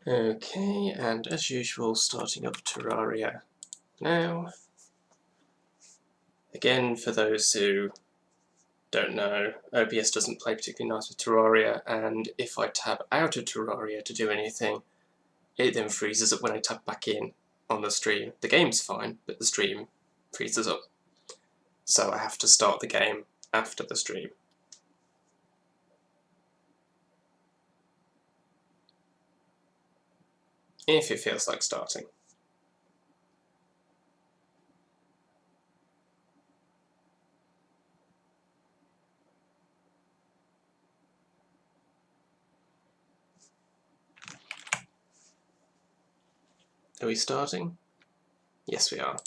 Okay, and as usual, starting up Terraria now. Again, for those who don't know, OBS doesn't play particularly nice with Terraria, and if I tab out of Terraria to do anything, it then freezes up when I tab back in on the stream. The game's fine, but the stream freezes up. So I have to start the game after the stream. If it feels like starting. Are we starting? Yes, we are.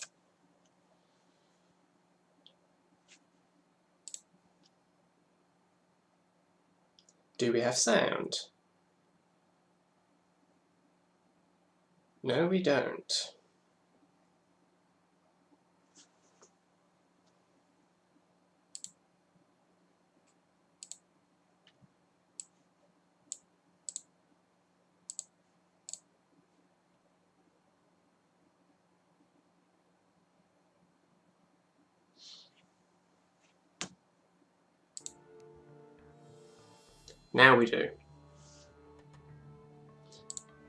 Do we have sound? No, we don't. Now we do.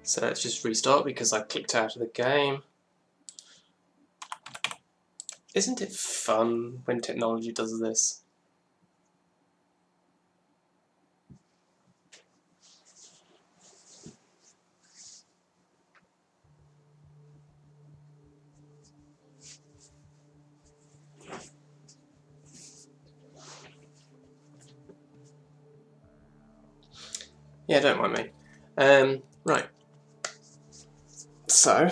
So let's just restart because I clicked out of the game. Isn't it fun when technology does this? Yeah, don't mind me. Right. So,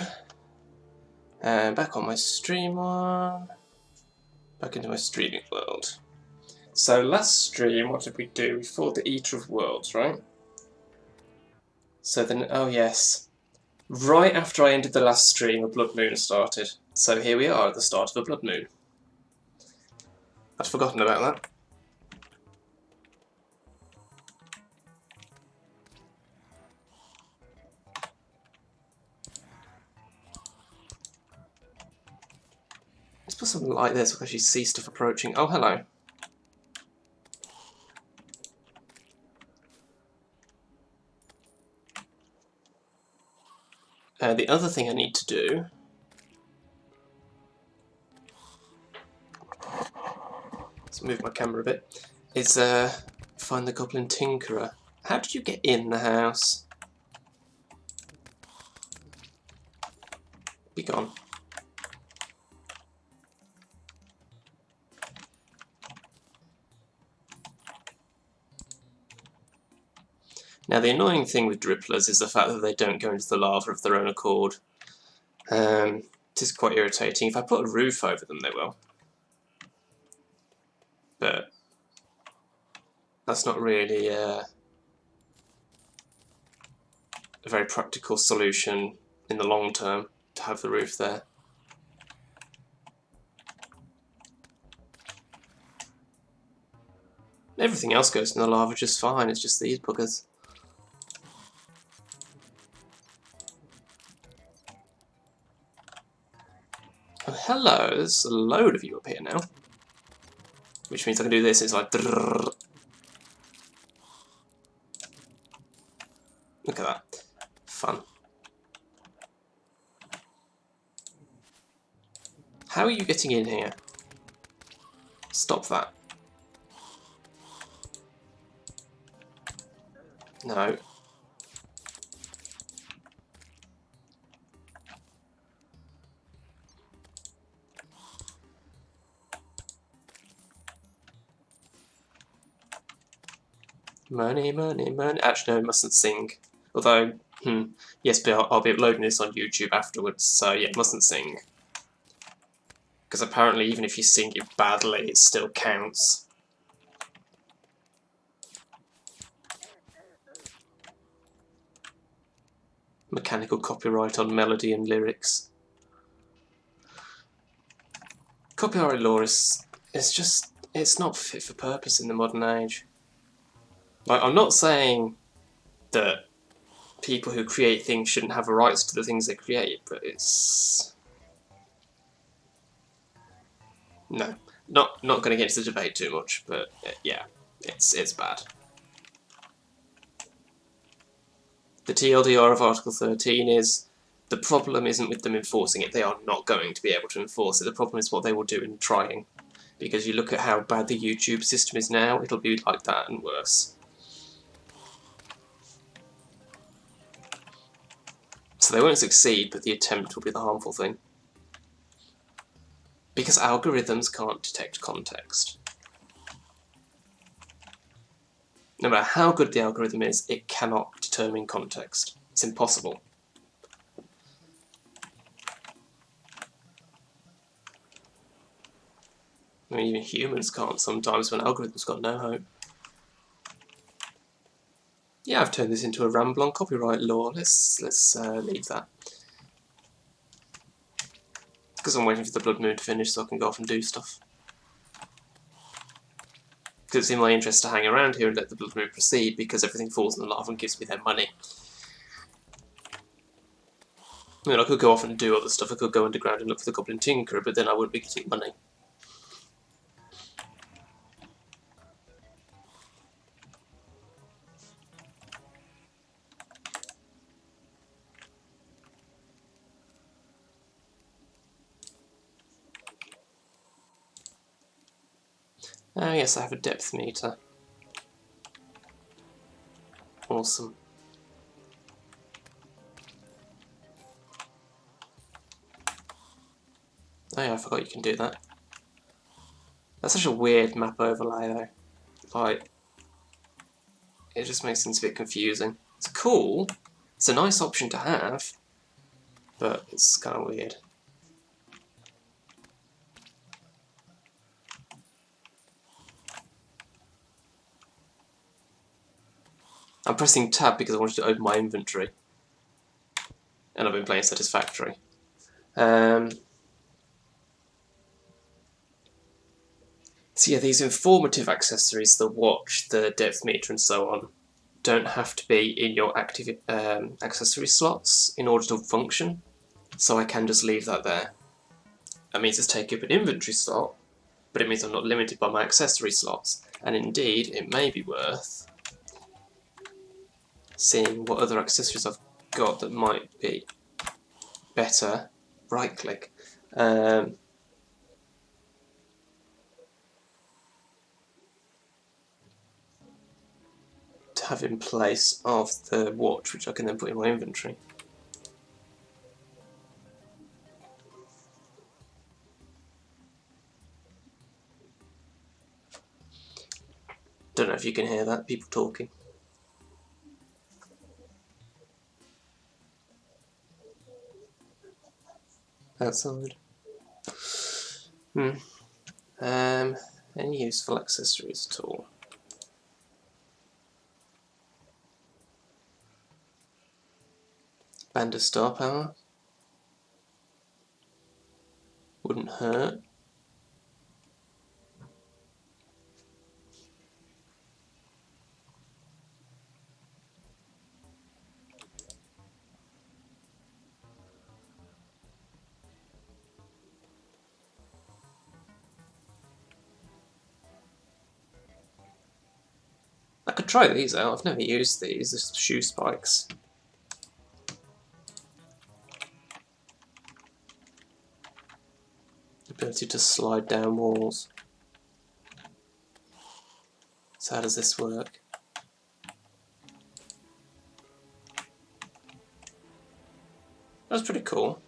back on my stream one. Back into my streaming world. So last stream, what did we do? We fought the Eater of Worlds, right? So then, oh yes. Right after I ended the last stream, a blood moon started. So here we are at the start of a blood moon. I'd forgotten about that. Let's put something like this because you see stuff approaching. Oh, hello. The other thing I need to do... Let's move my camera a bit. Is find the Goblin Tinkerer. How did you get in the house? Be gone. Now the annoying thing with dripplers is the fact that they don't go into the lava of their own accord. It is quite irritating. If I put a roof over them, they will. But that's not really a very practical solution in the long term, to have the roof there. Everything else goes in the lava just fine, it's just these buggers. Oh, hello, there's a load of you up here now. Which means I can do this, it's like... Drrrr. Look at that. Fun. How are you getting in here? Stop that. No. Money, money, money. Actually, no, I mustn't sing. Although, yes, but I'll be uploading this on YouTube afterwards, so yeah, mustn't sing. Because apparently, even if you sing it badly, it still counts. Mechanical copyright on melody and lyrics. Copyright law is just, it's not fit for purpose in the modern age. Like, I'm not saying that people who create things shouldn't have rights to the things they create, but it's... No, not going to get into the debate too much, but yeah, it's bad. The TLDR of Article 13 is, the problem isn't with them enforcing it, they are not going to be able to enforce it, the problem is what they will do in trying. Because you look at how bad the YouTube system is now, it'll be like that and worse. So they won't succeed, but the attempt will be the harmful thing. Because algorithms can't detect context. No matter how good the algorithm is, it cannot determine context. It's impossible. I mean, even humans can't sometimes when algorithms got no hope. Yeah, I've turned this into a ramble on copyright law. Let's leave that. Because I'm waiting for the blood moon to finish so I can go off and do stuff. Because it's in my interest to hang around here and let the blood moon proceed, because everything falls in the lava and gives me their money. I mean, I could go off and do other stuff. I could go underground and look for the Goblin Tinkerer, but then I wouldn't be getting money. Oh yes, I have a depth meter. Awesome. Oh yeah, I forgot you can do that. That's such a weird map overlay though. Like, it just makes things a bit confusing. It's cool, it's a nice option to have, but it's kind of weird. I'm pressing tab because I wanted to open my inventory. And I've been playing Satisfactory. So yeah, these informative accessories, the watch, the depth meter and so on, don't have to be in your active accessory slots in order to function. So I can just leave that there. That means it's taking up an inventory slot, but it means I'm not limited by my accessory slots. And indeed, it may be worth seeing what other accessories I've got that might be better. Right click. To have in place of the watch, which I can then put in my inventory. Don't know if you can hear that, people talking. Outside. Any useful accessories at all? Band of star power. Wouldn't hurt. I could try these out, I've never used these, they're shoe spikes. Ability to slide down walls. So how does this work? That's pretty cool.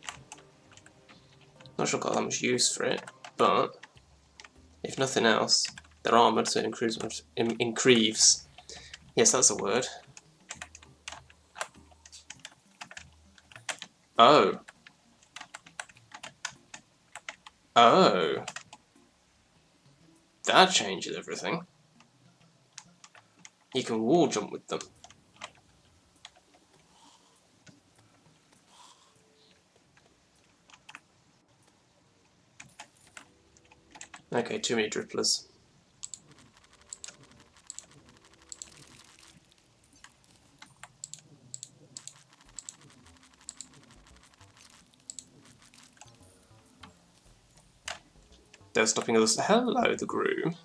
Not sure I've got that much use for it, but if nothing else, they're armoured, so it increaves. Yes, that's a word. Oh. Oh. That changes everything. You can wall jump with them. Okay, too many dripplers. They're stopping us. Hello, the groom.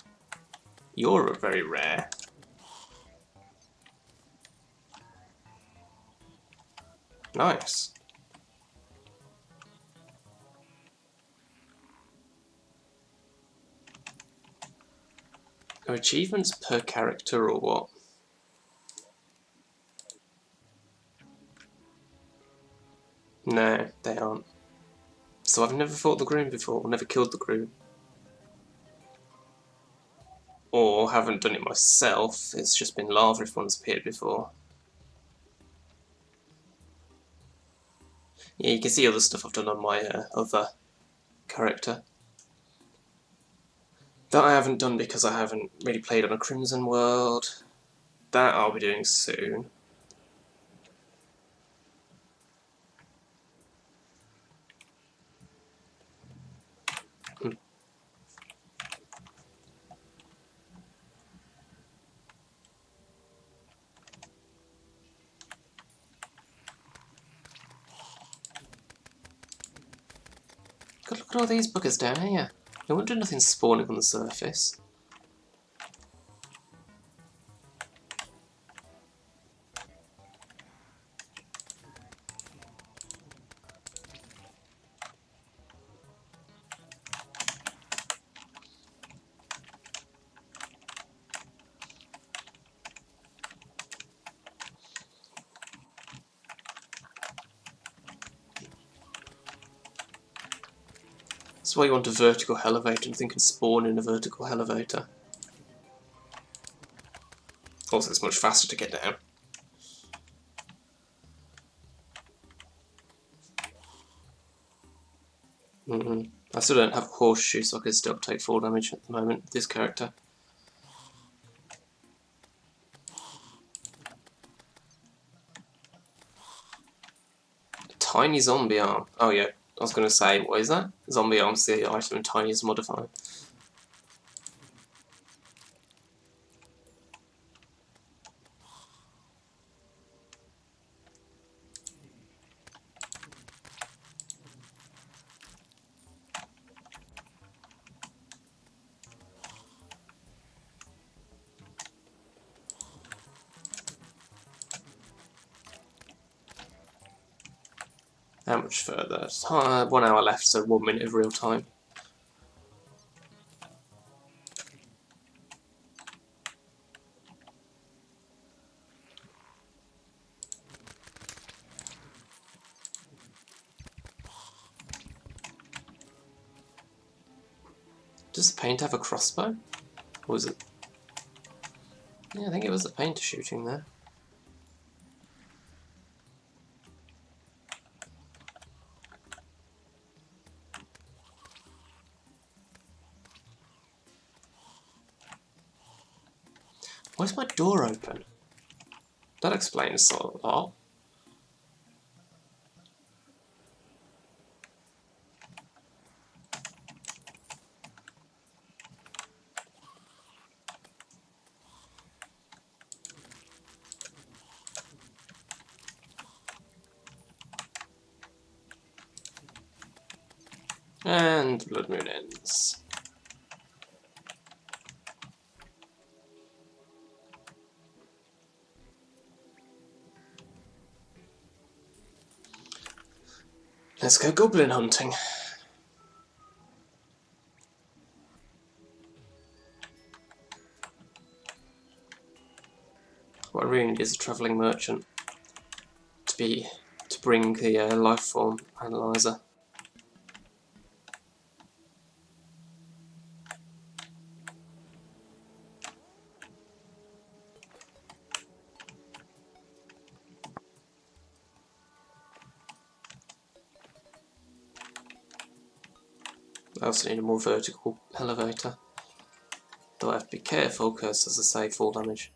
You're very rare. Nice. Are achievements per character or what? No, they aren't. So I've never fought the groom before, never killed the groom. Or haven't done it myself, it's just been lava if one's appeared before. Yeah, you can see other stuff I've done on my other character. That I haven't done because I haven't really played on a Crimson World. That I'll be doing soon. God, look at all these buggers down here. No wonder nothing's spawning on the surface. That's why you want a vertical elevator, nothing can spawn in a vertical elevator. Also, it's much faster to get down. I still don't have a horseshoe, so I can still take 4 damage at the moment with this character. Tiny zombie arm. Oh yeah, I was going to say, what is that? Zombie arm's the item and tiny is modified. How much further? It's 1 hour left, so 1 minute of real time. Does the paint have a crossbow? Or was it? Yeah, I think it was the painter shooting there. Why is my door open? That explains a lot. And Blood Moon ends. Let's go goblin hunting. What I really need is a travelling merchant to bring the life form analyzer. I also need a more vertical elevator. Though I have to be careful because, as I say, fall damage.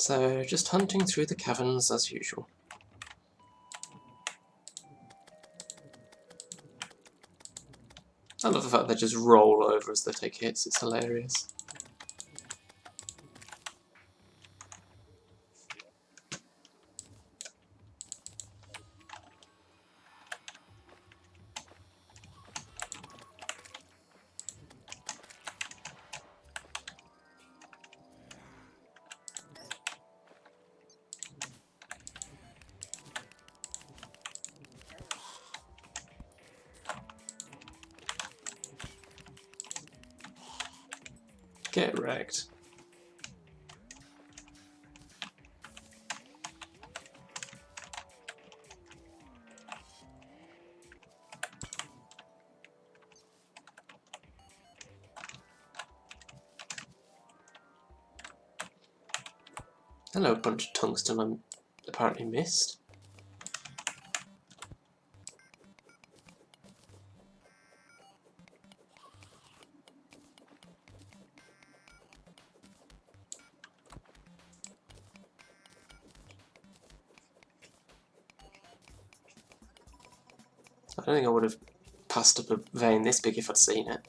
So, just hunting through the caverns as usual. I love the fact they just roll over as they take hits, it's hilarious. Get wrecked. Hello, a bunch of tungsten I'm apparently missed. I don't think I would have passed up a vein this big if I'd seen it.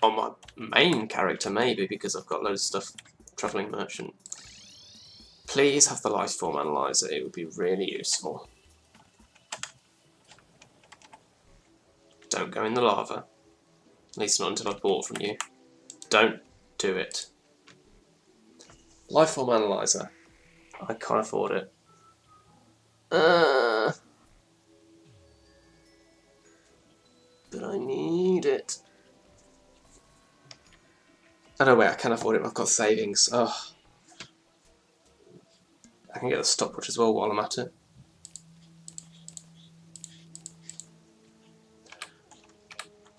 On my main character, maybe, because I've got loads of stuff. Travelling merchant. Please have the lifeform analyzer, it would be really useful. Don't go in the lava. At least not until I've bought from you. Don't do it. Lifeform analyzer. I can't afford it. But I need it. Oh no, wait, I can afford it. I've got savings. Oh. I can get the stopwatch as well while I'm at it.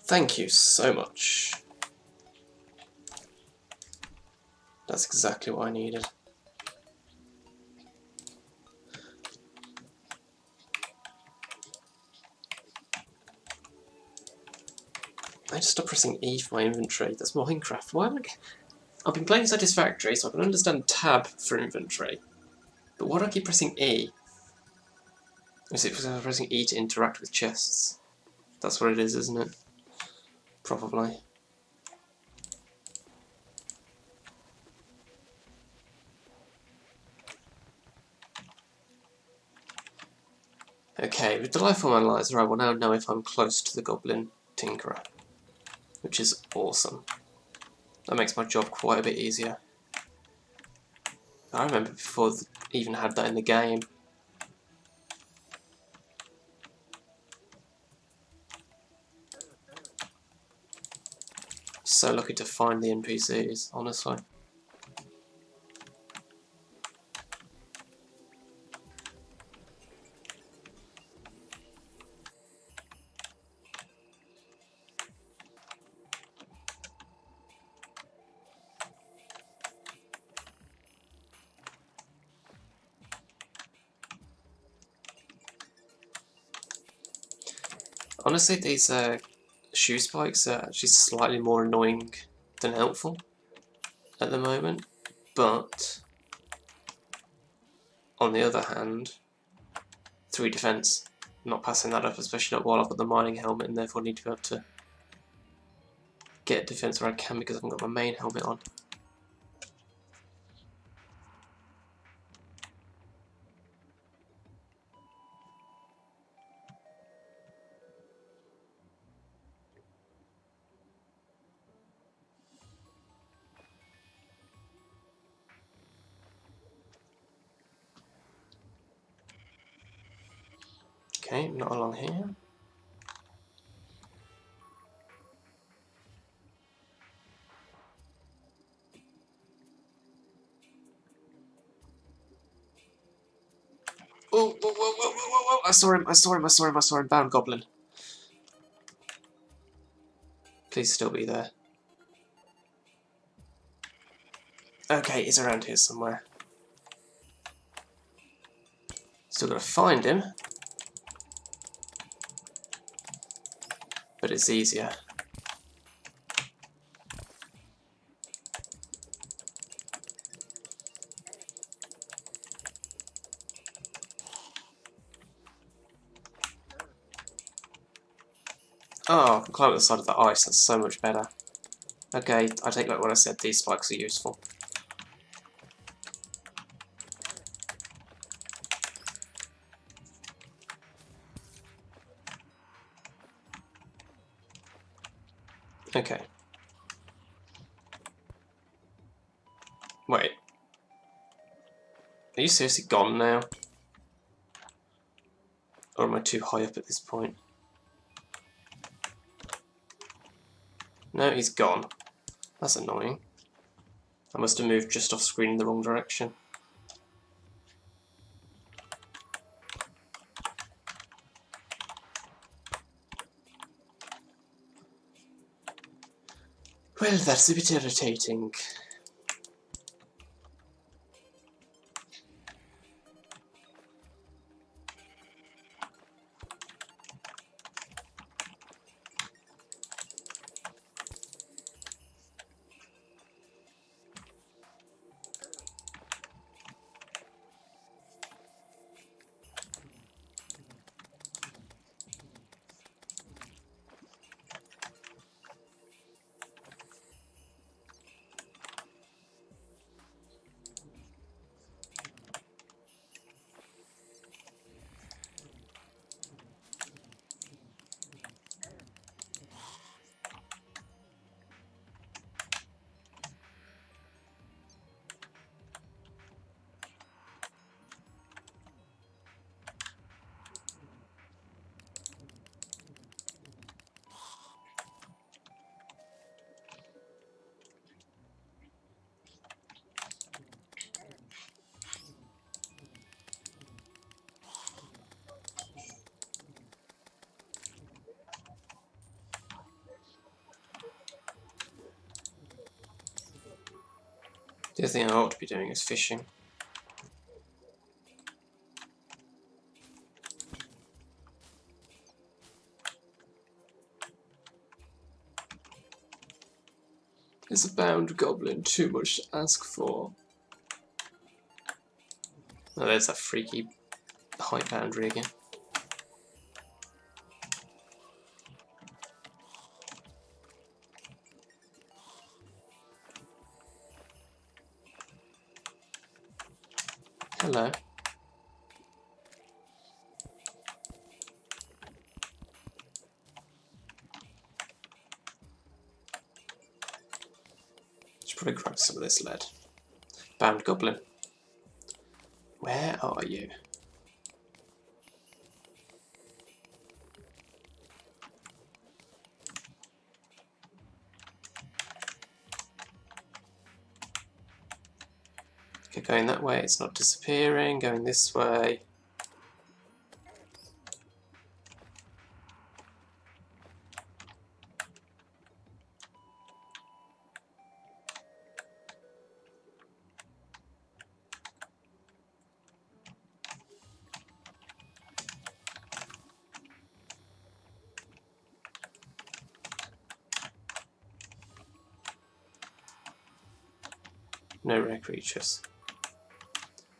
Thank you so much. That's exactly what I needed. I just stopped pressing E for my inventory. That's Minecraft. Why am I... I've been playing Satisfactory, so I can understand tab for inventory. But why do I keep pressing E? Is it because I'm pressing E to interact with chests? That's what it is, isn't it? Probably. Okay, with the lifeform analyzer I will now know if I'm close to the goblin tinkerer, which is awesome. That makes my job quite a bit easier. I remember before they even had that in the game. So lucky to find the NPCs, honestly. Honestly, these shoe spikes are actually slightly more annoying than helpful at the moment, but on the other hand, 3 defense, not passing that up, especially not while I've got the mining helmet and therefore need to be able to get defense where I can because I haven't got my main helmet on. Okay, not along here. Oh, whoa, whoa, whoa, whoa, whoa, whoa! I saw him, I saw him, I saw him, I saw him. Bound goblin. Please still be there. Okay, he's around here somewhere. Still gotta find him. But it's easier. Oh, I can climb up the side of the ice, that's so much better. Okay, I take back what I said, these spikes are useful. Okay. Wait. Are you seriously gone now? Or am I too high up at this point? No, he's gone. That's annoying. I must have moved just off screen in the wrong direction. Well, that's a bit irritating. The other thing I ought to be doing is fishing. Is a bound goblin too much to ask for? Oh, there's that freaky height boundary again. Hello. Should probably grab some of this lead. Bound goblin. Where are you? Okay, going that way, it's not disappearing. Going this way. No rare creatures.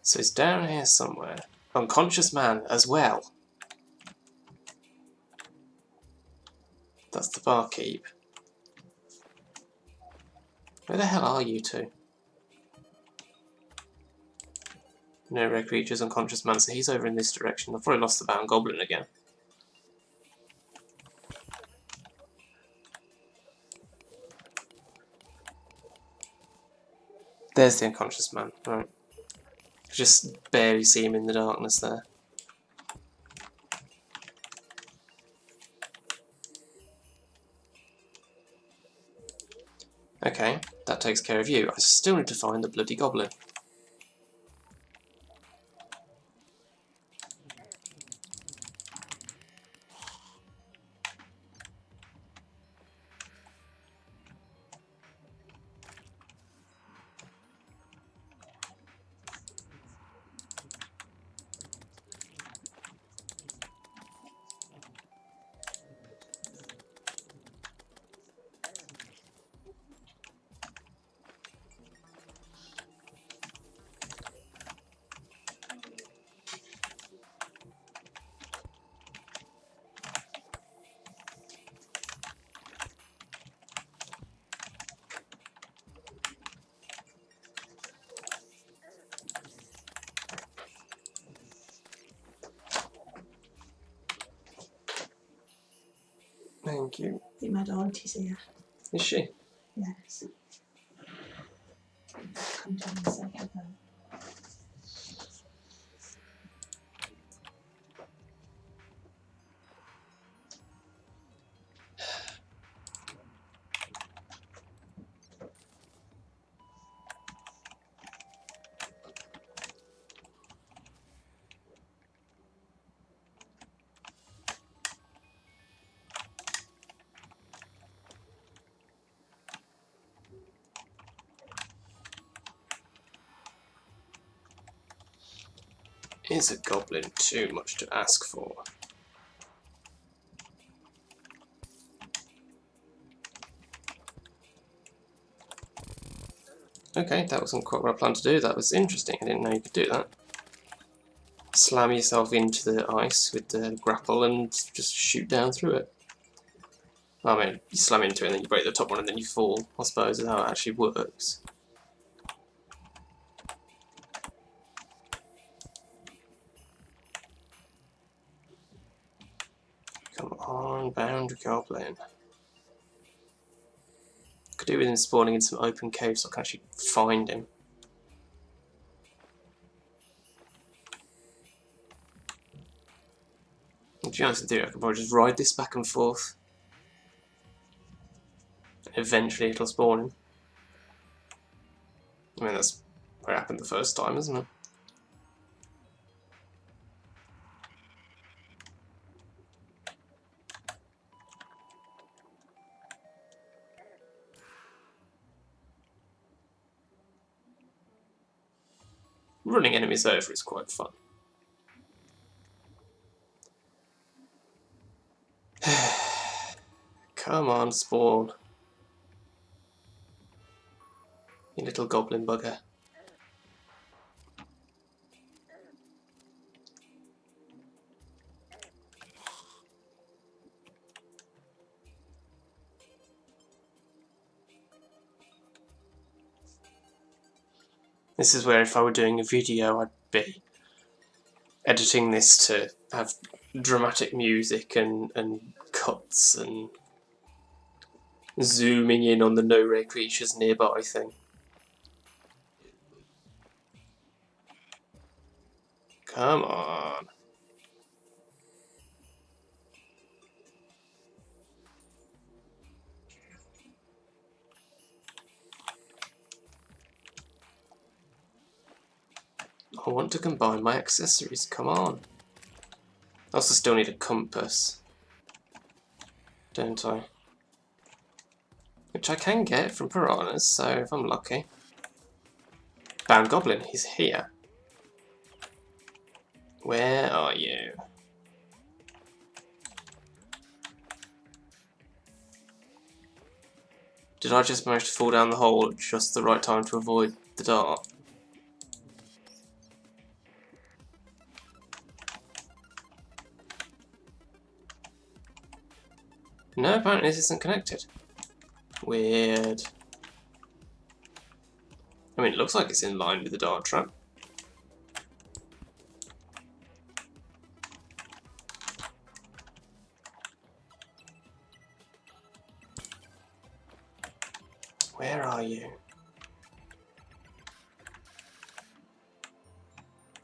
So it's down here somewhere. Unconscious man as well. That's the barkeep. Where the hell are you two? No rare creatures, unconscious man, so he's over in this direction. I've probably lost the bound goblin again. There's the unconscious man, right. Just barely see him in the darkness there. Okay, that takes care of you. I still need to find the bloody goblin. Thank you. I think my auntie's here. Is she? Yes. Come down and say hello. Is a goblin too much to ask for? Okay, that wasn't quite what I planned to do. That was interesting. I didn't know you could do that. Slam yourself into the ice with the grapple and just shoot down through it. I mean, you slam into it and then you break the top one and then you fall, I suppose, is how it actually works. Come on, bound goblin. Could do with him spawning in some open caves so I can actually find him. To be honest with you, I could probably just ride this back and forth. And eventually it'll spawn him. I mean, that's what happened the first time, isn't it? Running enemies over is quite fun. Come on, spawn. You little goblin bugger. This is where if I were doing a video I'd be editing this to have dramatic music and cuts and zooming in on the no rare creatures nearby thing. Come on. I want to combine my accessories, come on. I also still need a compass, don't I? Which I can get from piranhas, so if I'm lucky. Bound goblin, he's here. Where are you? Did I just manage to fall down the hole at just the right time to avoid the dart? No, apparently this isn't connected. Weird. I mean, it looks like it's in line with the dart trap. Where are you?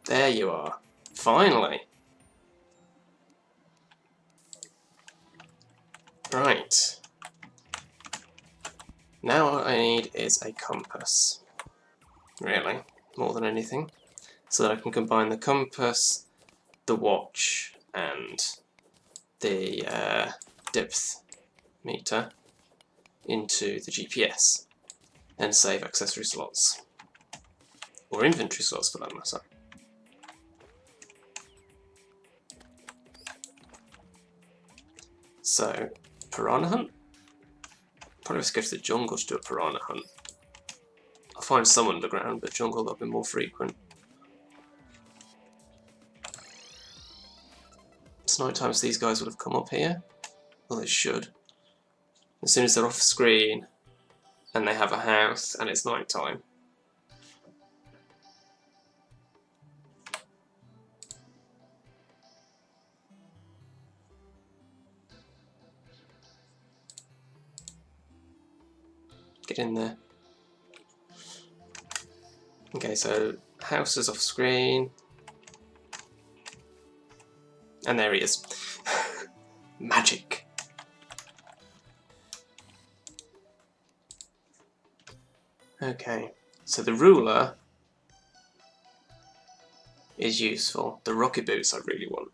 There you are. Finally. Right. Now what I need is a compass. Really, more than anything. So that I can combine the compass, the watch, and the depth meter into the GPS and save accessory slots. Or inventory slots for that matter. So, piranha hunt? Probably have to go to the jungle to do a piranha hunt. I'll find some underground, but jungle will be more frequent. It's night time, so these guys would have come up here. Well, they should. As soon as they're off screen and they have a house and it's night time. Get in there. Okay, so house is off screen. And there he is. Magic. Okay, so the ruler is useful. The rocket boots I really want.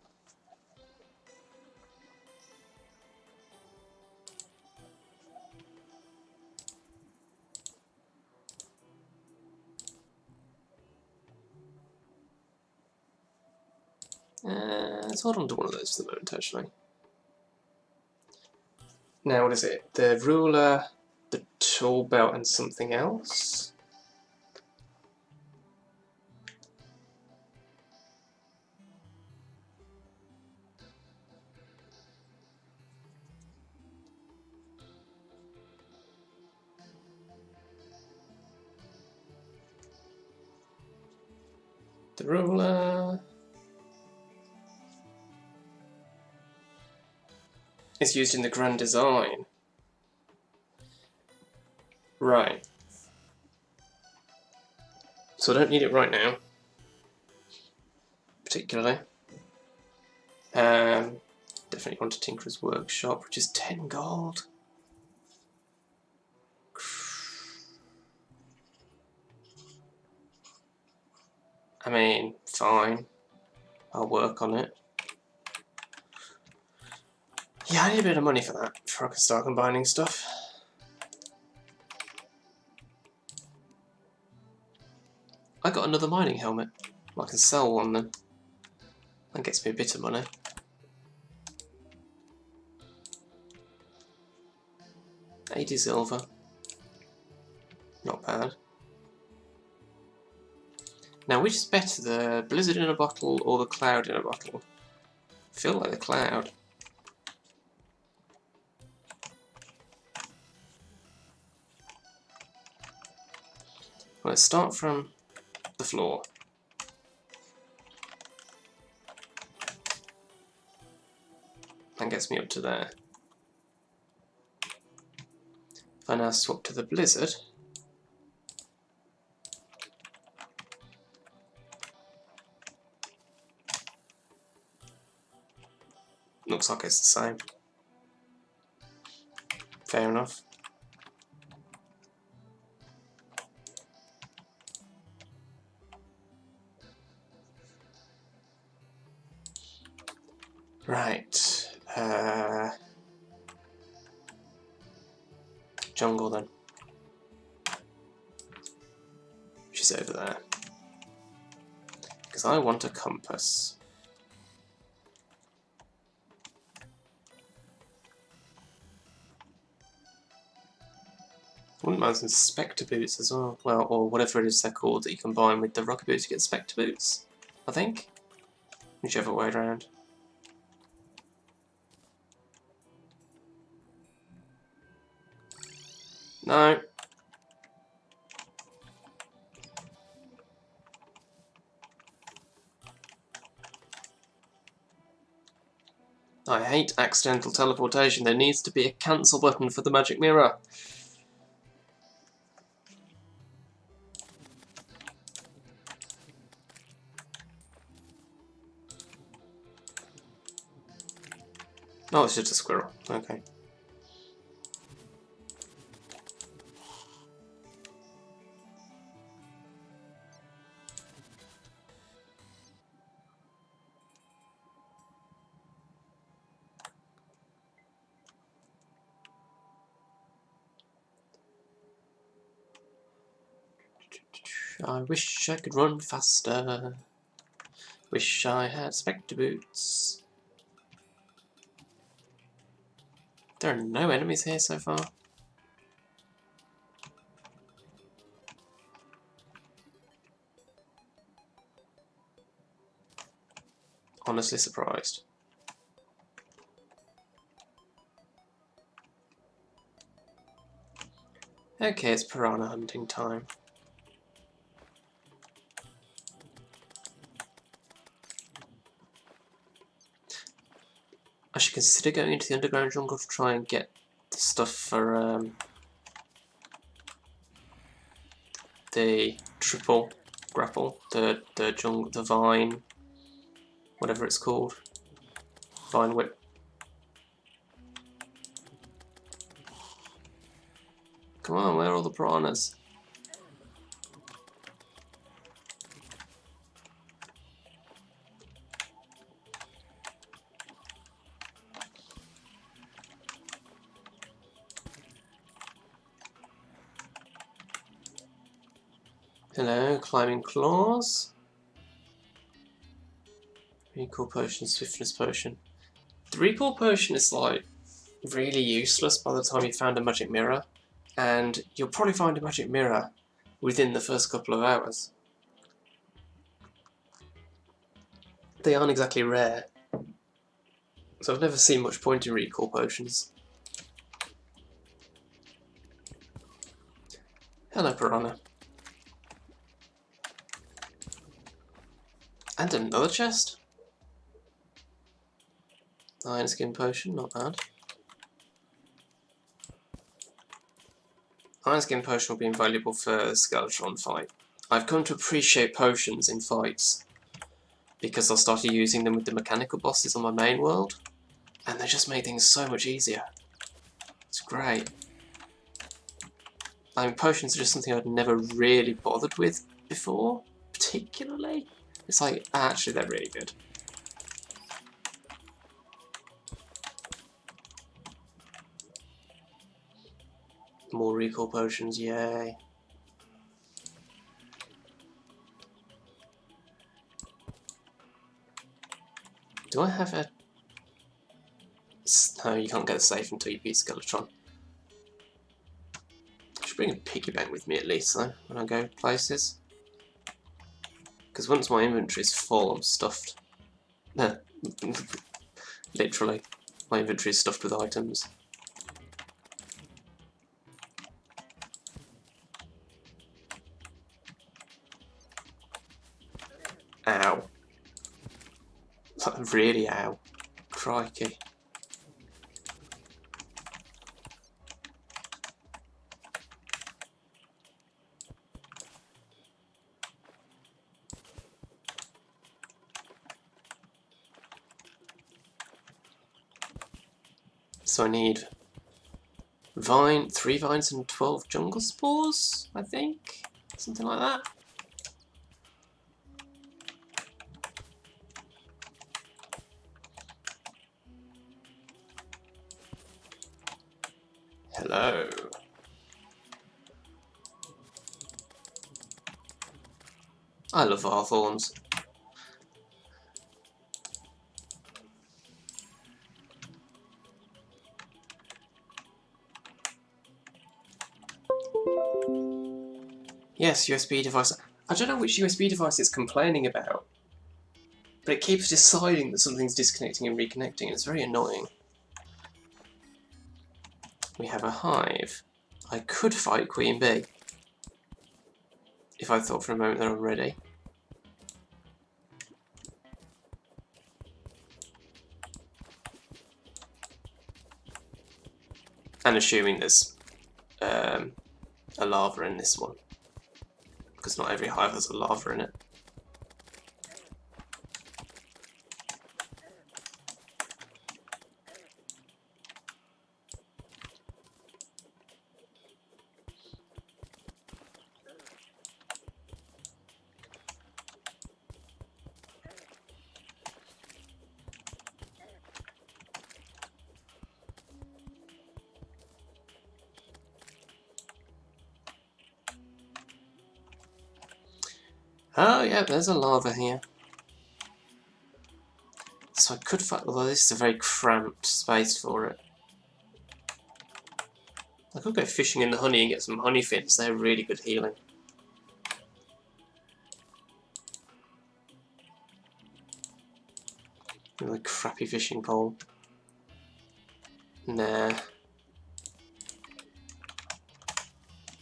Let's hold on to one of those for the moment, actually. Now, what is it? The ruler, the tool belt, and something else? The ruler is used in the grand design. Right. So I don't need it right now, particularly. Definitely want a Tinkerer's Workshop, which is 10 gold. I mean, fine. I'll work on it. Yeah, I need a bit of money for that, before I can start combining stuff. I got another mining helmet. I can sell one then. That gets me a bit of money. $80 silver. Not bad. Now, which is better, the blizzard in a bottle or the cloud in a bottle? I feel like the cloud. Well, let's start from the floor. That gets me up to there. If I now swap to the blizzard, looks like it's the same. Fair enough. Right. Jungle then. She's over there. Because I want a compass. Wouldn't mind some Spectre boots as well. Well, or whatever it is they're called that you combine with the rocket boots to get Spectre boots, I think. Whichever way around. No. I hate accidental teleportation. There needs to be a cancel button for the magic mirror. Oh, it's just a squirrel. Okay. I wish I could run faster. Wish I had Spectre boots. There are no enemies here so far. Honestly surprised. Okay, it's piranha hunting time. I should consider going into the underground jungle to try and get the stuff for the triple grapple, the jungle, the vine, whatever it's called, vine whip. Come on, where are all the piranhas? Hello, climbing claws. Recall potion, swiftness potion. The recall potion is like really useless by the time you found a magic mirror, and you'll probably find a magic mirror within the first couple of hours. They aren't exactly rare, so I've never seen much point in recall potions. Hello, piranha. And another chest. Iron skin potion, not bad. Iron skin potion will be invaluable for the Skeletron fight. I've come to appreciate potions in fights because I started using them with the mechanical bosses on my main world, and they just make things so much easier. It's great. I mean, potions are just something I'd never really bothered with before, particularly. It's like, actually, they're really good. More recall potions, yay. Do I have a... No, you can't get a safe until you beat Skeletron. I should bring a piggy bank with me at least, though, when I go places. Because once my inventory's full, I'm stuffed. Literally. My inventory is stuffed with items. Ow. Really ow. Crikey. So I need 3 vines and 12 jungle spores, I think? Something like that. Hello. I love Arthorns. Yes, USB device. I don't know which USB device it's complaining about, but it keeps deciding that something's disconnecting and reconnecting, and it's very annoying. We have a hive. I could fight Queen Bee, if I thought for a moment that I'm ready. And assuming there's a lava in this one, because not every hive has a lava in it. Oh yeah, there's a lava here. So I could fight, although this is a very cramped space for it. I could go fishing in the honey and get some honey fins, they're really good healing. Really crappy fishing pole. Nah.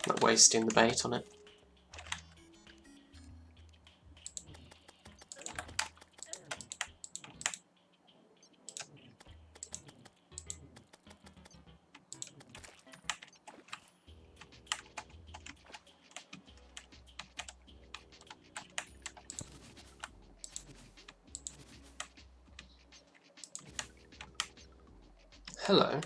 Not wasting the bait on it. Hello.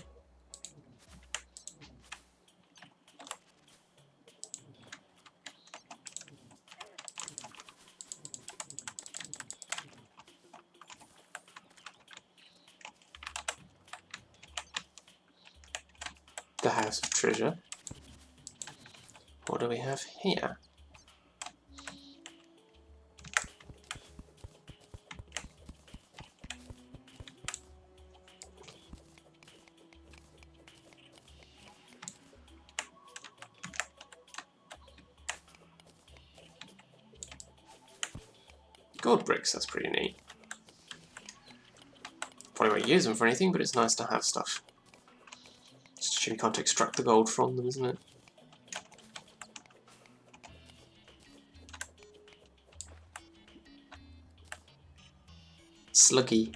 The House of Treasure. What do we have here? Gold bricks, that's pretty neat. Probably won't use them for anything, but it's nice to have stuff. Just a shame you can't extract the gold from them, isn't it? Sluggy.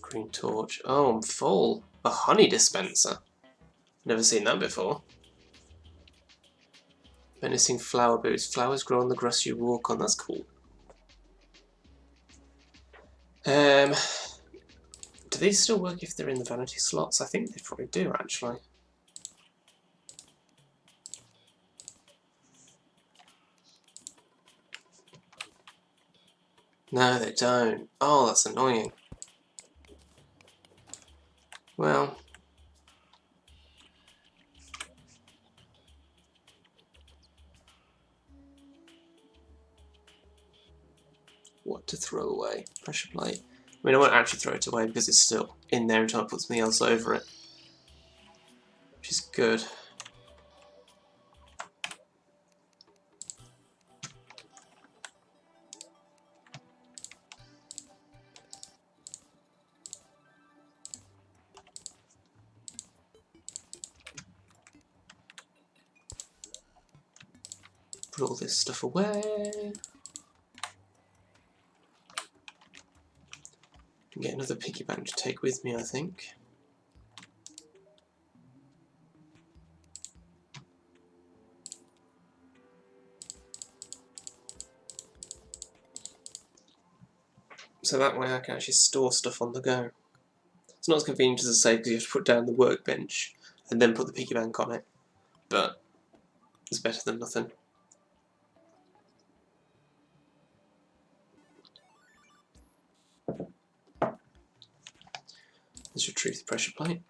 Green torch. Oh, I'm full. A honey dispenser. Never seen that before. Menacing flower boots. Flowers grow on the grass you walk on. That's cool. Do these still work if they're in the vanity slots? I think they probably do, actually. No, they don't. Oh, that's annoying. Well... what to throw away? Pressure plate. I mean, I won't actually throw it away because it's still in there until I put something else over it. Which is good. Put all this stuff away. And get another piggy bank to take with me, I think. So that way I can actually store stuff on the go. It's not as convenient as I say because you have to put down the workbench and then put the piggy bank on it. But it's better than nothing. Let's retrieve the pressure plate.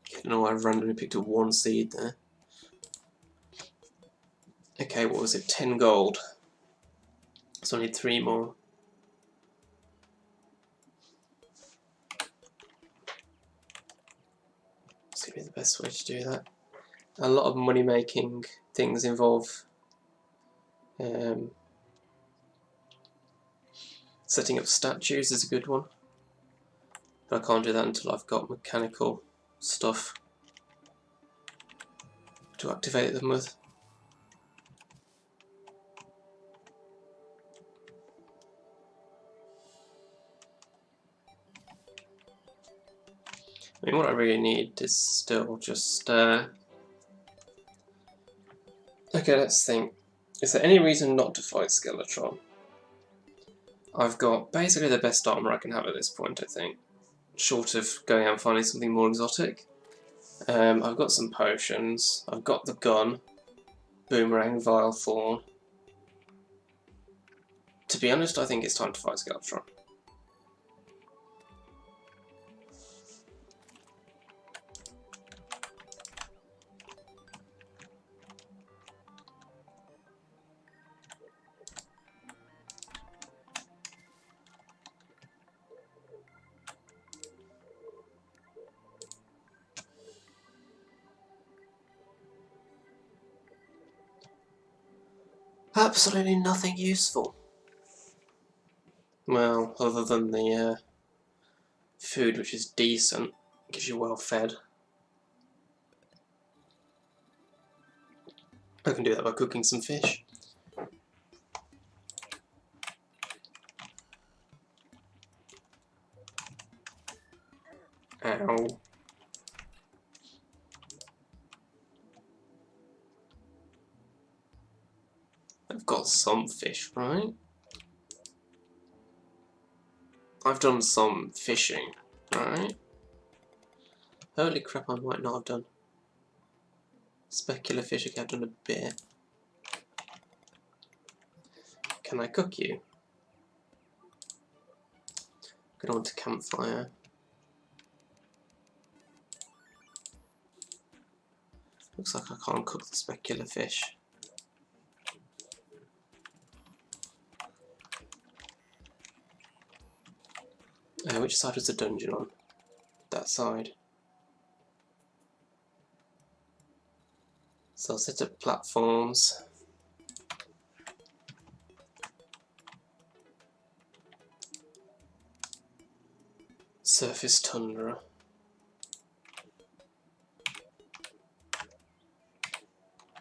I don't know why I've randomly picked up one seed there. Okay, what was it? 10 gold. So I need 3 more. It's going to be the best way to do that. A lot of money making things involve setting up statues is a good one. But I can't do that until I've got mechanical stuff to activate them with. I mean, what I really need is still just... okay, let's think. Is there any reason not to fight Skeletron? I've got basically the best armour I can have at this point, I think. Short of going out and finding something more exotic. I've got some potions. I've got the gun. Boomerang, Vile Thorn. To be honest, I think it's time to fight Skeletron. Absolutely nothing useful. Well, other than the food, which is decent, gives you well fed. I can do that by cooking some fish. Ow. I've got some fish, right? I've done some fishing, right? Holy crap, I might not have done. Specular fish, okay, I've done a bit. Can I cook you? Go on to campfire. Looks like I can't cook the specular fish. Which side was the dungeon on? That side. So I'll set up platforms. Surface tundra.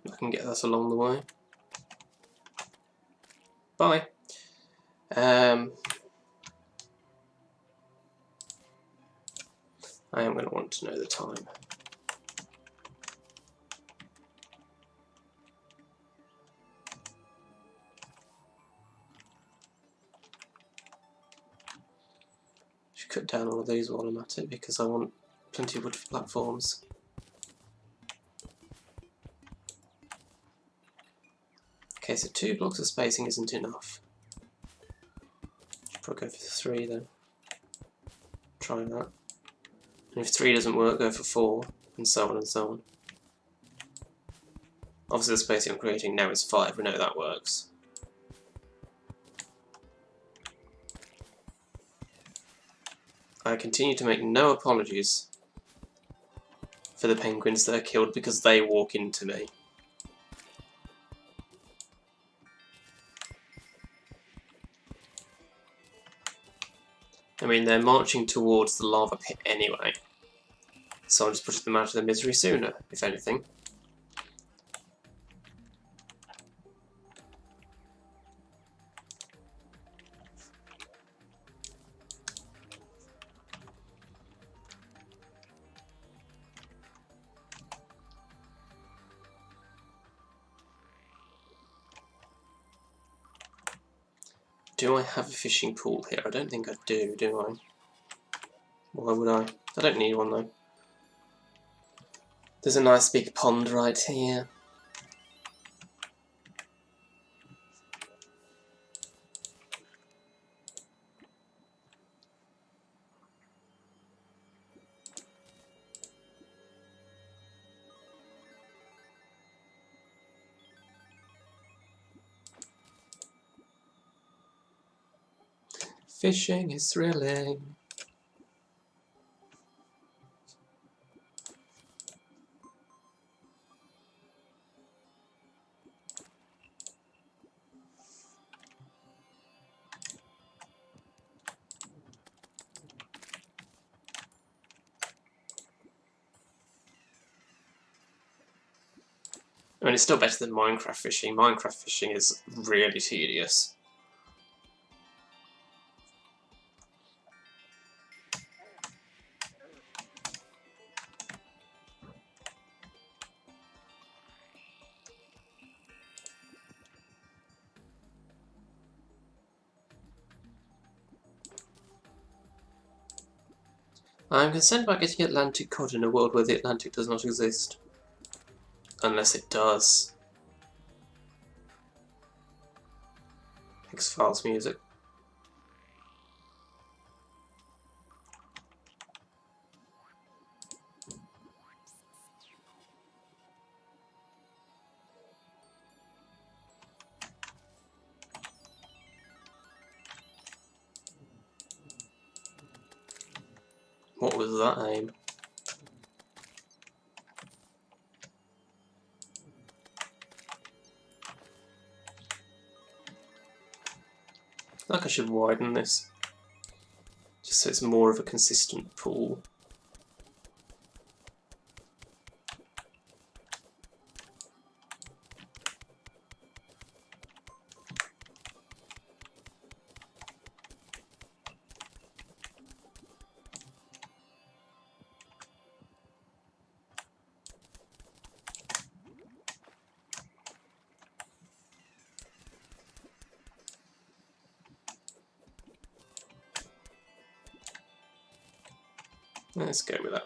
I can get that along the way. Bye. I am going to want to know the time. Should cut down all of these while I'm at it because I want plenty of wood for platforms. Okay, so 2 blocks of spacing isn't enough. Should probably go for 3 then. Try that. And if 3 doesn't work, go for 4, and so on and so on. Obviously the spacing I'm creating now is 5, we know that works. I continue to make no apologies for the penguins that are killed because they walk into me. I mean, they're marching towards the lava pit anyway, so I'm just putting them out of their misery sooner, if anything. Do I have a fishing pool here? I don't think I do I? Why would I? I don't need one though. There's a nice big pond right here. Fishing is thrilling. I mean, it's still better than Minecraft fishing. Minecraft fishing is really tedious. I'm concerned about getting Atlantic cod in a world where the Atlantic does not exist. Unless it does. X-Files music. What was that aim? I feel like I should widen this, just so it's more of a consistent pool. Let's go with that.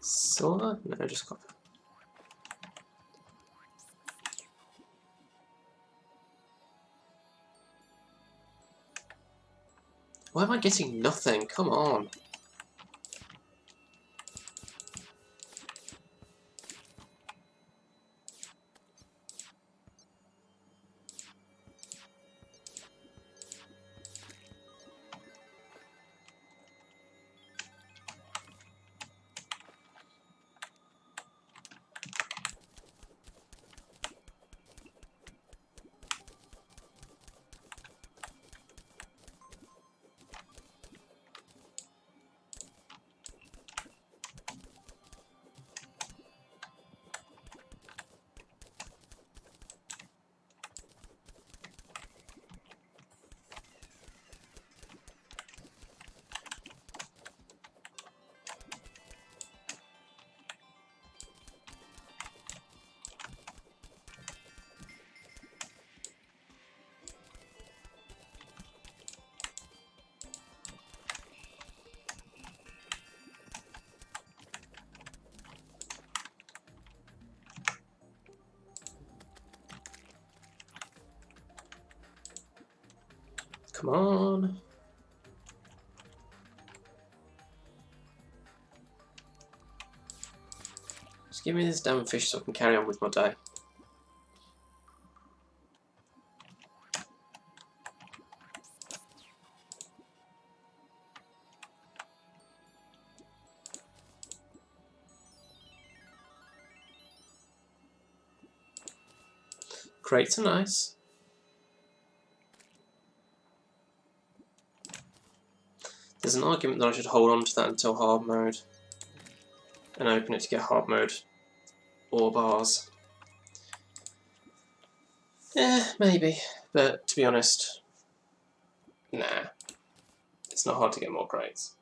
Silver? No, just copper. Why am I getting nothing? Come on. Come on. Just give me this damn fish so I can carry on with my day. Crates are nice. There's an argument that I should hold on to that until hard mode and open it to get hard mode ore bars. Yeah, maybe, but to be honest, nah. It's not hard to get more crates.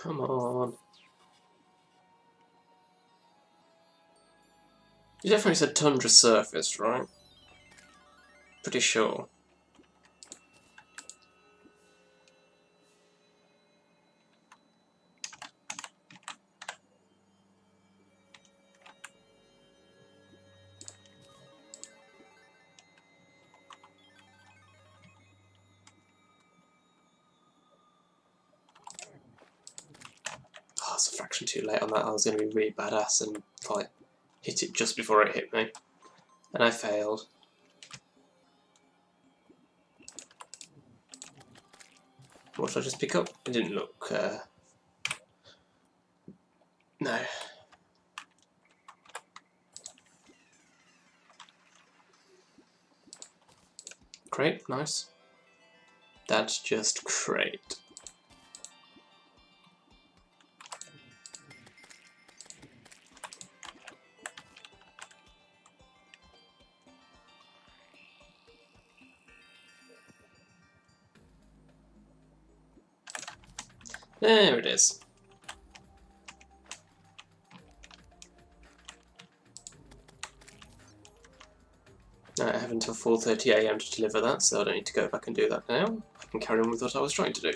Come on. You definitely said tundra surface, right? Pretty sure. Oh, it's a fraction too late on that. I was going to be really badass and like hit it just before it hit me, and I failed. What did I just pick up? It didn't look. No. Great, nice. That's just great. There it is. I have until 4:30 AM to deliver that, so I don't need to go back and do that now. I can carry on with what I was trying to do.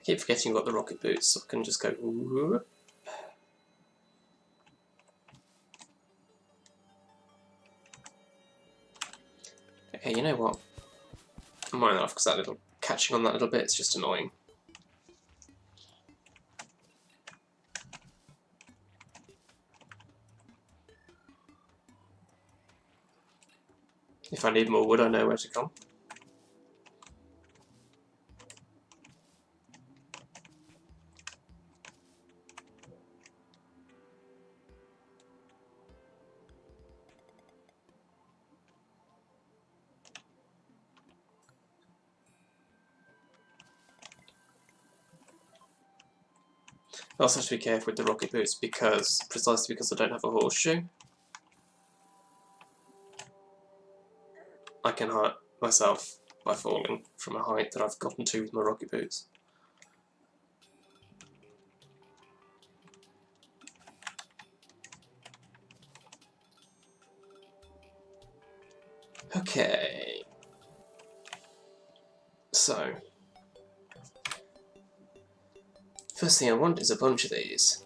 I keep forgetting you've got the rocket boots, so I can just go whoop. Okay, you know what? I'm running off because that little catching on that little bit is just annoying. If I need more wood, I know where to come. I also have to be careful with the rocket boots precisely because I don't have a horseshoe. I can hurt myself by falling from a height that I've gotten to with my rocket boots. Okay. So, first thing I want is a bunch of these.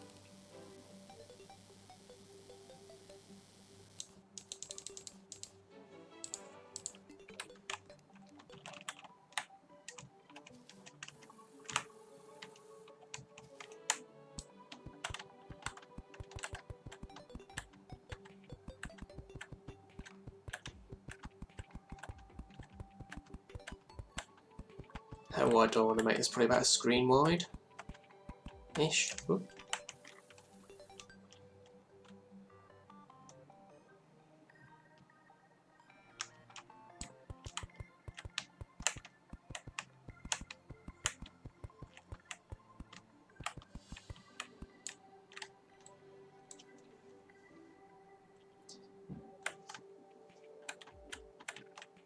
How wide do I want to make this? Probably about a screen wide ish. Ooh.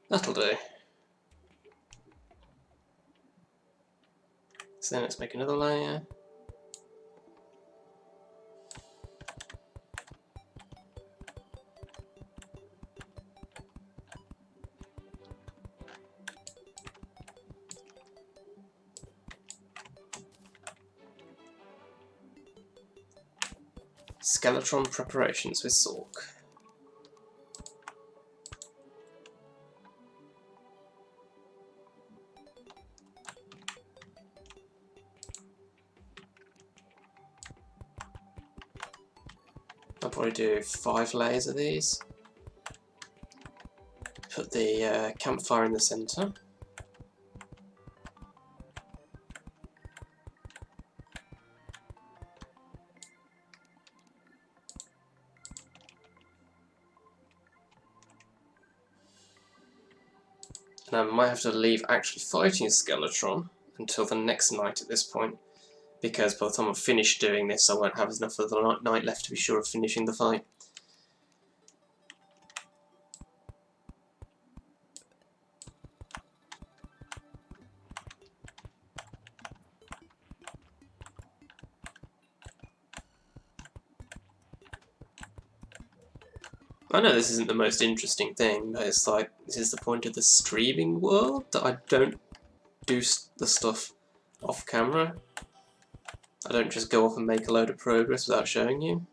That'll do. So then let's make another layer. Skeletron preparations with Sork. I'll probably do 5 layers of these. Put the campfire in the centre. And I might have to leave actually fighting Skeletron until the next night at this point, because by the time I'm finished doing this I won't have enough of the night left to be sure of finishing the fight. I know this isn't the most interesting thing, but it's like, this is the point of the streaming world, that I don't do the stuff off camera. I don't just go off and make a load of progress without showing you.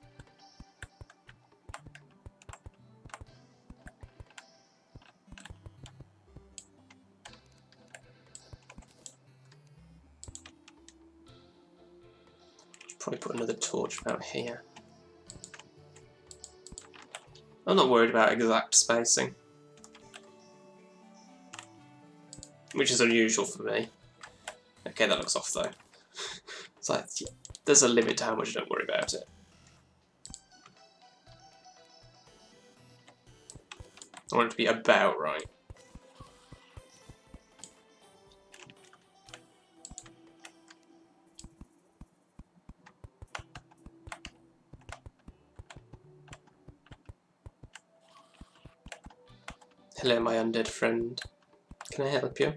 Probably put another torch about here. I'm not worried about exact spacing, which is unusual for me. Okay, that looks off though. It's like, there's a limit to how much I don't worry about it. I want it to be about right. Hello, my undead friend. Can I help you?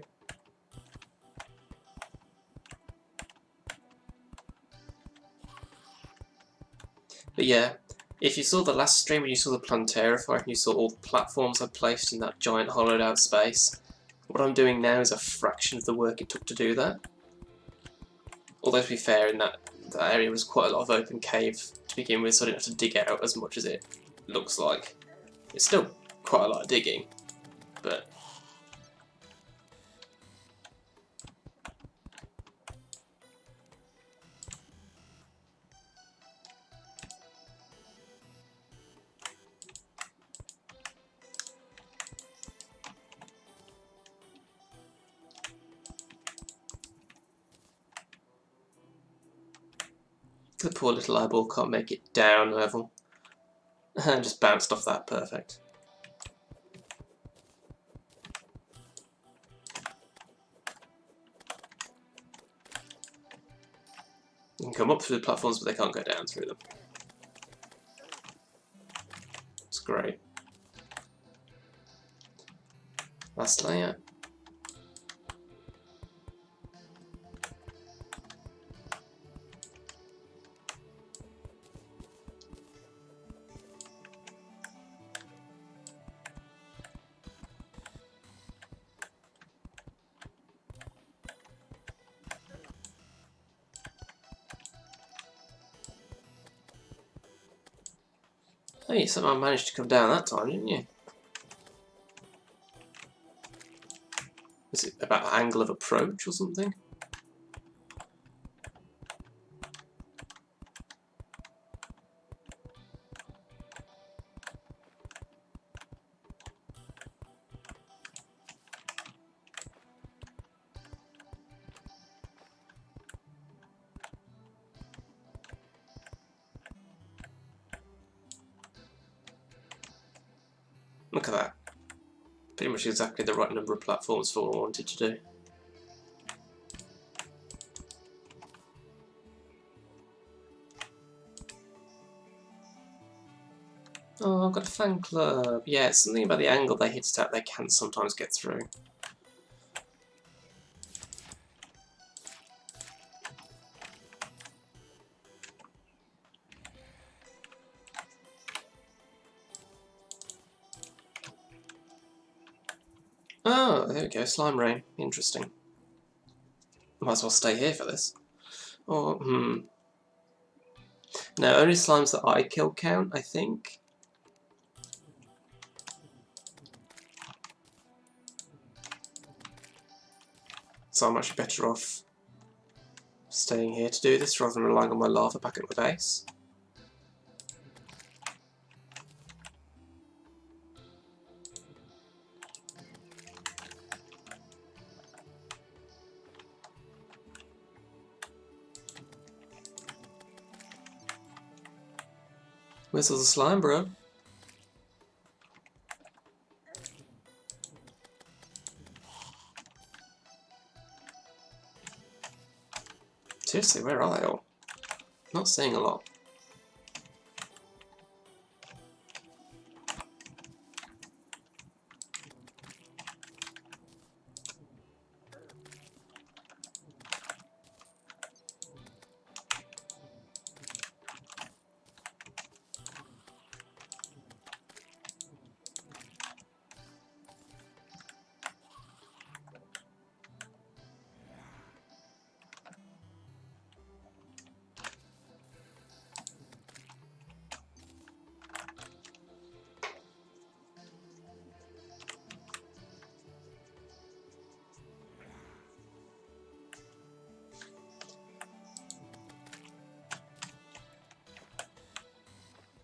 But yeah, if you saw the last stream when you saw the Plantera fight and you saw all the platforms I placed in that giant hollowed out space, what I'm doing now is a fraction of the work it took to do that. Although to be fair, in that area was quite a lot of open cave to begin with, so I didn't have to dig out as much as it looks like. It's still quite a lot of digging, but the poor little eyeball can't make it down level. Just bounced off that, perfect. You can come up through the platforms, but they can't go down through them. It's great. Last layer. Oh, you somehow managed to come down that time, didn't you? Was it about the angle of approach or something? Look at that. Pretty much exactly the right number of platforms for what I wanted to do. Oh, I've got a fan club. Yeah, it's something about the angle they hit it at, they can sometimes get through. Oh, there we go, slime rain. Interesting. Might as well stay here for this. Or, No, only slimes that I kill count, I think. So I'm actually better off staying here to do this rather than relying on my lava back at my base. Where's all the slime, bro? Seriously, where are they all? Not seeing a lot.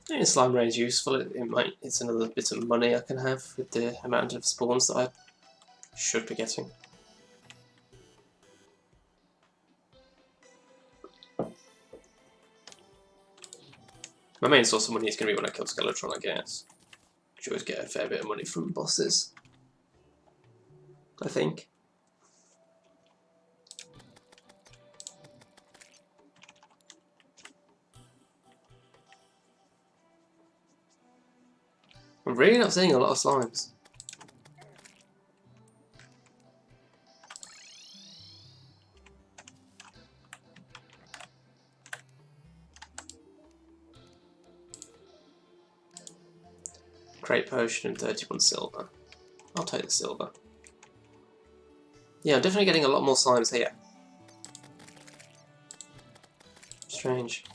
I think slime rain is useful. It's another bit of money I can have with the amount of spawns that I should be getting. My main source of money is going to be when I kill Skeletron, I guess. You always get a fair bit of money from bosses, I think. I'm really not seeing a lot of slimes. Great potion and 31 silver. I'll take the silver. Yeah, I'm definitely getting a lot more slimes here. Strange.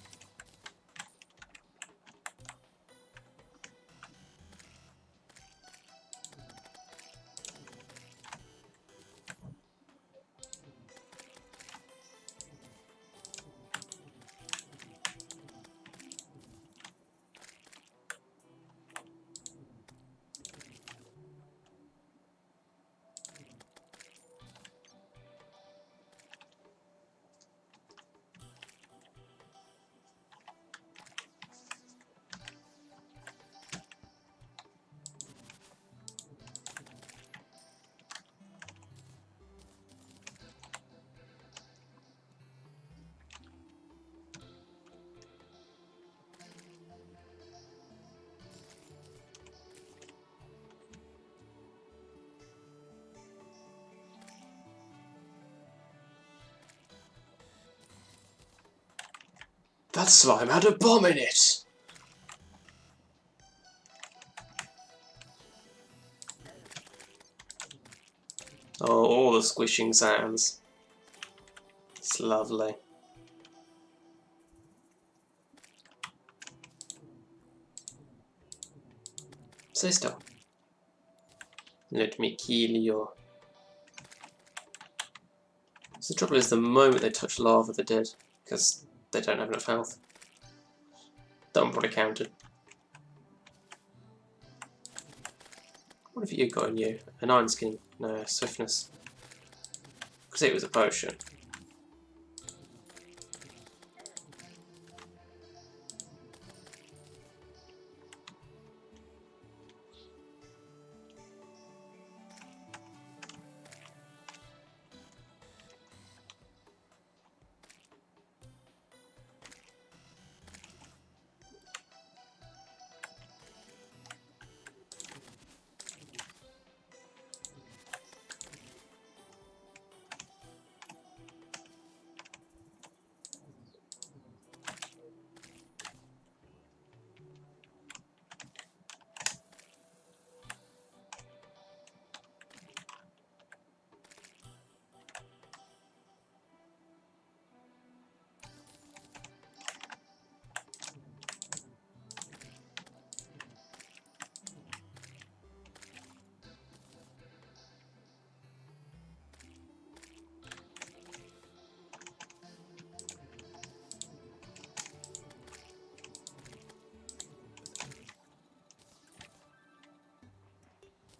That slime had a bomb in it! Oh, all the squishing sounds. It's lovely. Stay still. Let me kill you. So the trouble is, the moment they touch lava, they're dead. Because they don't have enough health. Don't probably counted. What have you got in you? An iron skin? No, swiftness. Because it was a potion.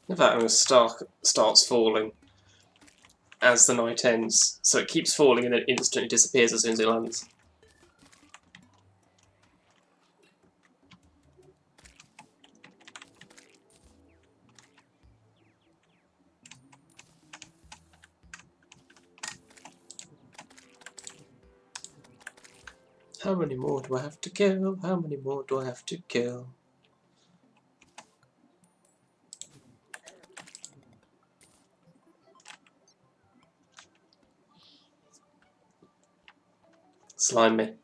In fact, when the star starts falling as the night ends, so it keeps falling and then instantly disappears as soon as it lands. How many more do I have to kill? How many more do I have to kill? Slime me.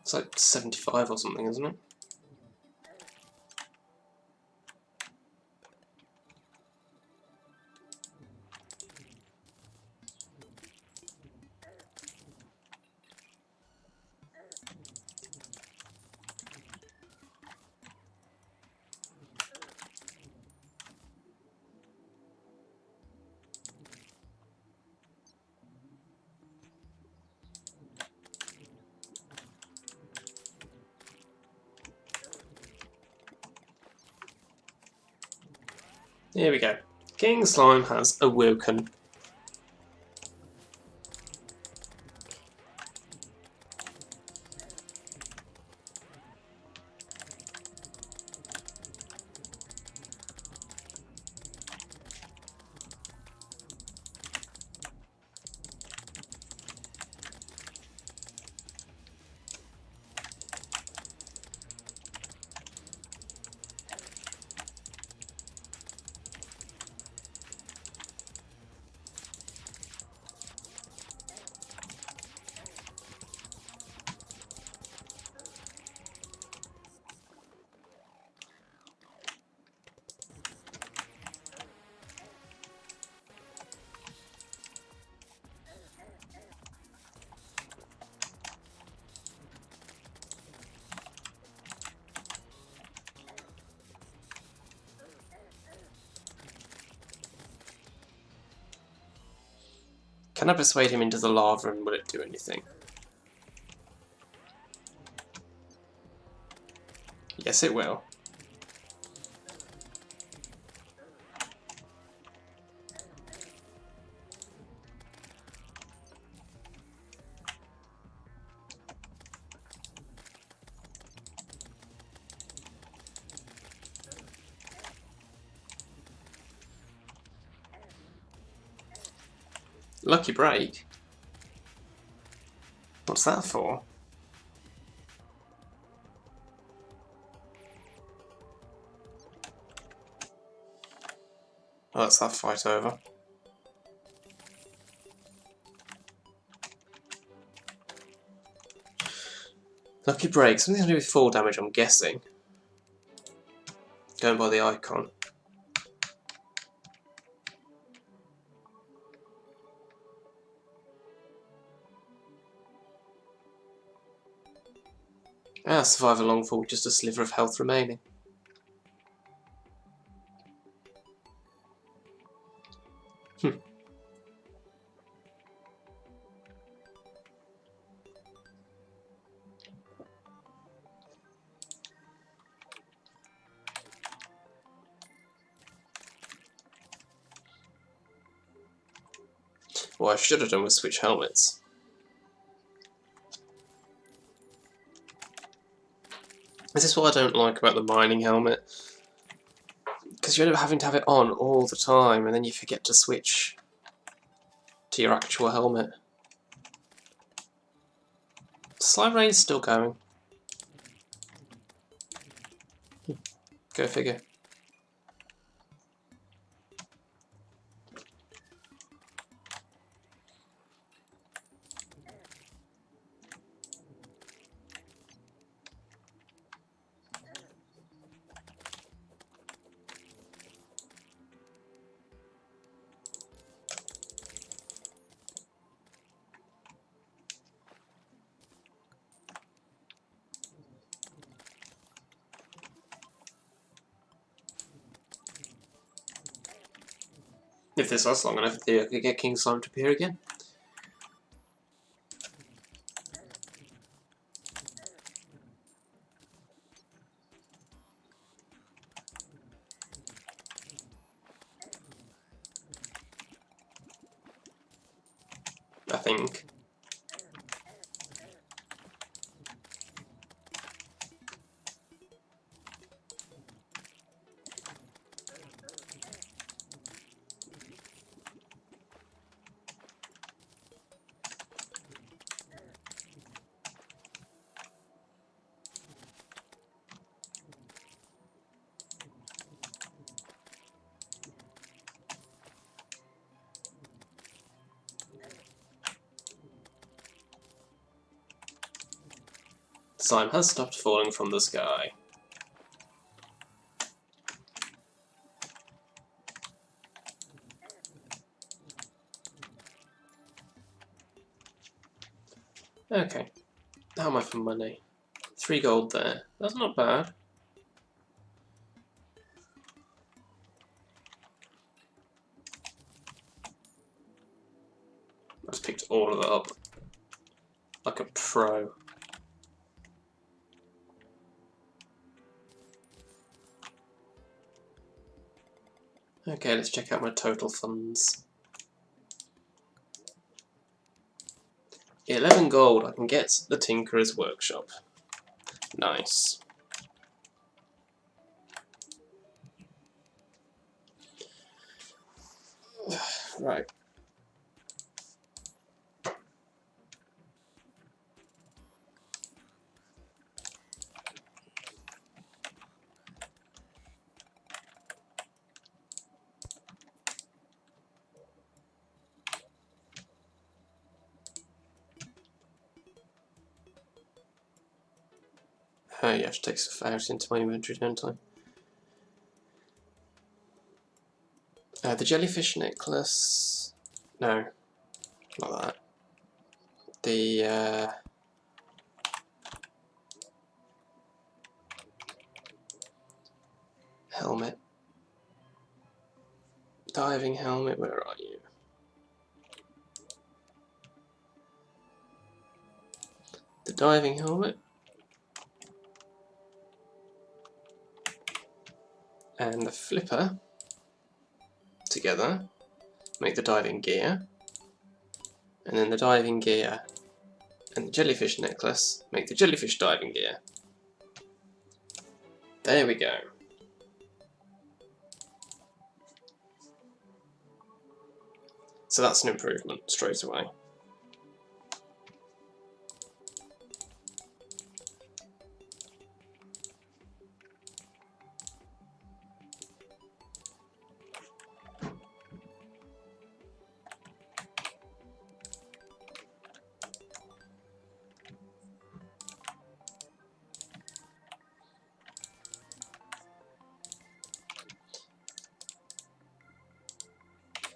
It's like 75 or something, isn't it? Here we go. King Slime has awoken. Can I persuade him into the lava and will it do anything? Yes, it will. Lucky break? What's that for? Oh, that's that fight over. Lucky break. Something to do with fall damage, I'm guessing. Going by the icon. Ah, survive a long fall, just a sliver of health remaining. What I should have done was switch helmets. This is what I don't like about the mining helmet. Because you end up having to have it on all the time and then you forget to switch to your actual helmet. Slime Rain's still going. Go figure. If this lasts long enough, I think I could get King Slime to appear again. I think. Slime has stopped falling from the sky. Okay. How am I for money? 3 gold there. That's not bad. I just picked all of that up. Like a pro. Okay, let's check out my total funds. 11 gold, I can get the Tinkerer's Workshop. Nice. Right. Oh, you have to take stuff out into my inventory, don't I? The jellyfish necklace. No, not that. The helmet. Diving helmet, where are you? The diving helmet. And the flipper together make the diving gear. And then the diving gear and the jellyfish necklace make the jellyfish diving gear. There we go. So that's an improvement straight away.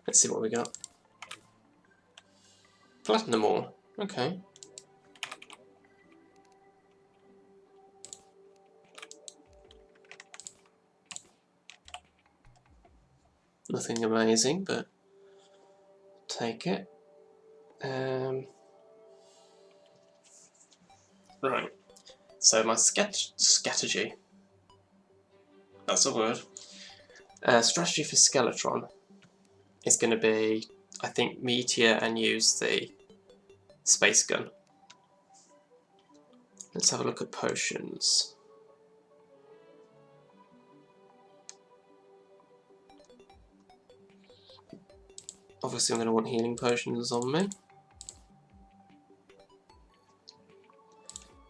Let's see what we got. Platinum ore. Okay. Nothing amazing, but take it. Right. So my strategy. That's a word. Strategy for Skeletron is going to be, I think, Meteor and use the space gun. Let's have a look at potions. Obviously I'm going to want healing potions on me.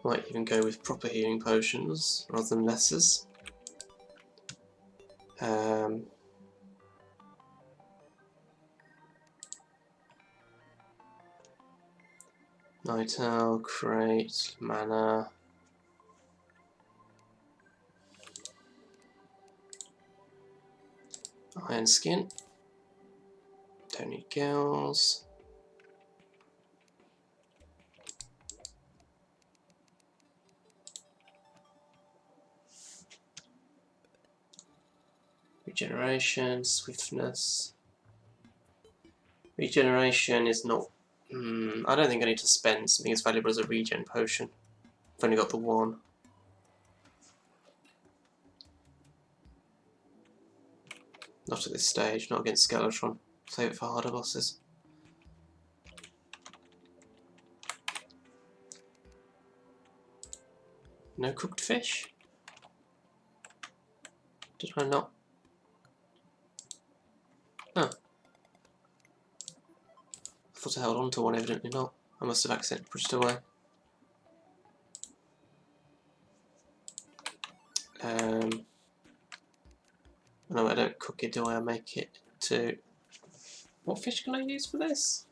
Might even go with proper healing potions rather than lessers. Nightowl, crate, mana. Iron skin. Don't need gills. Regeneration, swiftness. Regeneration is not... I don't think I need to spend something as valuable as a regen potion. I've only got the one. Not at this stage, not against Skeletron. Save it for harder bosses. No cooked fish? Did I not? Oh. I thought I held on to one, evidently not. I must have accidentally pushed it away. No, I don't cook it, do I? I make it to... What fish can I use for this?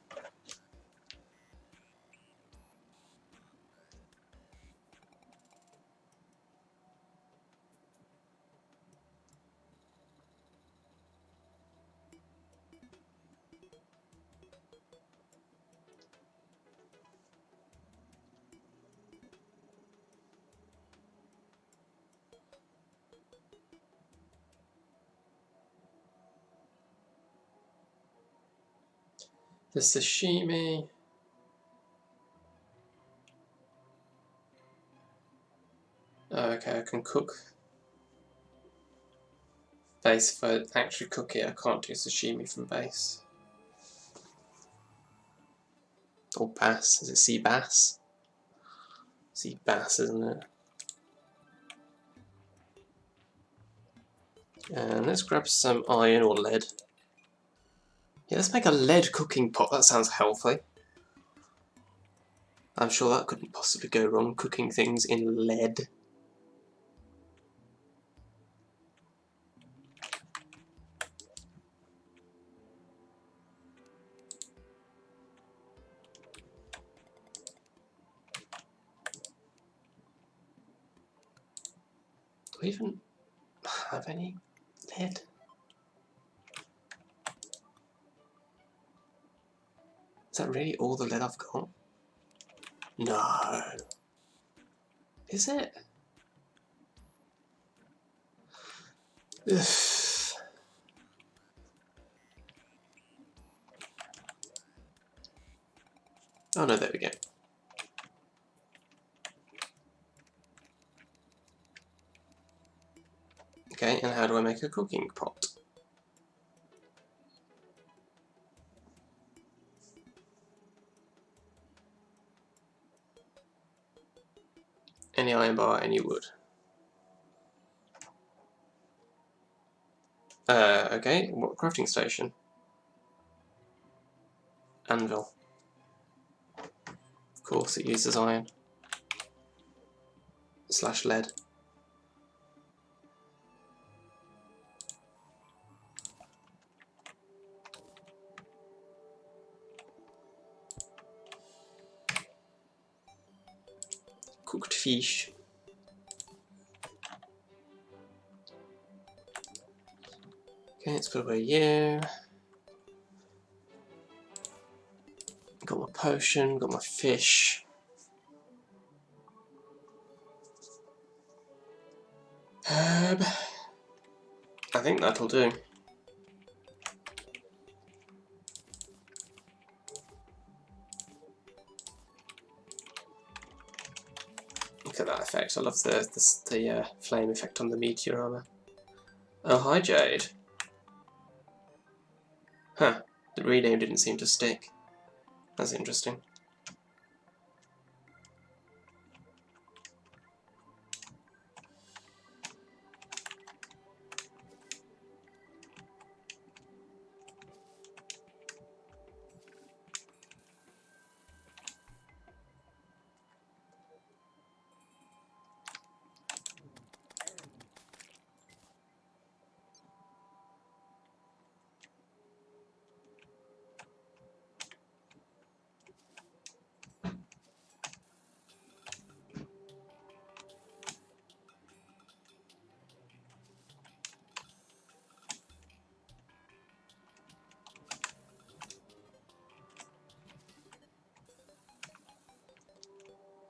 The sashimi. Oh, okay, I can cook. base if I actually cook it. I can't do sashimi from base. Or bass. Is it sea bass? Sea bass, isn't it? And let's grab some iron or lead. Yeah, let's make a lead cooking pot. That sounds healthy. I'm sure that couldn't possibly go wrong, cooking things in lead. Do we even have any lead? Is that really all the lead I've got? No. Is it? Ugh. Oh no, there we go. Okay, and how do I make a cooking pot? Any iron bar, any wood. Okay, what crafting station? Anvil. Of course it uses iron. / lead. Cooked fish. Okay, let's put away you. Got my potion, got my fish. Herb. I think that'll do. Look at that effect. I love the flame effect on the meteor armor. Oh, hi Jade. Huh. The rename didn't seem to stick. That's interesting.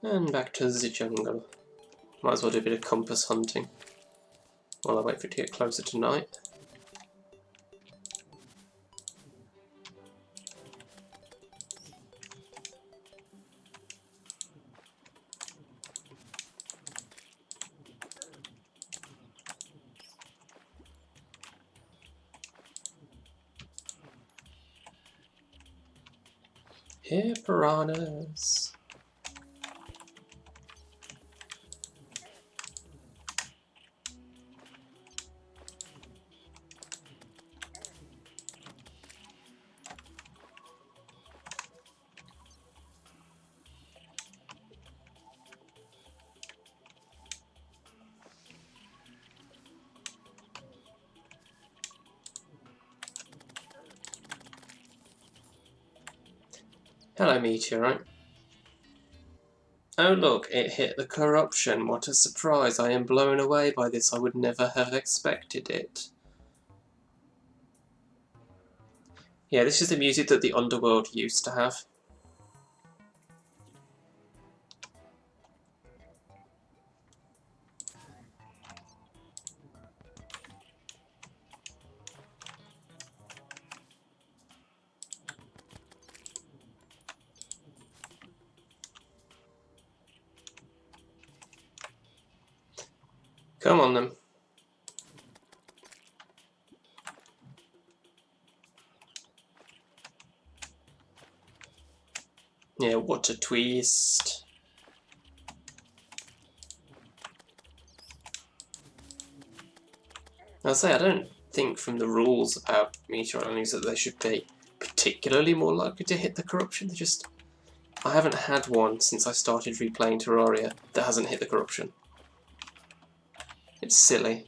And back to the jungle. Might as well do a bit of compass hunting while I wait for it to get closer to night. Here, piranhas. Hello, meteorite. Oh look, it hit the corruption. What a surprise. I am blown away by this. I would never have expected it. Yeah, this is the music that the underworld used to have. Come on then. Yeah, what a twist. I'll say, I don't think from the rules about meteor islands that they should be particularly more likely to hit the corruption. They just... I haven't had one since I started replaying Terraria that hasn't hit the corruption. It's silly.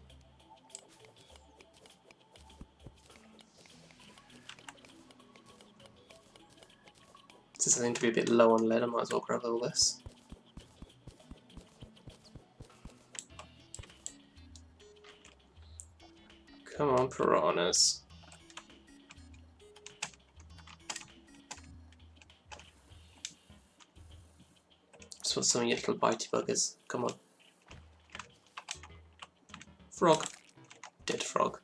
Since I seem to be a bit low on lead, I might as well grab all this. Come on, piranhas. Just want some of your little bitey buggers. Come on. Frog. Dead frog.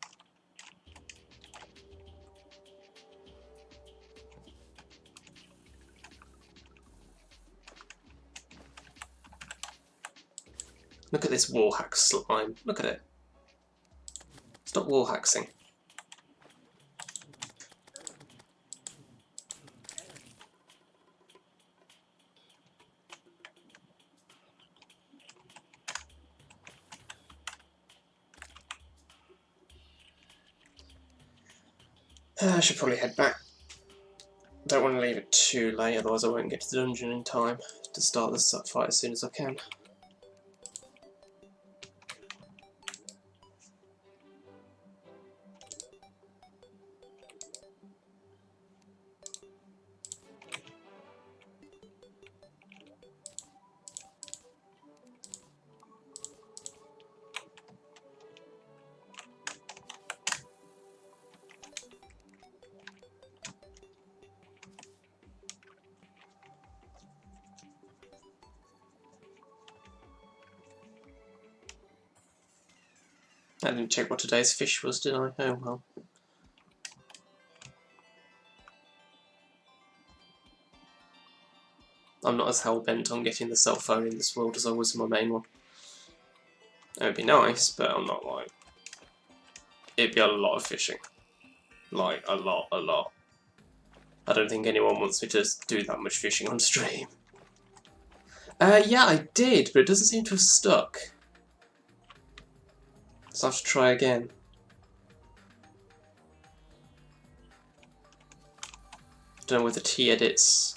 Look at this wallhack slime. Look at it. Stop wallhaxing. I should probably head back. Don't want to leave it too late, otherwise I won't get to the dungeon in time to start this fight as soon as I can. I didn't check what today's fish was, did I? Oh well. I'm not as hell-bent on getting the cell phone in this world as I was in my main one. It would be nice, but I'm not like... It'd be a lot of fishing. Like, a lot. I don't think anyone wants me to do that much fishing on stream. Yeah, I did, but it doesn't seem to have stuck. So I have to try again. I don't know whether T-edit's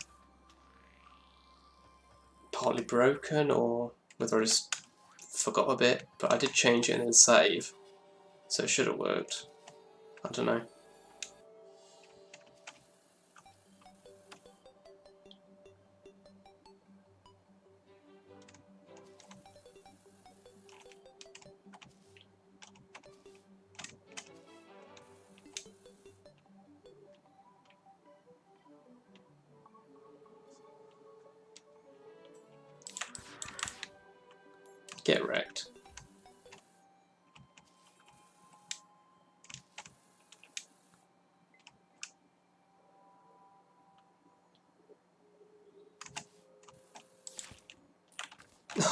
partly broken or whether I just forgot a bit, but I did change it and then save, so it should have worked. I don't know. Get wrecked.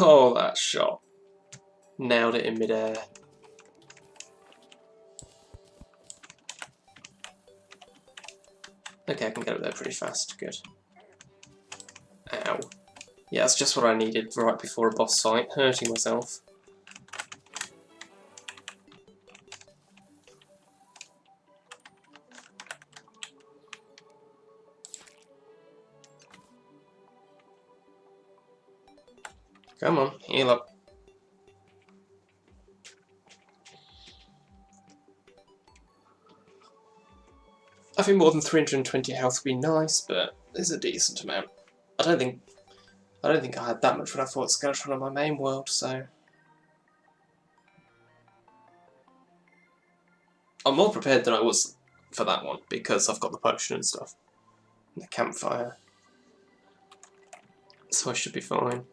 Oh, that shot. Nailed it in midair. Okay, I can get up there pretty fast. Good. Ow. Yeah, that's just what I needed right before a boss fight. Hurting myself. Come on, heal up. I think more than 320 health would be nice, but it's a decent amount. I don't think I had that much when I fought Skeletron on my main world, so I'm more prepared than I was for that one because I've got the potion and stuff, and the campfire, so I should be fine.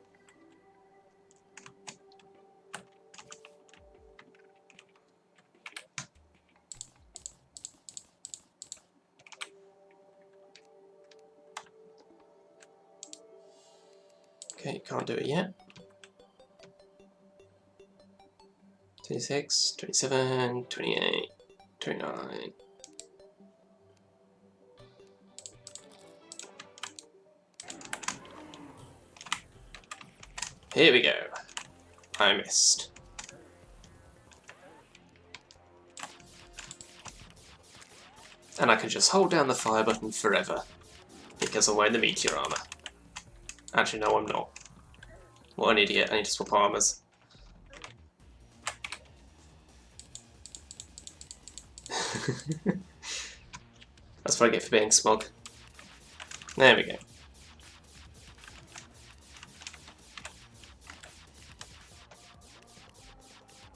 Okay, can't do it yet. 26, 27, 28, 29. Here we go. I missed. And I can just hold down the fire button forever, because I'm wearing the meteor armour. Actually, no, I'm not. What an idiot, I need to swap armours. That's what I get for being smug. There we go.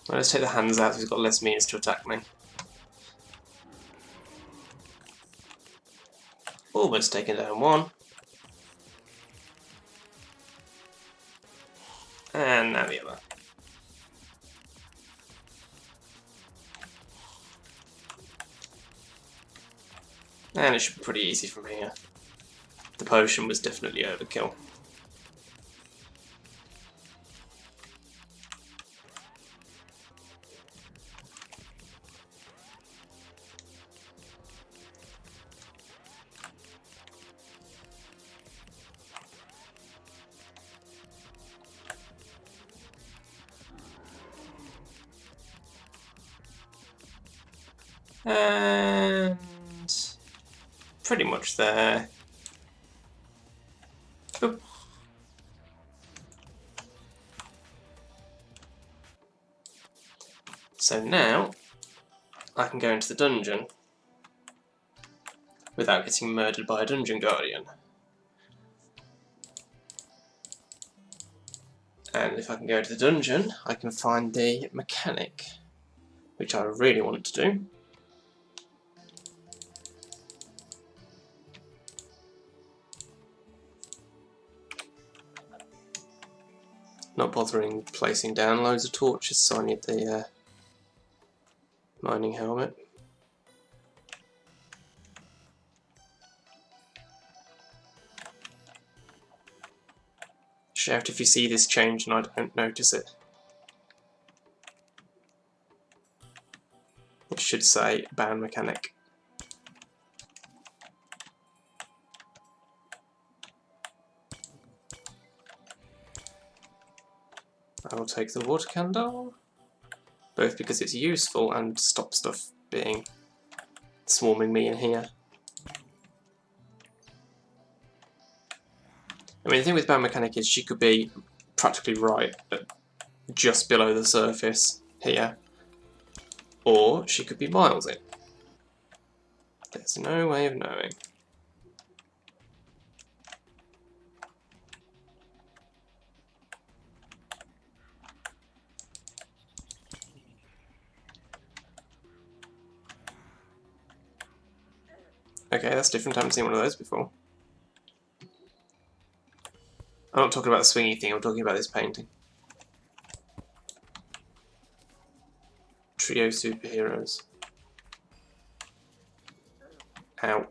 Well, let's take the hands out so he's got less means to attack me. Almost taken down one. And now the other. And it should be pretty easy from here. The potion was definitely overkill. And pretty much there. Oop. So now I can go into the dungeon without getting murdered by a dungeon guardian. And if I can go into the dungeon, I can find the mechanic, which I really want to do. Not bothering placing down loads of torches, so I need the mining helmet. Shout if you see this change and I don't notice it. It should say ban mechanic. I will take the water candle, both because it's useful and to stop stuff being swarming me in here. I mean, the thing with ban mechanic is she could be practically right at just below the surface here, or she could be miles in. There's no way of knowing. Okay, that's different. I haven't seen one of those before. I'm not talking about the swingy thing, I'm talking about this painting. Trio superheroes. Ow.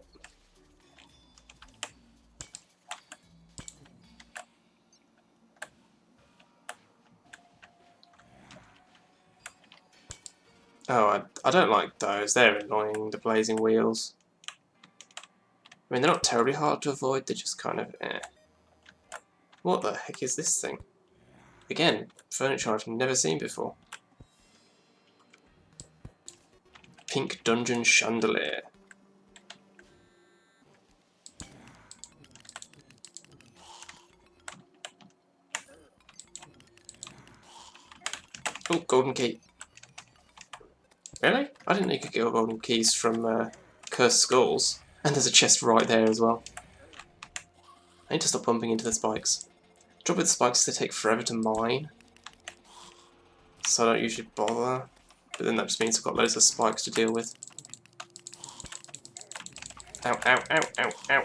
Oh, I don't like those. They're annoying, the blazing wheels. I mean, they're not terribly hard to avoid, they're just kind of eh. What the heck is this thing? Again, furniture I've never seen before. Pink dungeon chandelier. Oh, golden key. Really? I didn't know you could get golden keys from Cursed Skulls. And there's a chest right there as well. I need to stop bumping into the spikes. Trouble with spikes, they take forever to mine. So I don't usually bother. But then that just means I've got loads of spikes to deal with. Ow, ow, ow, ow, ow.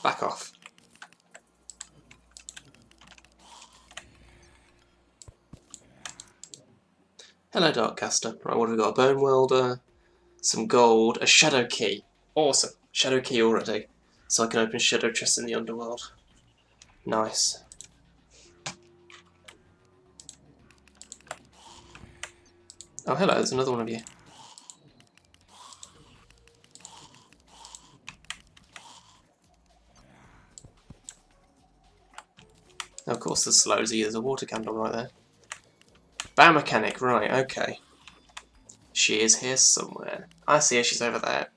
Back off. Hello, Darkcaster. Right, what have we got? A bone welder, some gold, a shadow key. Awesome. Shadow key already. So I can open shadow chests in the underworld. Nice. Oh, hello, there's another one of you. of course there's Slowsy. There's a water candle right there. Biomechanic, right, okay. She is here somewhere. I see her, she's over there.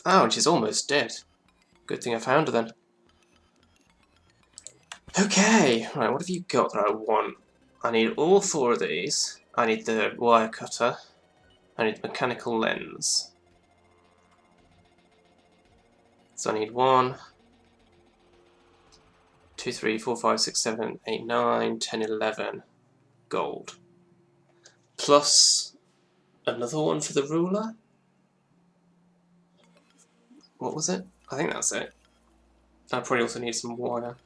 Oh, and she's almost dead. Good thing I found her then. Okay, right, what have you got that I want? I need all 4 of these. I need the wire cutter. I need the mechanical lens. So I need 1, 2, 3, 4, 5, 6, 7, 8, 9, 10, 11 gold. Plus another one for the ruler? What was it? I think that's it. I probably also need some wire.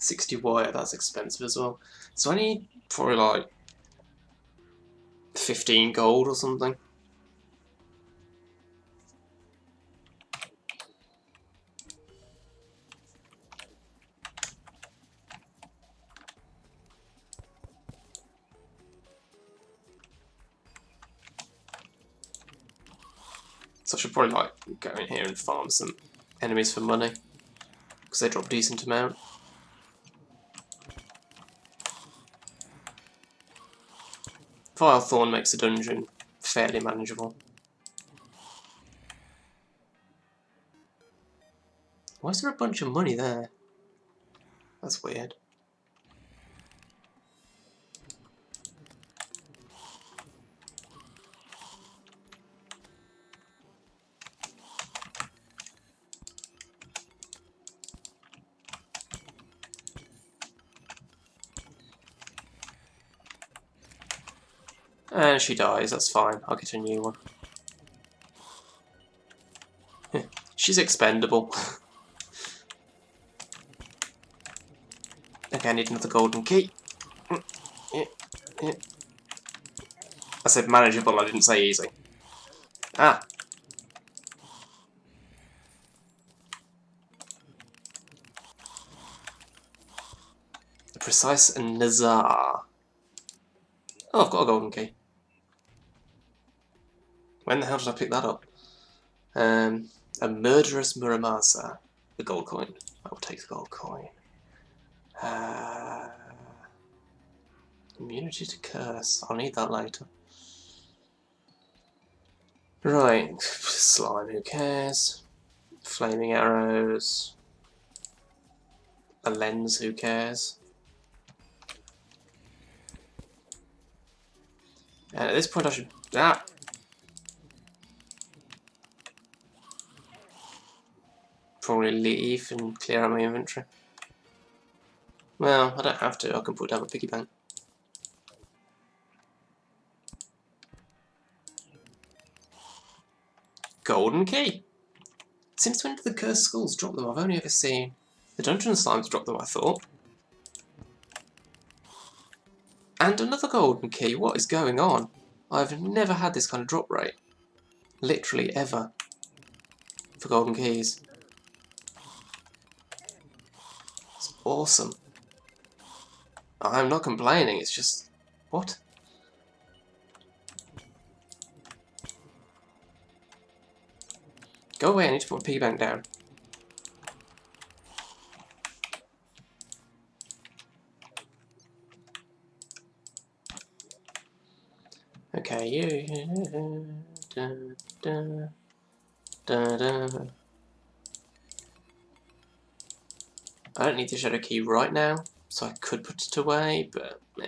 $60 wire, that's expensive as well. So I need probably like 15 gold or something. So I should probably like go in here and farm some enemies for money, because they drop a decent amount. Vile Thorn makes the dungeon fairly manageable. Why is there a bunch of money there? That's weird. And she dies, that's fine. I'll get a new one. She's expendable. Okay, I need another golden key. I said manageable, I didn't say easy. Ah! A precise Nazar. Oh, I've got a golden key. When the hell did I pick that up? A murderous Muramasa. The gold coin. I will take the gold coin. Immunity to curse. I'll need that later. Right. Slime, who cares? Flaming arrows. A lens, who cares? And at this point I should... Ah! Probably leave and clear out my inventory. Well, I don't have to. I can put down a piggy bank. Golden key! Since when did the cursed skulls drop them? I've only ever seen the dungeon slimes drop them, I thought. And another golden key. What is going on? I've never had this kind of drop rate. Literally ever. For golden keys. It's awesome. I'm not complaining, it's just... What? Go away, I need to put my piggy bank down. Okay, you... Da, da, da, da. I don't need the shadow key right now, so I could put it away, but meh.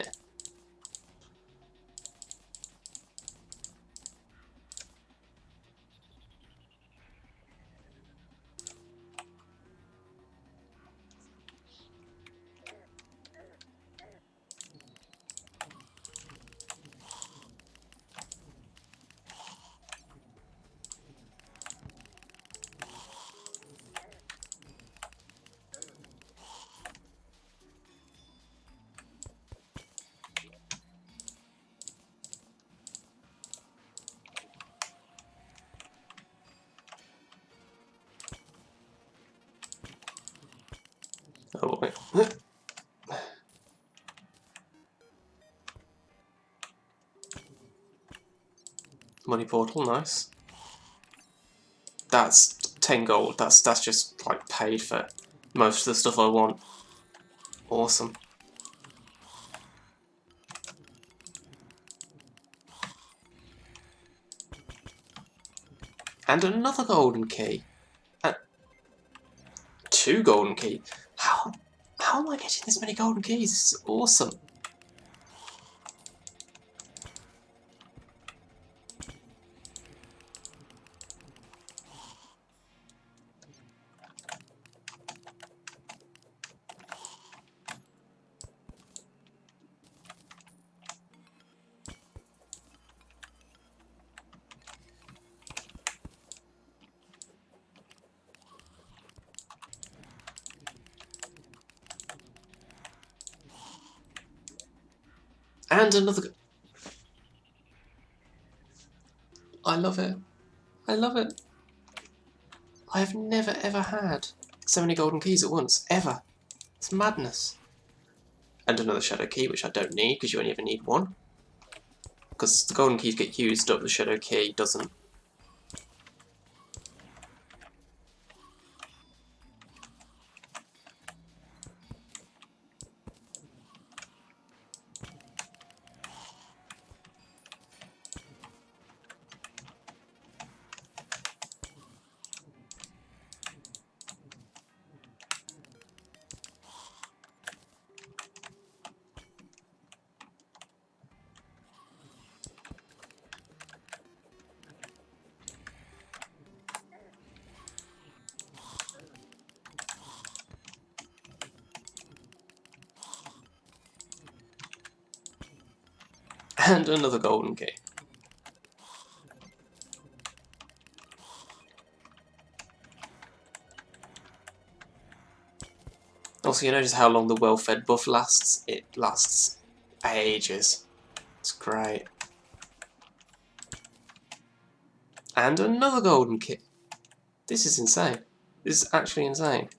Oh boy. Money portal, nice. That's 10 gold. That's just like paid for most of the stuff I want. Awesome. And another golden key. 2 golden keys. How am I getting this many golden keys? This is awesome. And another... I love it. I love it. I have never ever had so many golden keys at once. Ever. It's madness. And another shadow key, which I don't need, because you only ever need one. Because the golden keys get used up, the shadow key doesn't. And another golden key. Also, you notice how long the well-fed buff lasts? It lasts ages. It's great. And another golden key. This is insane. This is actually insane.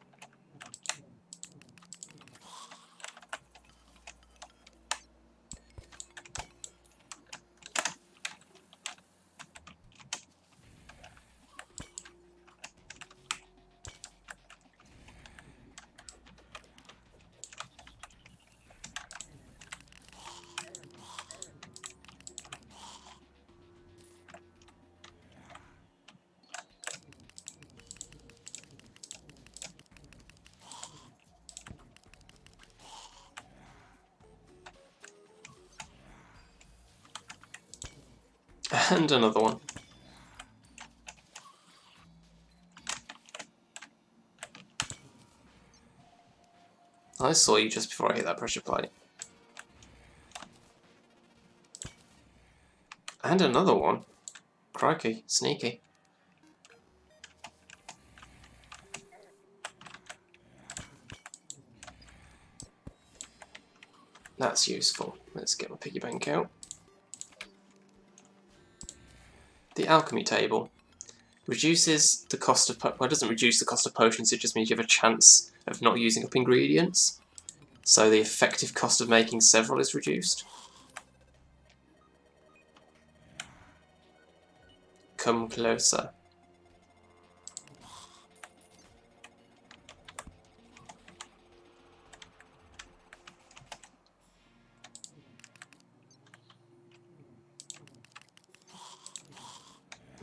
And another one. I saw you just before I hit that pressure plate. And another one. Crikey, sneaky. That's useful. Let's get my piggy bank out. The alchemy table reduces the cost of... Well, it doesn't reduce the cost of potions, it just means you have a chance of not using up ingredients. So the effective cost of making several is reduced. Come closer.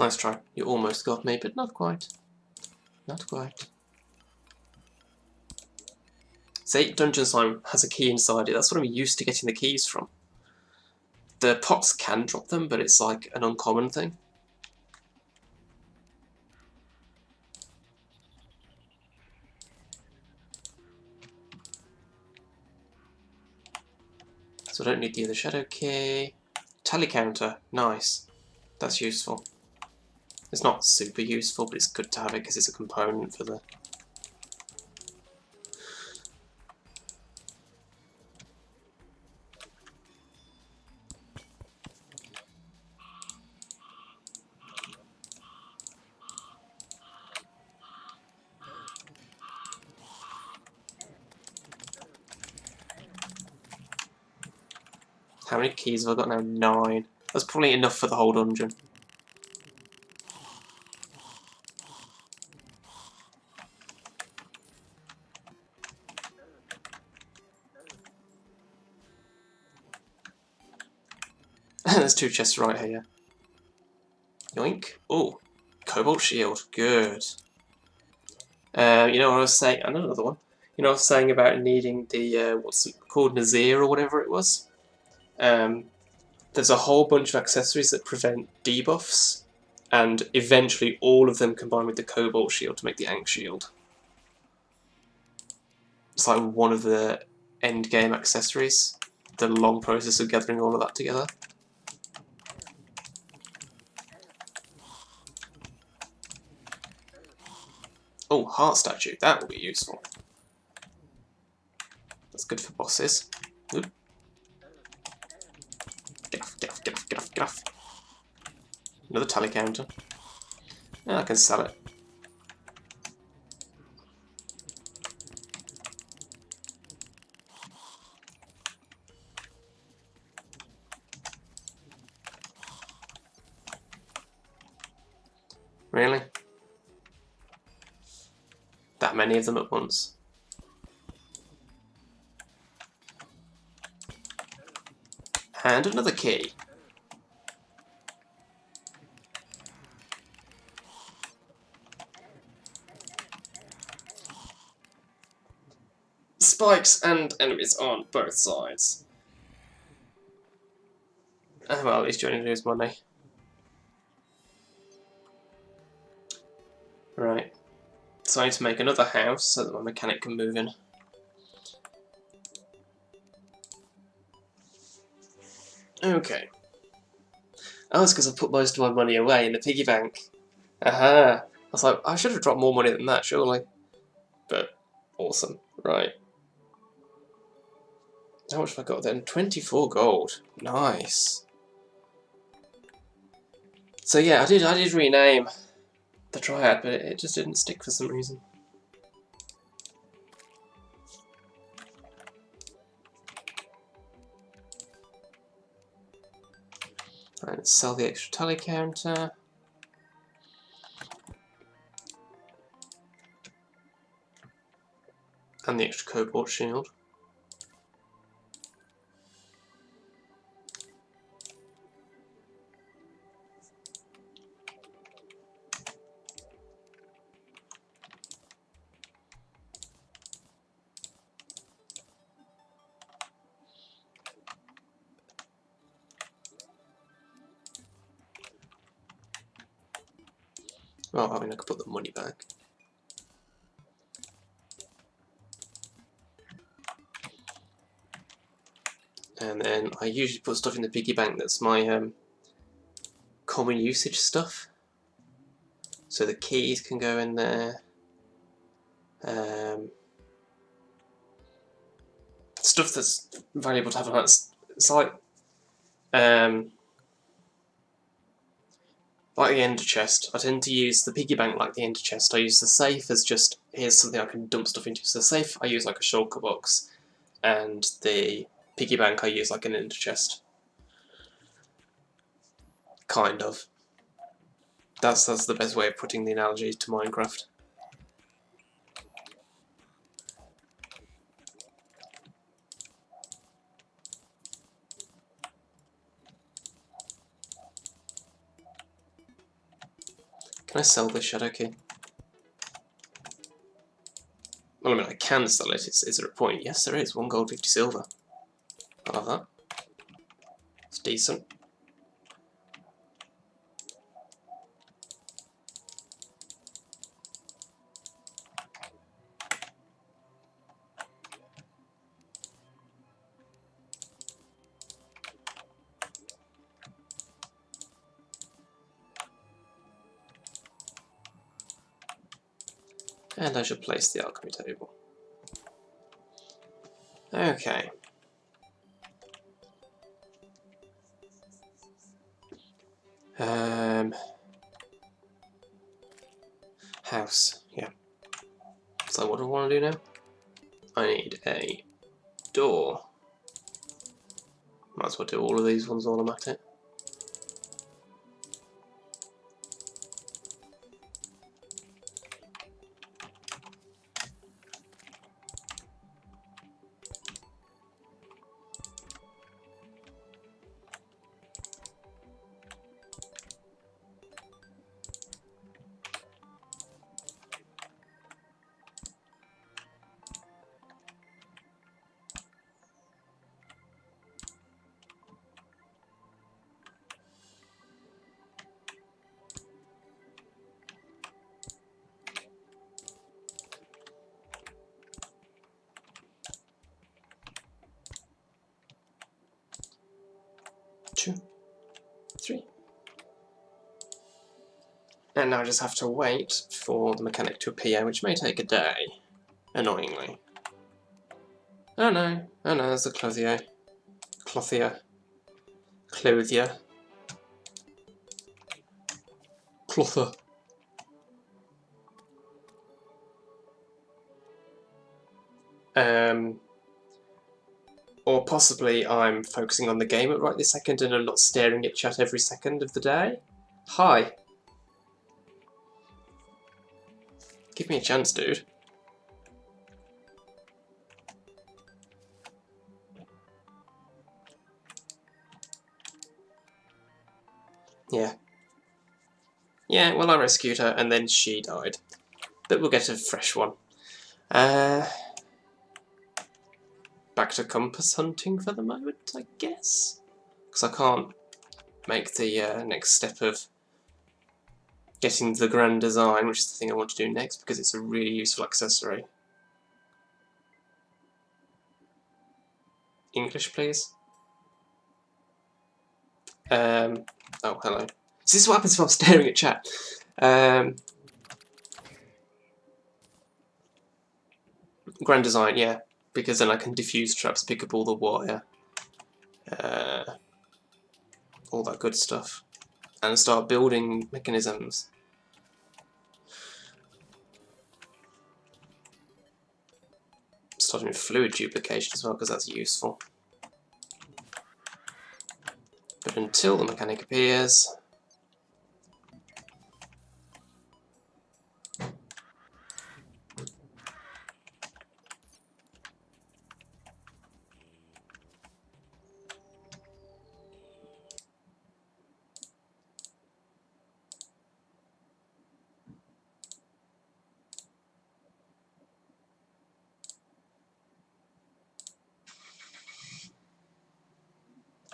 Nice try. You almost got me, but not quite. Not quite. See, Dungeon Slime has a key inside it. That's what I'm used to getting the keys from. The pots can drop them, but it's like an uncommon thing. So I don't need the other shadow key. Tally counter, nice. That's useful. It's not super useful, but it's good to have it because it's a component for the... How many keys have I got now? 9. That's probably enough for the whole dungeon. There's 2 chests right here. Yoink. Oh, cobalt shield. Good. You know what I was saying? Another one. You know what I was saying about needing the, what's it called, Nazir or whatever it was? There's a whole bunch of accessories that prevent debuffs, and eventually all of them combine with the cobalt shield to make the Ankh shield. It's like one of the end game accessories. The long process of gathering all of that together. Oh, heart statue. That will be useful. That's good for bosses. Oop. Get off, get off, get off, get off, get off. Another tally counter. Yeah, I can sell it. Really? That many of them at once? And another key. Spikes and enemies on both sides. Well, at least you only lose money. Right. So I need to make another house so that my mechanic can move in. Okay. Oh, it's because I put most of my money away in the piggy bank. Aha! I was like, I should have dropped more money than that, surely. But, awesome. Right. How much have I got then? 24 gold. Nice. So yeah, I did rename the Triad, but it just didn't stick for some reason. Right, let's sell the extra tally counter. And the extra cobalt shield. Well, I mean, I could put the money back. And then I usually put stuff in the piggy bank that's my common usage stuff. So the keys can go in there. Stuff that's valuable to have on that. It's like the ender chest. I tend to use the piggy bank like the ender chest. I use the safe as just, here's something I can dump stuff into. So the safe I use like a shulker box, and the piggy bank I use like an ender chest. Kind of. That's the best way of putting the analogy to Minecraft. Can I sell this shadow key? Well, I mean, I can sell it. Is there a point? Yes, there is. 1 gold, 50 silver. I love that. It's decent. And I should place the alchemy table. Okay. House, yeah. So what do I want to do now? I need a door. Might as well do all of these ones while I'm at it. Two, three. And now I just have to wait for the mechanic to appear, which may take a day, annoyingly. Oh no, there's the clothier. Clothier. Clothier. Clother. Or possibly I'm focusing on the game at right this second and I'm not staring at chat every second of the day. Hi. Give me a chance, dude. Yeah. Yeah, well I rescued her and then she died. But we'll get a fresh one. Back to compass hunting for the moment, I guess? Because I can't make the next step of getting the grand design, which is the thing I want to do next, because it's a really useful accessory. English, please? Oh, hello. So this is what happens if I'm staring at chat. Grand design, yeah, because then I can diffuse traps, pick up all the wire, all that good stuff, and start building mechanisms. Starting with fluid duplication as well, because that's useful. But until the mechanic appears...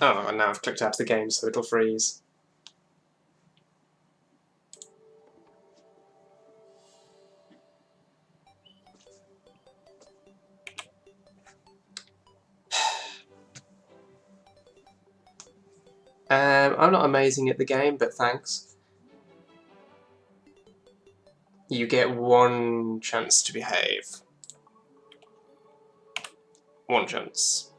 Oh, and now I've clicked out of the game, so it'll freeze. I'm not amazing at the game, but thanks. You get one chance to behave. One chance.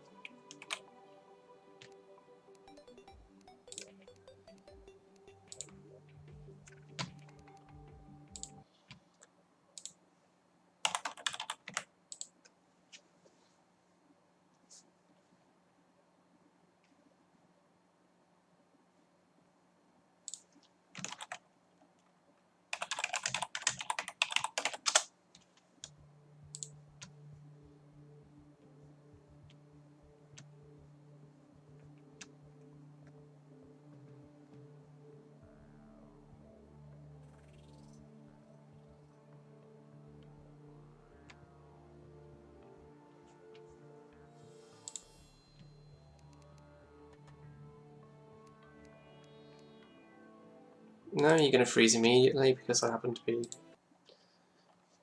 No, you're going to freeze immediately because I happen to be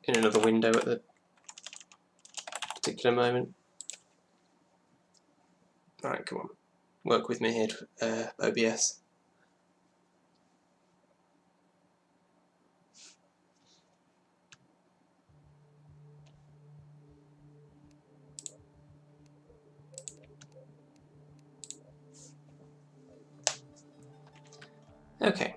in another window at the particular moment. Alright, come on. Work with me here, OBS. Okay.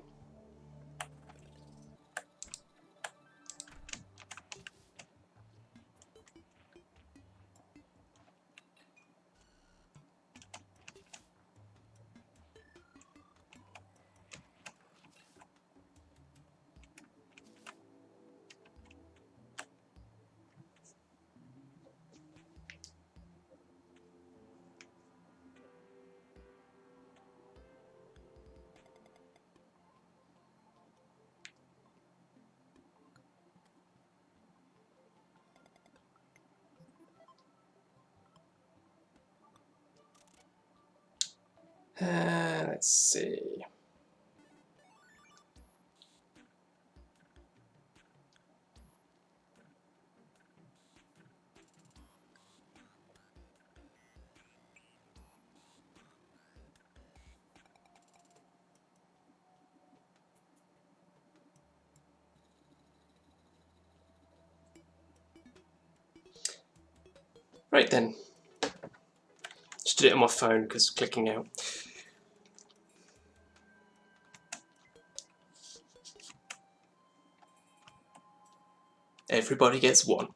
Let's see. Right then. Just did it on my phone because clicking out. Everybody gets one.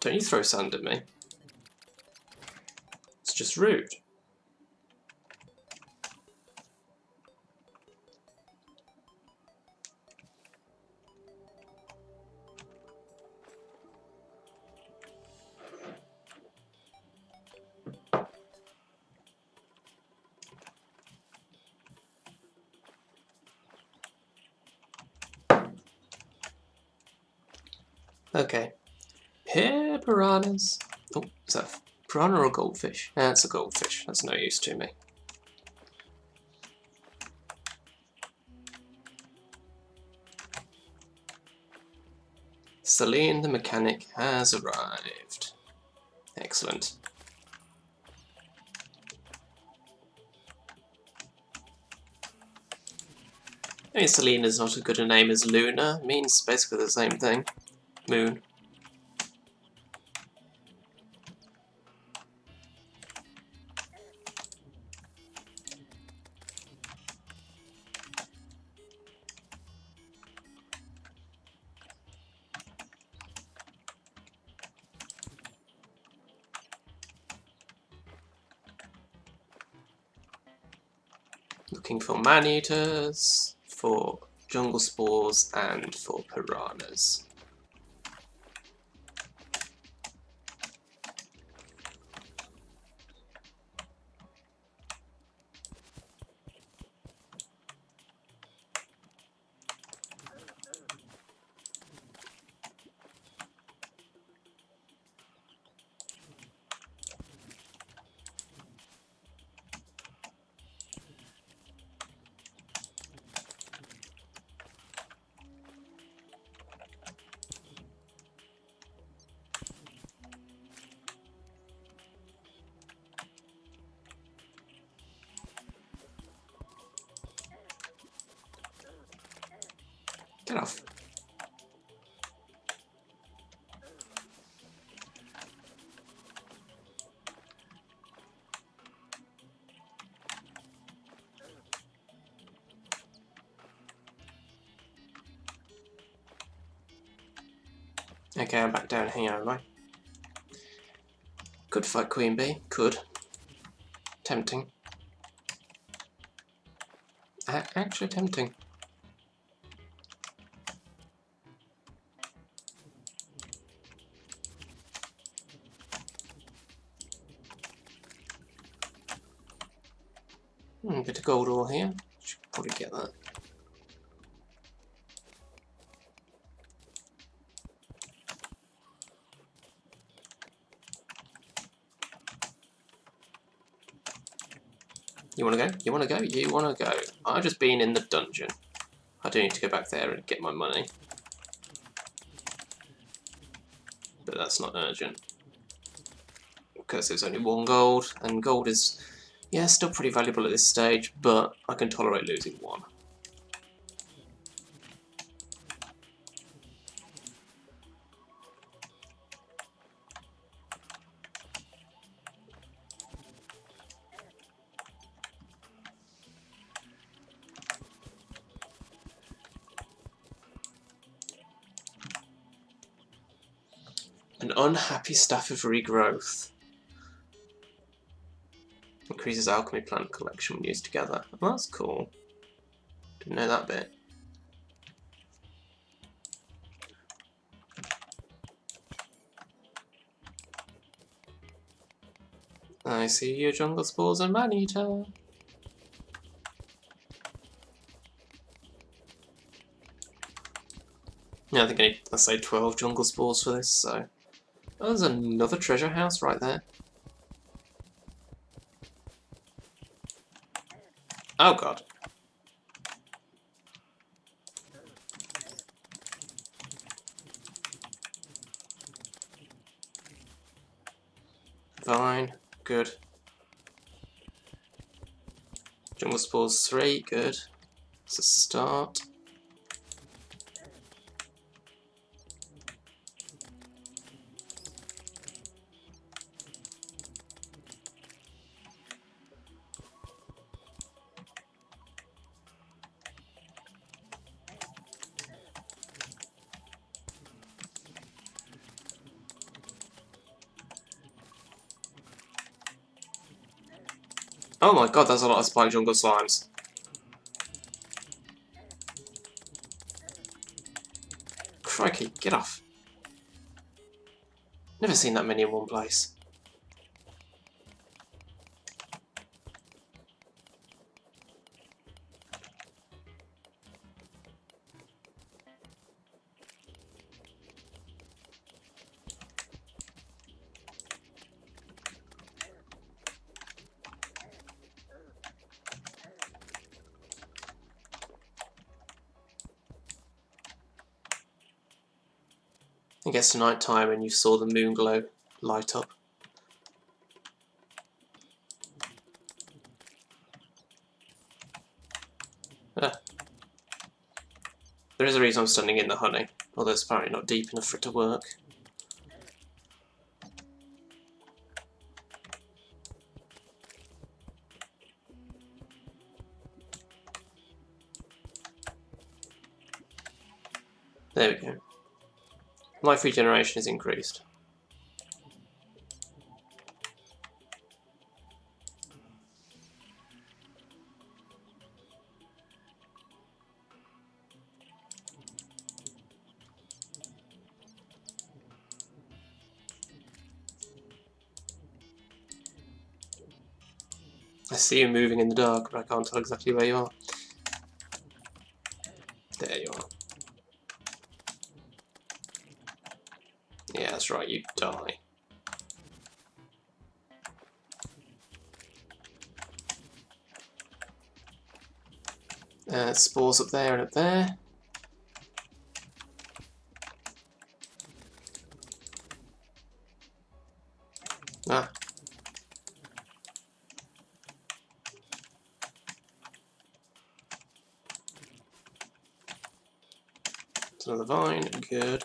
Don't you throw sand at me. It's just rude. Okay. Here, piranhas. Oh, is that a piranha or a goldfish? That's a goldfish. That's no use to me. Celine the mechanic has arrived. Excellent. I mean, Celine is not as good a name as Luna. It means basically the same thing. Moon. Looking for man-eaters, for jungle spores, and for piranhas. Get off. Okay, I'm back down here, am I? Could fight Queen Bee. Could. Tempting. Actually tempting. Bit of gold ore here. Should probably get that. You wanna go? You wanna go? You wanna go? I've just been in the dungeon. I do need to go back there and get my money. But that's not urgent. Because there's only 1 gold, and gold is, yeah, still pretty valuable at this stage, but I can tolerate losing 1. An unhappy staff of regrowth. Increases alchemy plant collection when used together. Well, that's cool. Didn't know that bit. I see your jungle spores and man-eater. Yeah, I think I need, let's say, 12 jungle spores for this, so... Oh, there's another treasure house right there. Oh god. Fine. Good. Jungle spores 3, good. It's a start. Oh my god, there's a lot of spike jungle slimes. Crikey, get off. Never seen that many in one place. It gets to night time and you saw the moon glow light up. Ah. There is a reason I'm standing in the honey, although it's apparently not deep enough for it to work. There we go. Life regeneration is increased. I see you moving in the dark, but I can't tell exactly where you are. There you are. Yeah, that's right, you die. Spores up there and up there. Ah. It's another vine, good.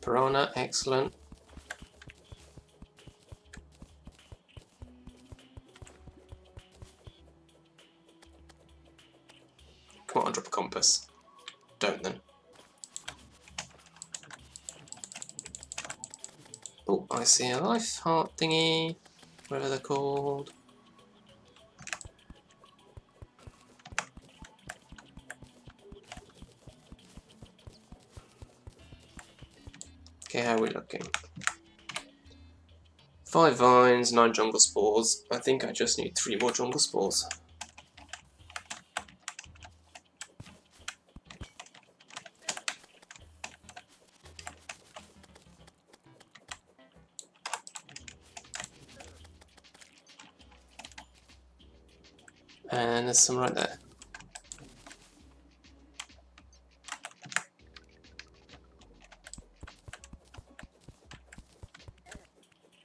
Piranha, excellent. Come on, drop a compass. Don't then. Oh, I see a life heart thingy. Whatever they're called. Okay, how are we looking? 5 vines, 9 jungle spores. I think I just need 3 more jungle spores. And there's some right there.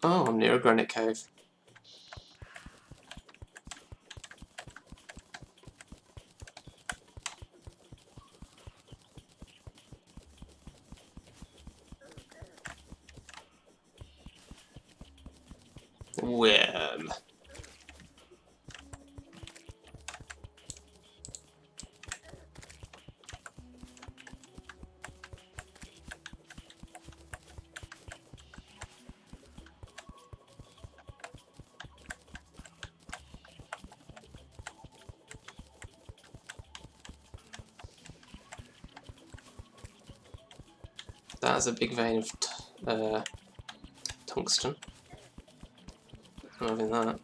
Oh, I'm near a granite cave. Worm. has a big vein of tungsten. I'm having that.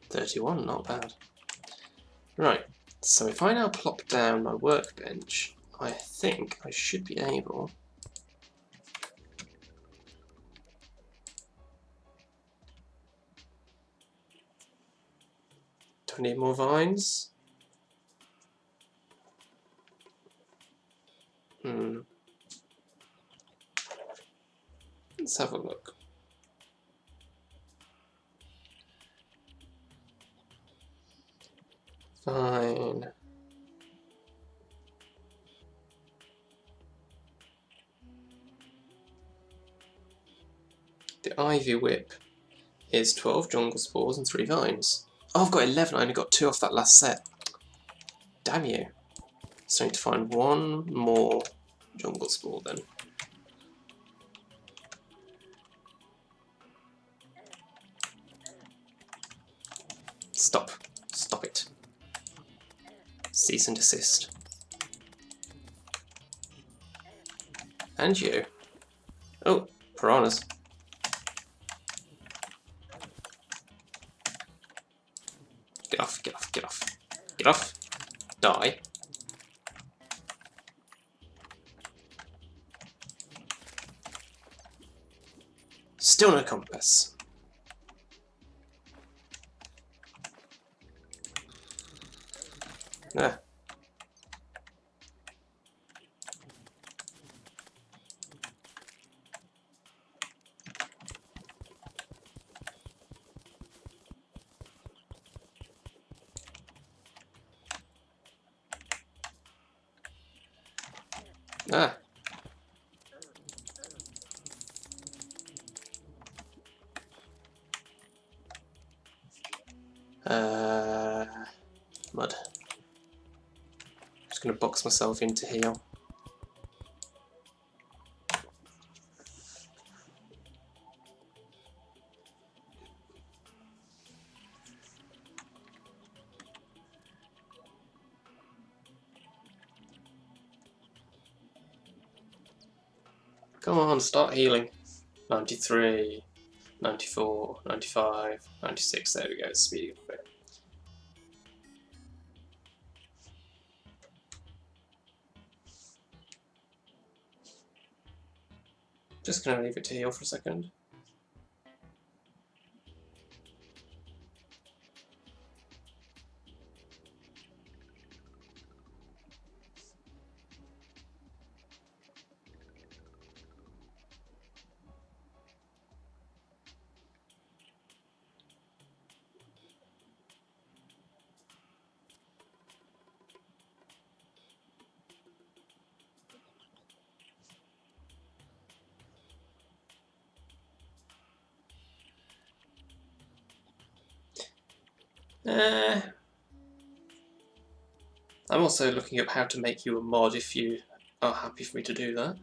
$31, not bad. Right, so if I now plop down my workbench, I think I should be able... Do I need more vines? Let's have a look. Fine. The ivy whip is 12 jungle spores and 3 vines. Oh, I've got 11. I only got 2 off that last set. Damn you. So I need to find 1 more jungle spore then. Stop. Stop it. Cease and desist. And you. Oh, piranhas. Get off, get off, get off. Get off. Die. Still no compass. Ah. Ah. Mud. Just gonna box myself in to heal. Come on, start healing. 93, 94, 95, 96, there we go, speeding up a bit. Just gonna leave it to heal for a second. I'm also looking up how to make you a mod if you are happy for me to do that.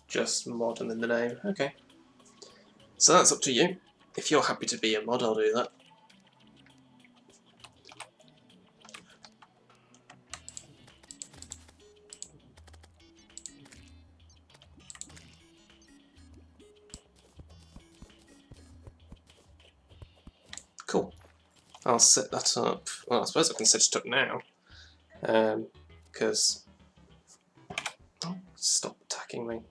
Just mod and then the name, okay. So that's up to you. If you're happy to be a mod, I'll do that. Cool. I'll set that up. Well, I suppose I can set it up now. Because... oh, stop attacking me.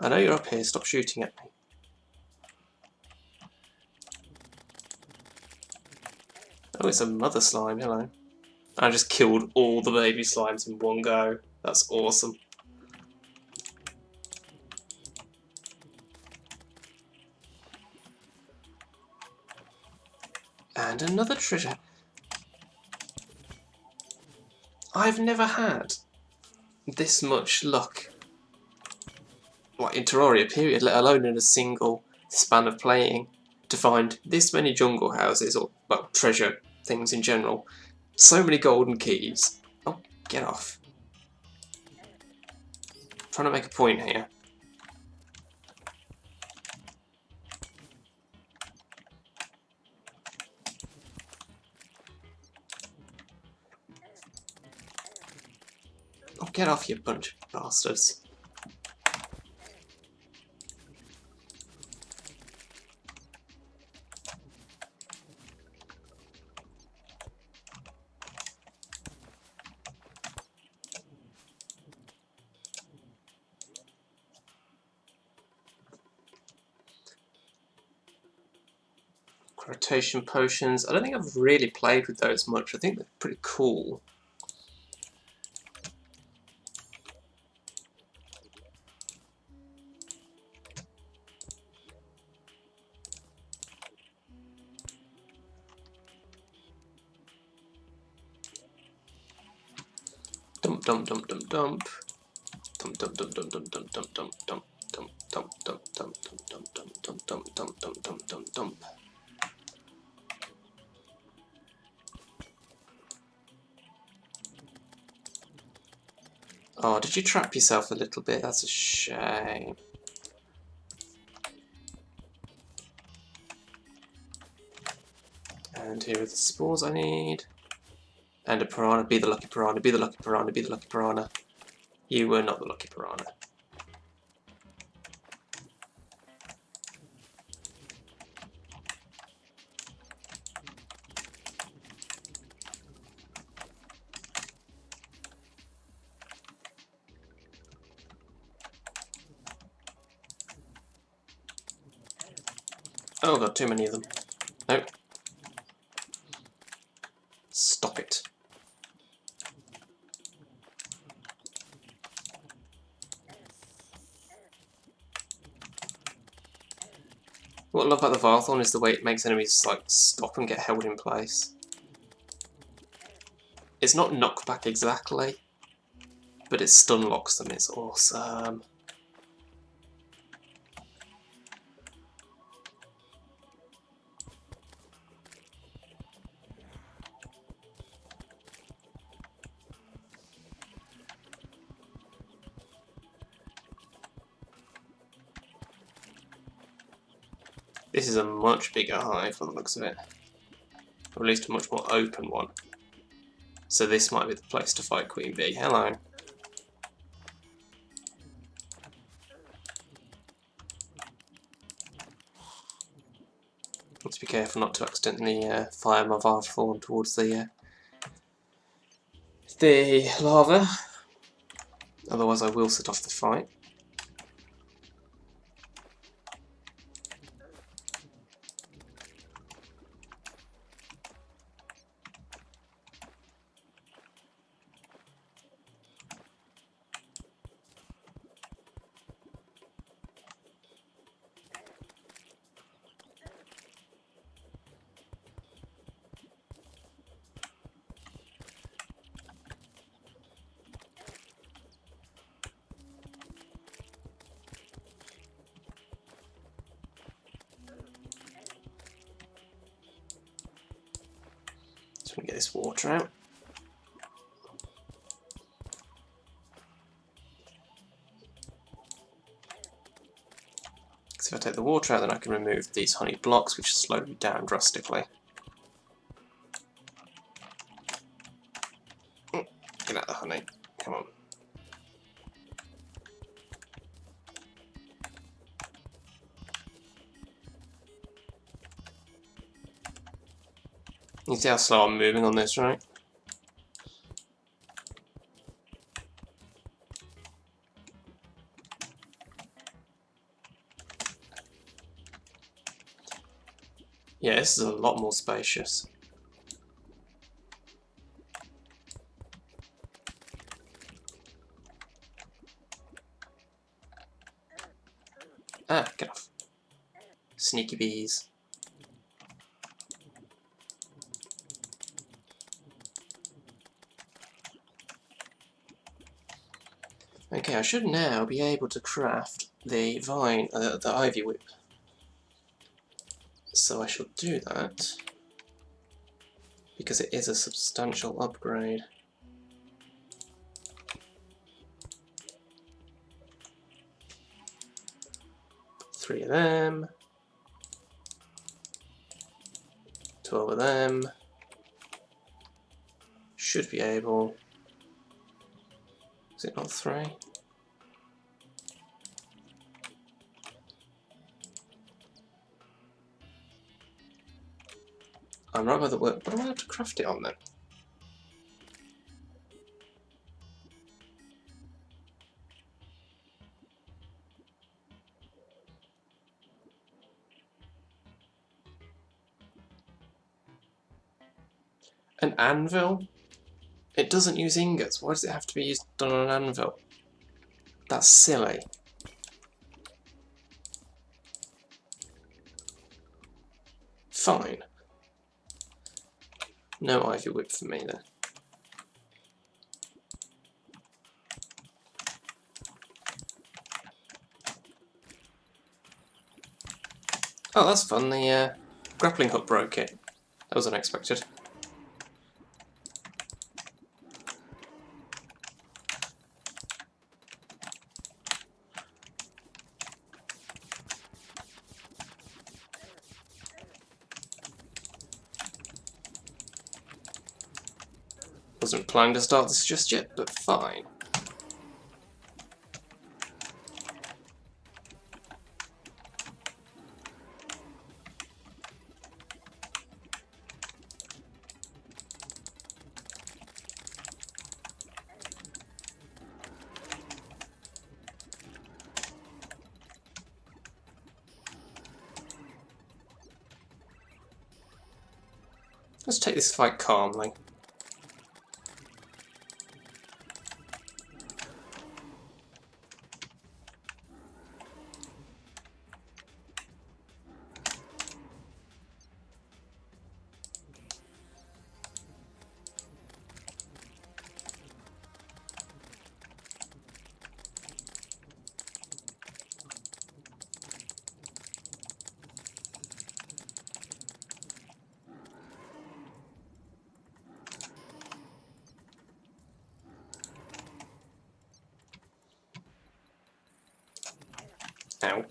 I know you're up here, stop shooting at me. Oh, it's a mother slime, hello. I just killed all the baby slimes in one go. That's awesome. And another treasure. I've never had this much luck, like in Terraria period, let alone in a single span of playing, to find this many jungle houses, or, well, treasure things in general. So many golden keys. Oh, get off. I'm trying to make a point here. Oh, get off, you bunch of bastards. Rotation potions. I don't think I've really played with those much. I think they're pretty cool. Dump, dump, dump, dump, dump. Dump, dump, dump, dump, dump, dump, dump, dump, dump. Dump, dump, dump, dump, dump, dump, dump, dump, dump, dump, dump, dump, dump, dump. Oh, did you trap yourself a little bit? That's a shame. And here are the spores I need. And a piranha. Be the lucky piranha. Be the lucky piranha. Be the lucky piranha. You were not the lucky piranha. Oh, I've got too many of them. Nope. Stop it. What I love about the Varthorn is the way it makes enemies like stop and get held in place. It's not knockback exactly, but it stun locks them. It's awesome. This is a much bigger hive from the looks of it. Or at least a much more open one. So this might be the place to fight Queen Bee. Hello. Let's be careful not to accidentally fire my Varthorn towards the lava. Otherwise I will set off the fight. So we get this water out. So if I take the water out, then I can remove these honey blocks, which slow me down drastically. Get out the honey. Come on. You see how slow I'm moving on this, right? Yeah, this is a lot more spacious. Ah, get off. Sneaky bees. Okay, I should now be able to craft the the ivy whip. So I shall do that, because it is a substantial upgrade. Three of them. 12 of them. Should be able... Is it not 3? I'm right by the work. What do I have to craft it on then? An anvil? It doesn't use ingots. Why does it have to be used on an anvil? That's silly. Fine. No ivy whip for me then. Oh, that's fun. The grappling hook broke it. That was unexpected. Wasn't planning to start this just yet, but fine. Let's take this fight calmly. Ow.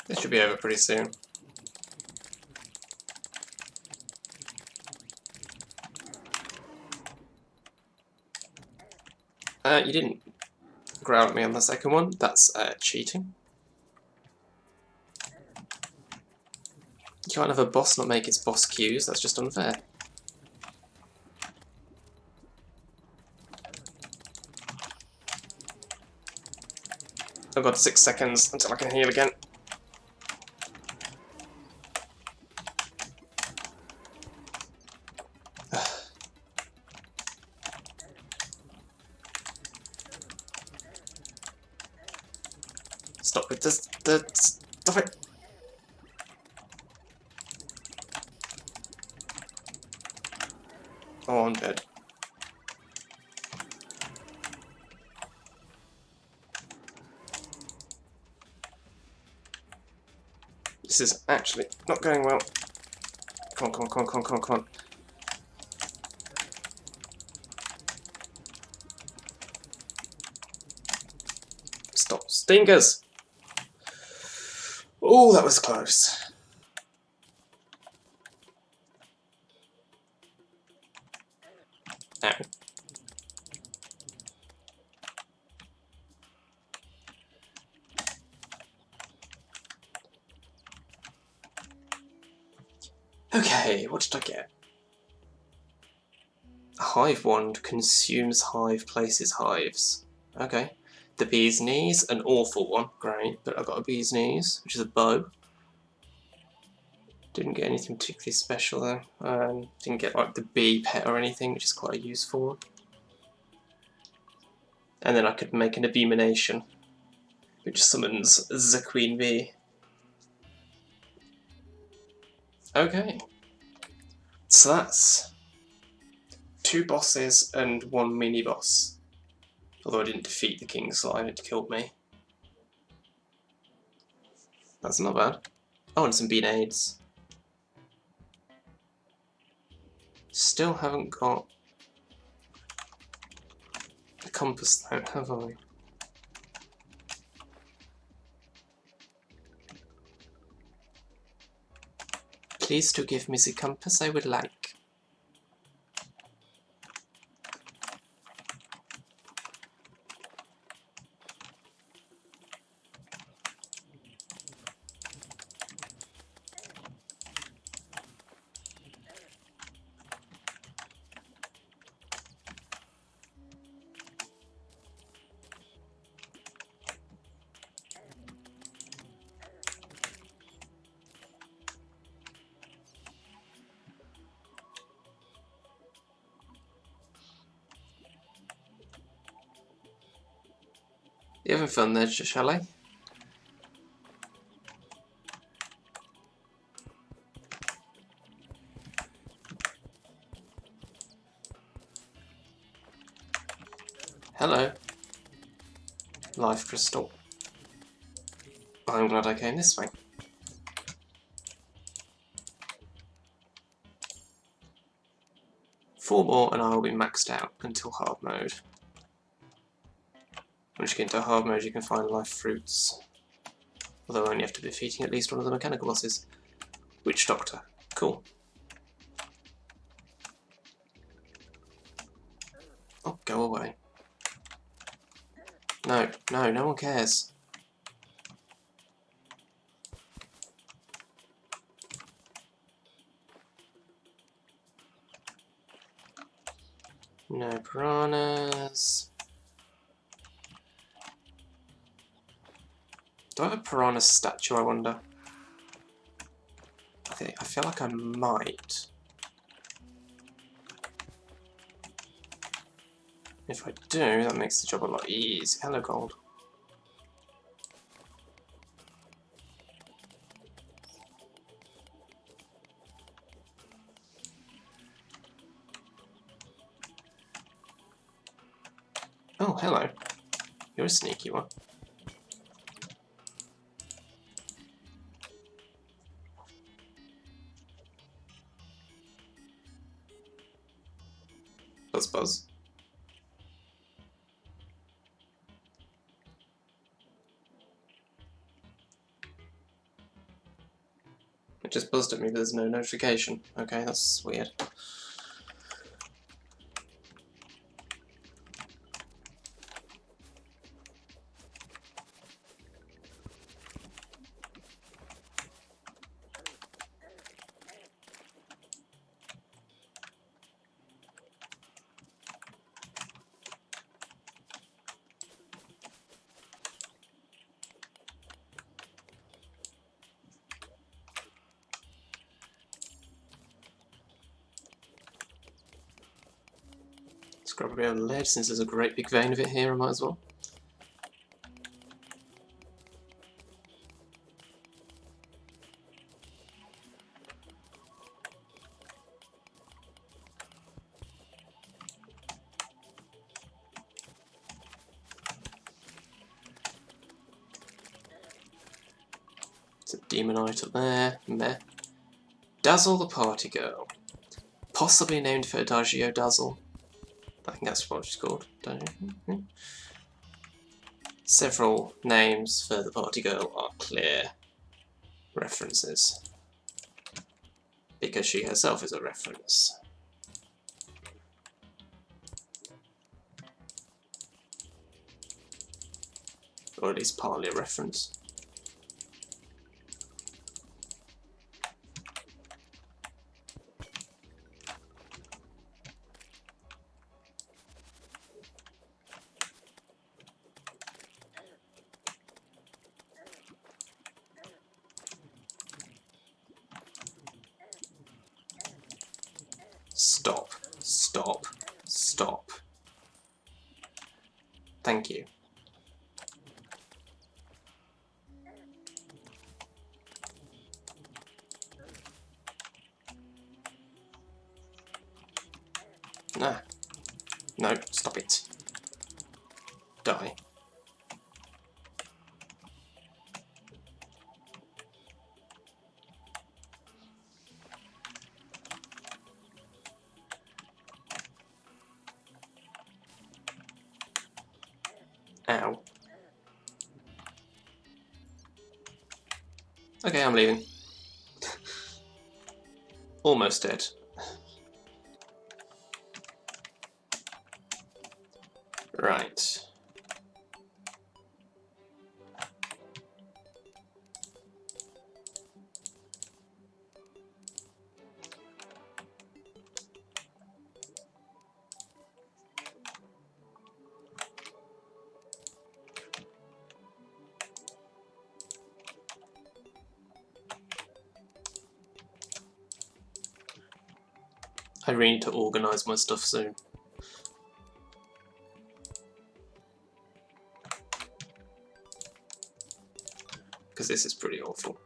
This should be over pretty soon. You didn't growl at me on the second one. That's cheating. You can't have a boss not make its boss cues. That's just unfair. I've got 6 seconds until I can heal again. Stop it. Stop it. Oh, I'm dead. This is actually not going well. Come on, come on, come on, come on, come on, come on. Stop. Stingers! Oh, that was close. Ow. Okay, what did I get? A hive wand consumes hive, places hives. Okay. The bee's knees, an awful one. Great, but I got a bee's knees, which is a bow. Didn't get anything particularly special though. Didn't get like the bee pet or anything, which is quite a useful one. And then I could make an abomination, which summons the queen bee. Okay. So that's 2 bosses and 1 mini-boss. Although I didn't defeat the king slime, it killed me. That's not bad. Oh, and some beanades. Still haven't got the compass though, have I? Please do give me the compass I would like. You having fun there, Chalet? Hello. Life crystal. I'm glad I came this way. Four more and I will be maxed out until hard mode. Once you get into hard mode you can find life fruits. Although only after defeating at least one of the mechanical bosses. Witch Doctor. Cool. Oh, go away. No, no, no one cares. No piranhas. Do I have a piranha statue, I wonder? I feel like I might. If I do, that makes the job a lot easier. Hello, gold. Oh, hello. You're a sneaky one. Buzz buzz. It just buzzed at me, but there's no notification. Okay, that's weird. Let's grab a bit of lead since there's a great big vein of it here, I might as well. There's a demonite up there. Meh. Dazzle the party girl. Possibly named for Adagio Dazzle. I think that's what she's called. Several names for the party girl are clear references, because she herself is a reference. Or at least partly a reference. Stop, stop, stop. Thank you. Nah. No, stop it. Die. Ow. Okay, I'm leaving. Almost dead. Right. I really need to organise my stuff soon. Because this is pretty awful.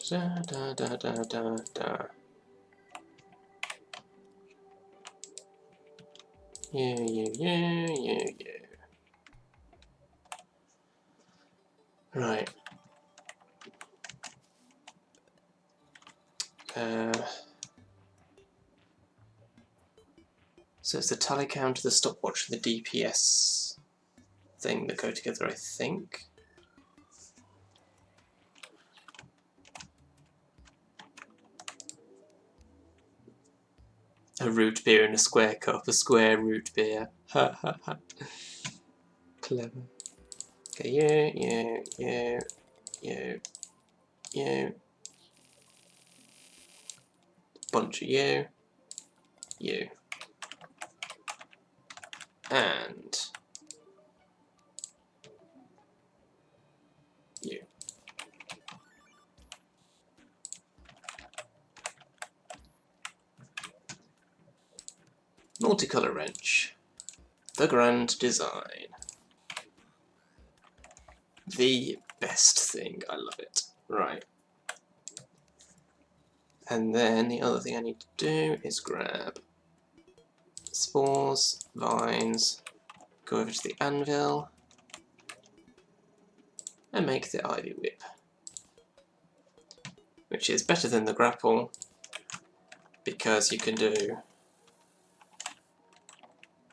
Da, da, da, da, da, da. Yeah. Right. So it's the tally count, the stopwatch, and the DPS thing that go together, I think. A root beer in a square cup, a square root beer. Ha ha ha. Clever. Okay, you. Bunch of you. And you. Multicolour wrench. The grand design. The best thing. I love it. Right. And then the other thing I need to do is grab spores, vines, go over to the anvil, and make the ivy whip. Which is better than the grapple, because you can do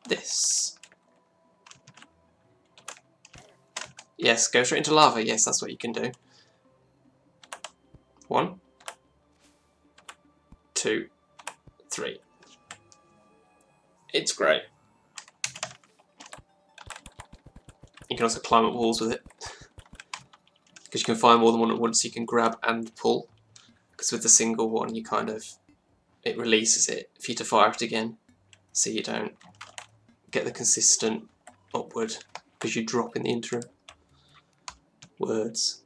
this. Yes, go straight into lava. Yes, that's what you can do. 1, 2, 3. It's great. You can also climb up walls with it. Because you can find more than one at once, you can grab and pull. Because with the single one, you kind of, it releases it for you to fire it again. So you don't get the consistent upward, because you drop in the interim. Words.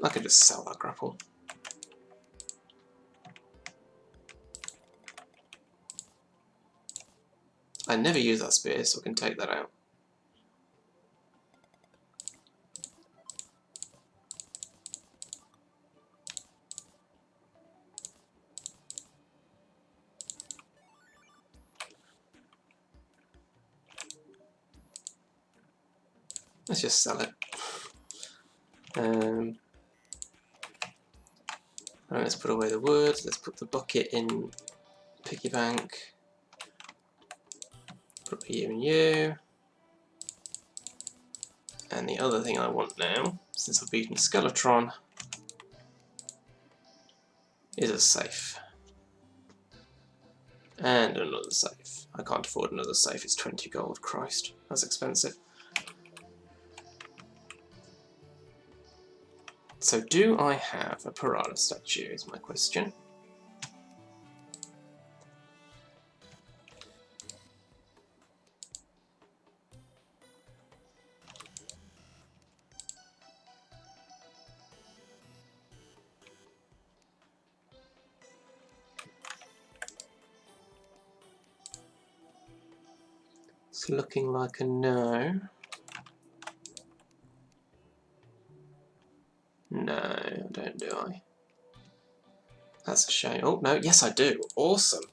I could just sell that grapple. I never use that spear, so I can take that out. Let's just sell it. Right, let's put away the wood. Let's put the bucket in piggy bank. Put you and you. And the other thing I want now, since I've beaten Skeletron, is a safe. And another safe. I can't afford another safe, it's 20 gold. Christ, that's expensive. So do I have a piranha statue is my question. It's looking like a no. No, I don't, do I? That's a shame. Oh, no, yes I do. Awesome.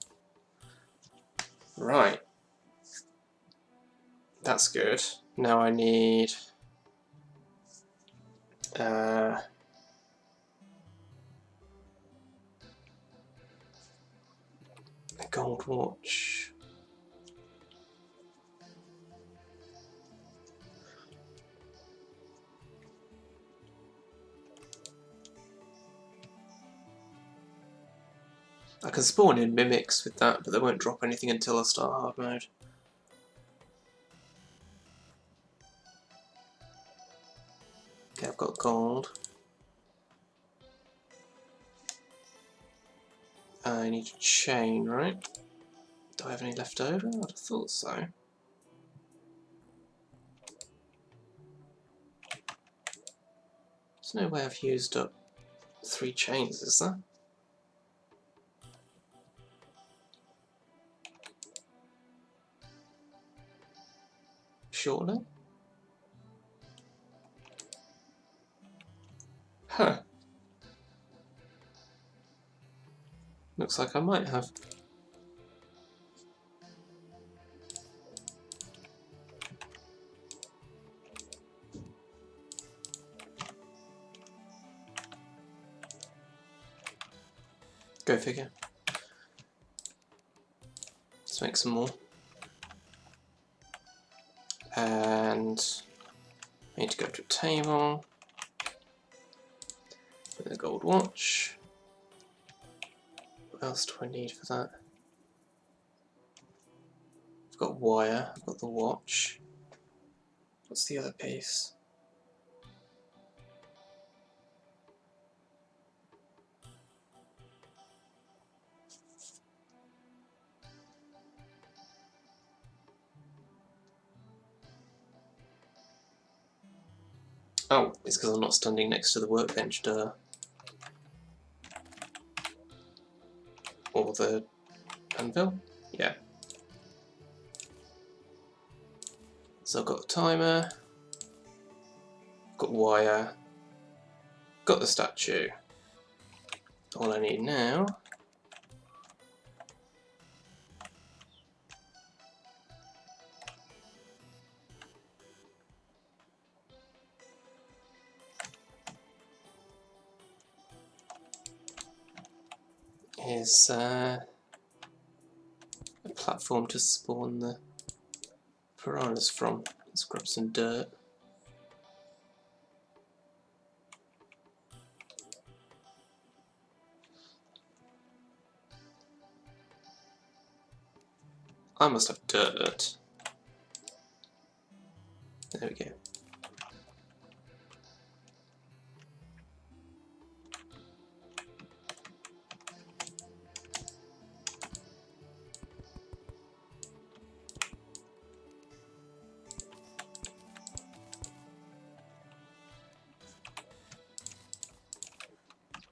Right. That's good. Now I need... a gold watch. I can spawn in mimics with that, but they won't drop anything until I start hard mode. Okay, I've got gold. I need a chain, right? Do I have any left over? I'd have thought so. There's no way I've used up 3 chains, is there? Surely? Huh. Looks like I might have. Go figure. Let's make some more. And I need to go to a table. With a gold watch. What else do I need for that? I've got wire, I've got the watch. What's the other piece? Oh, it's because I'm not standing next to the workbench, duh. Or the anvil? Yeah. So I've got a timer, got wire, got the statue. All I need now is a platform to spawn the piranhas from. Let's grab some dirt. I must have dirt. There we go.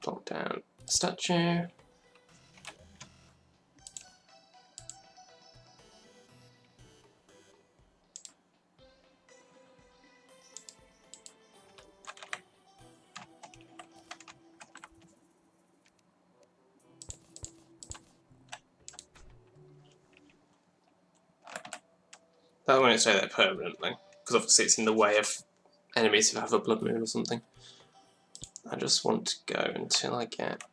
Plonk down statue. That won't stay there permanently, because obviously it's in the way of enemies who have a blood moon or something. I just want to go until I get...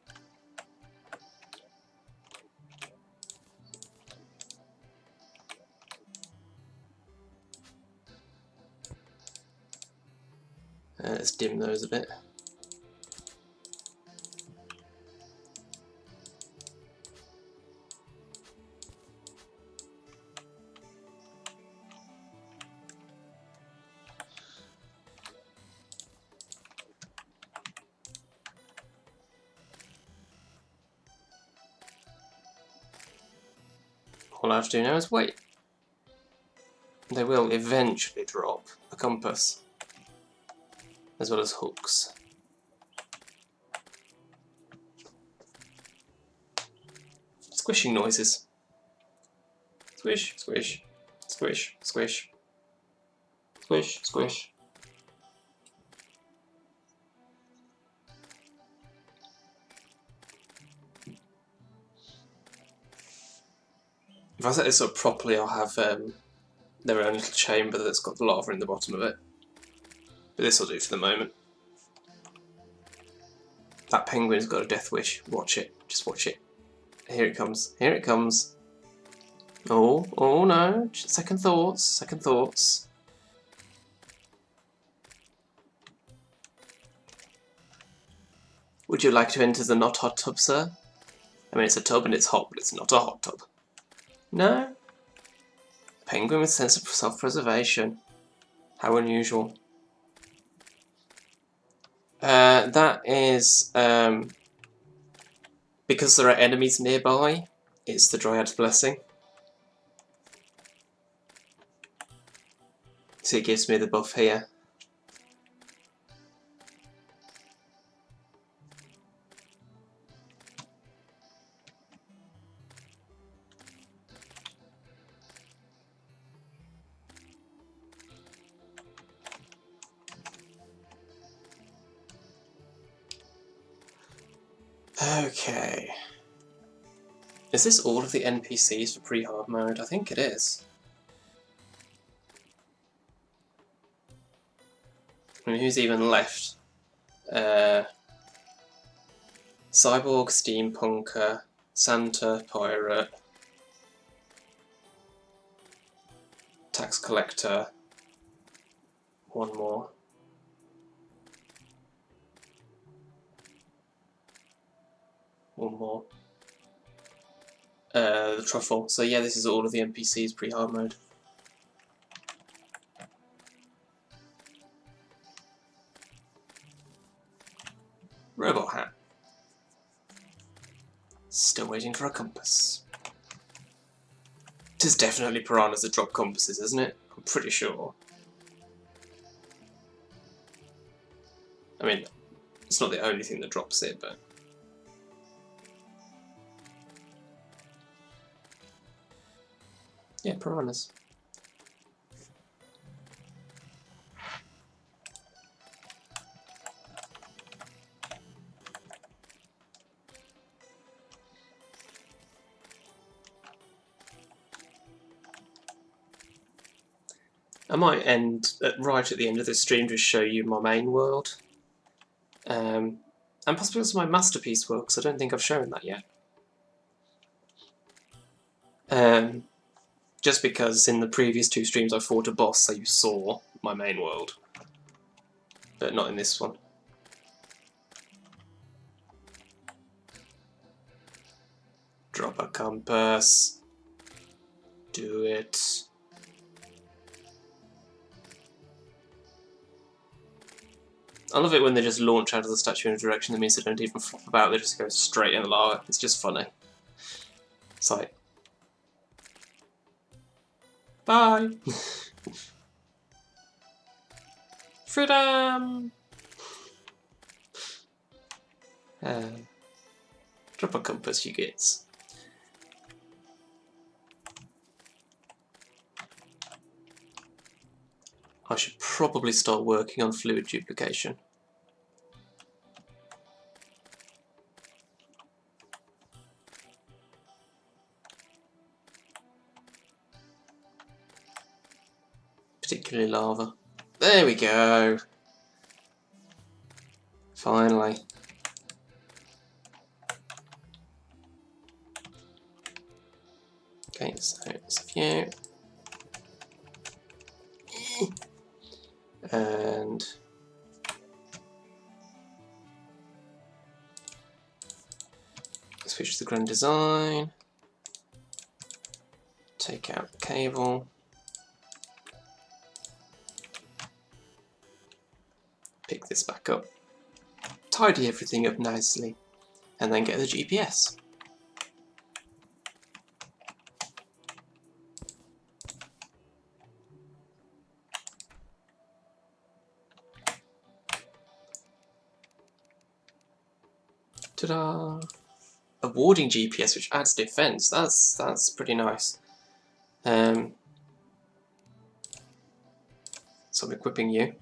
let's dim those a bit. All I have to do now is wait. They will eventually drop a compass, as well as hooks. Squishing noises. Squish, squish, squish, squish, squish, squish. If I set this up properly, I'll have their own little chamber that's got the lava in the bottom of it. But this will do for the moment. That penguin's got a death wish. Watch it. Just watch it. Here it comes. Here it comes. Oh, oh no. Second thoughts. Second thoughts. Would you like to enter the not hot tub, sir? I mean, it's a tub and it's hot, but it's not a hot tub. No? Penguin with sense of self-preservation. How unusual. That is because there are enemies nearby. It's the Dryad's Blessing. So it gives me the buff here. Okay. Is this all of the NPCs for pre-hard mode? I think it is. I mean, who's even left? Cyborg, Steampunker, Santa, Pirate, Tax Collector, one more. One more. The Truffle. So yeah, this is all of the NPCs pre-hard mode. Robot hat. Still waiting for a compass. It is definitely piranhas that drop compasses, isn't it? I'm pretty sure. I mean, it's not the only thing that drops it, but... yeah, piranhas. I might end right at the end of this stream to show you my main world. And possibly also my masterpiece world, because I don't think I've shown that yet. Just because in the previous two streams I fought a boss, so you saw my main world. But not in this one. Drop a compass. Do it. I love it when they just launch out of the statue in a direction that means they don't even flop about, they just go straight in the lava. It's just funny. It's like... bye! Freedom! Drop a compass, you gits. I should probably start working on fluid duplication. Particularly lava. There we go. Finally. Okay, so it's a view. And switch to the grand design. Take out the cable. Pick this back up. Tidy everything up nicely. And then get the GPS. Ta-da! A warding GPS which adds defense. That's pretty nice. So I'm equipping you.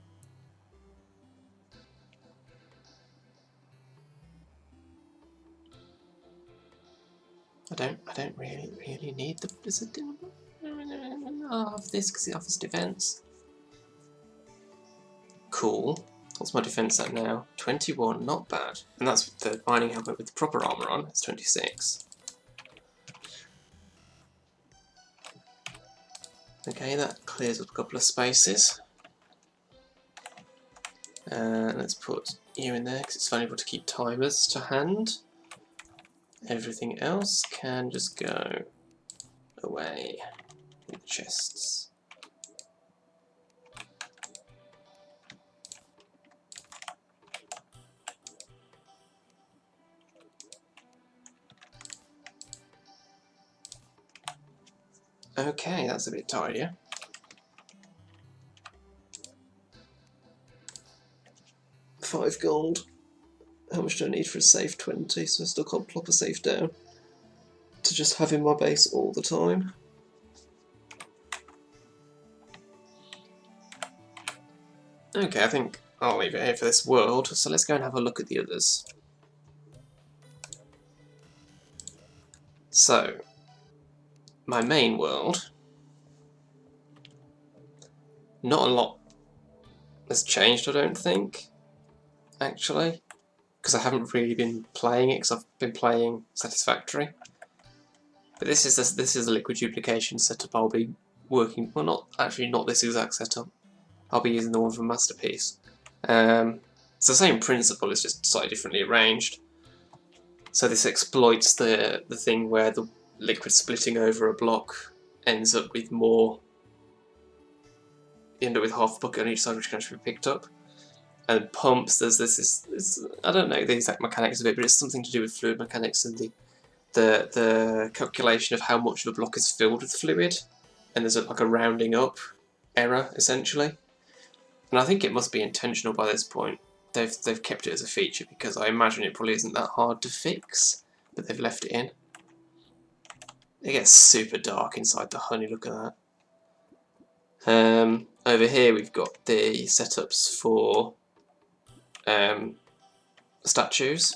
I don't really need the blizzard. I'll have this because it offers defense. Cool. What's my defense at now? 21, not bad. And that's the mining helmet with the proper armor on. It's 26. Okay, that clears up a couple of spaces. Let's put you in there because it's valuable to keep timers to hand. Everything else can just go away with chests. Okay, that's a bit tidier. £5 gold. How much do I need for a safe? 20, so I still can't plop a safe down to just have in my base all the time. Okay, I think I'll leave it here for this world, so let's go and have a look at the others. So, my main world, not a lot has changed, I don't think, actually, because I haven't really been playing it, because I've been playing Satisfactory. But this is a liquid duplication setup I'll be working, well not this exact setup, I'll be using the one from Masterpiece. It's the same principle, it's just slightly differently arranged. So this exploits the thing where the liquid splitting over a block ends up with more. You end up with half a bucket on each side, which can actually be picked up. And pumps, there's this I don't know the exact mechanics of it, but it's something to do with fluid mechanics and the calculation of how much of a block is filled with fluid. And there's like a rounding up error essentially. And I think it must be intentional by this point. They've kept it as a feature because I imagine it probably isn't that hard to fix, but they've left it in. It gets super dark inside the honey, look at that. Over here we've got the setups for statues.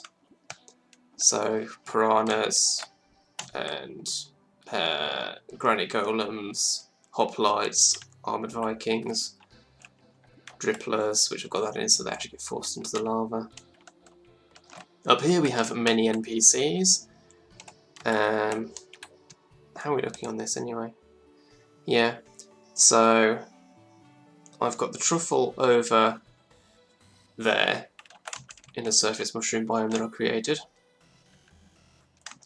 So piranhas and granite golems, hoplites, armoured Vikings, dripplers, which I've got that in so they actually get forced into the lava. Up here we have many NPCs. How are we looking on this anyway? Yeah, so I've got the truffle over there in the surface mushroom biome that I created.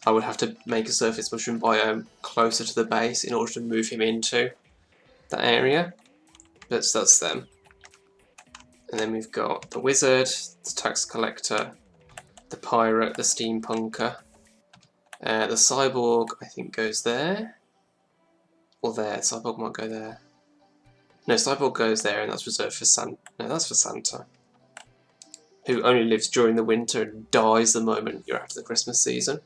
I would have to make a surface mushroom biome closer to the base in order to move him into that area. But that's them. And then we've got the wizard, the tax collector, the pirate, the steampunker. The cyborg, I think, goes there. Or there. Cyborg might go there. No, cyborg goes there, and that's reserved for Santa. No, that's for Santa. Who only lives during the winter and dies the moment you're after the Christmas season.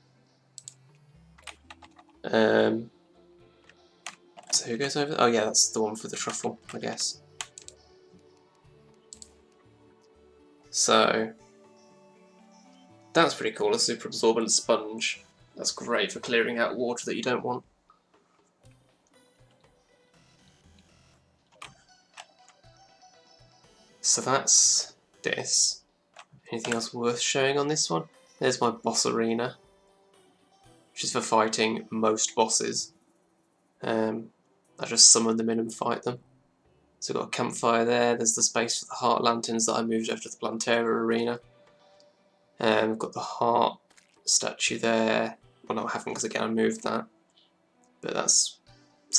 So who goes over there? Oh yeah, that's the one for the truffle, I guess. So that's pretty cool, a super absorbent sponge. That's great for clearing out water that you don't want. So that's this. Anything else worth showing on this one? There's my boss arena, which is for fighting most bosses. I just summon them in and fight them. So we've got a campfire there, there's the space for the heart lanterns that I moved over to the Plantera arena. We've got the heart statue there. Well, no, I haven't because again I moved that. But that's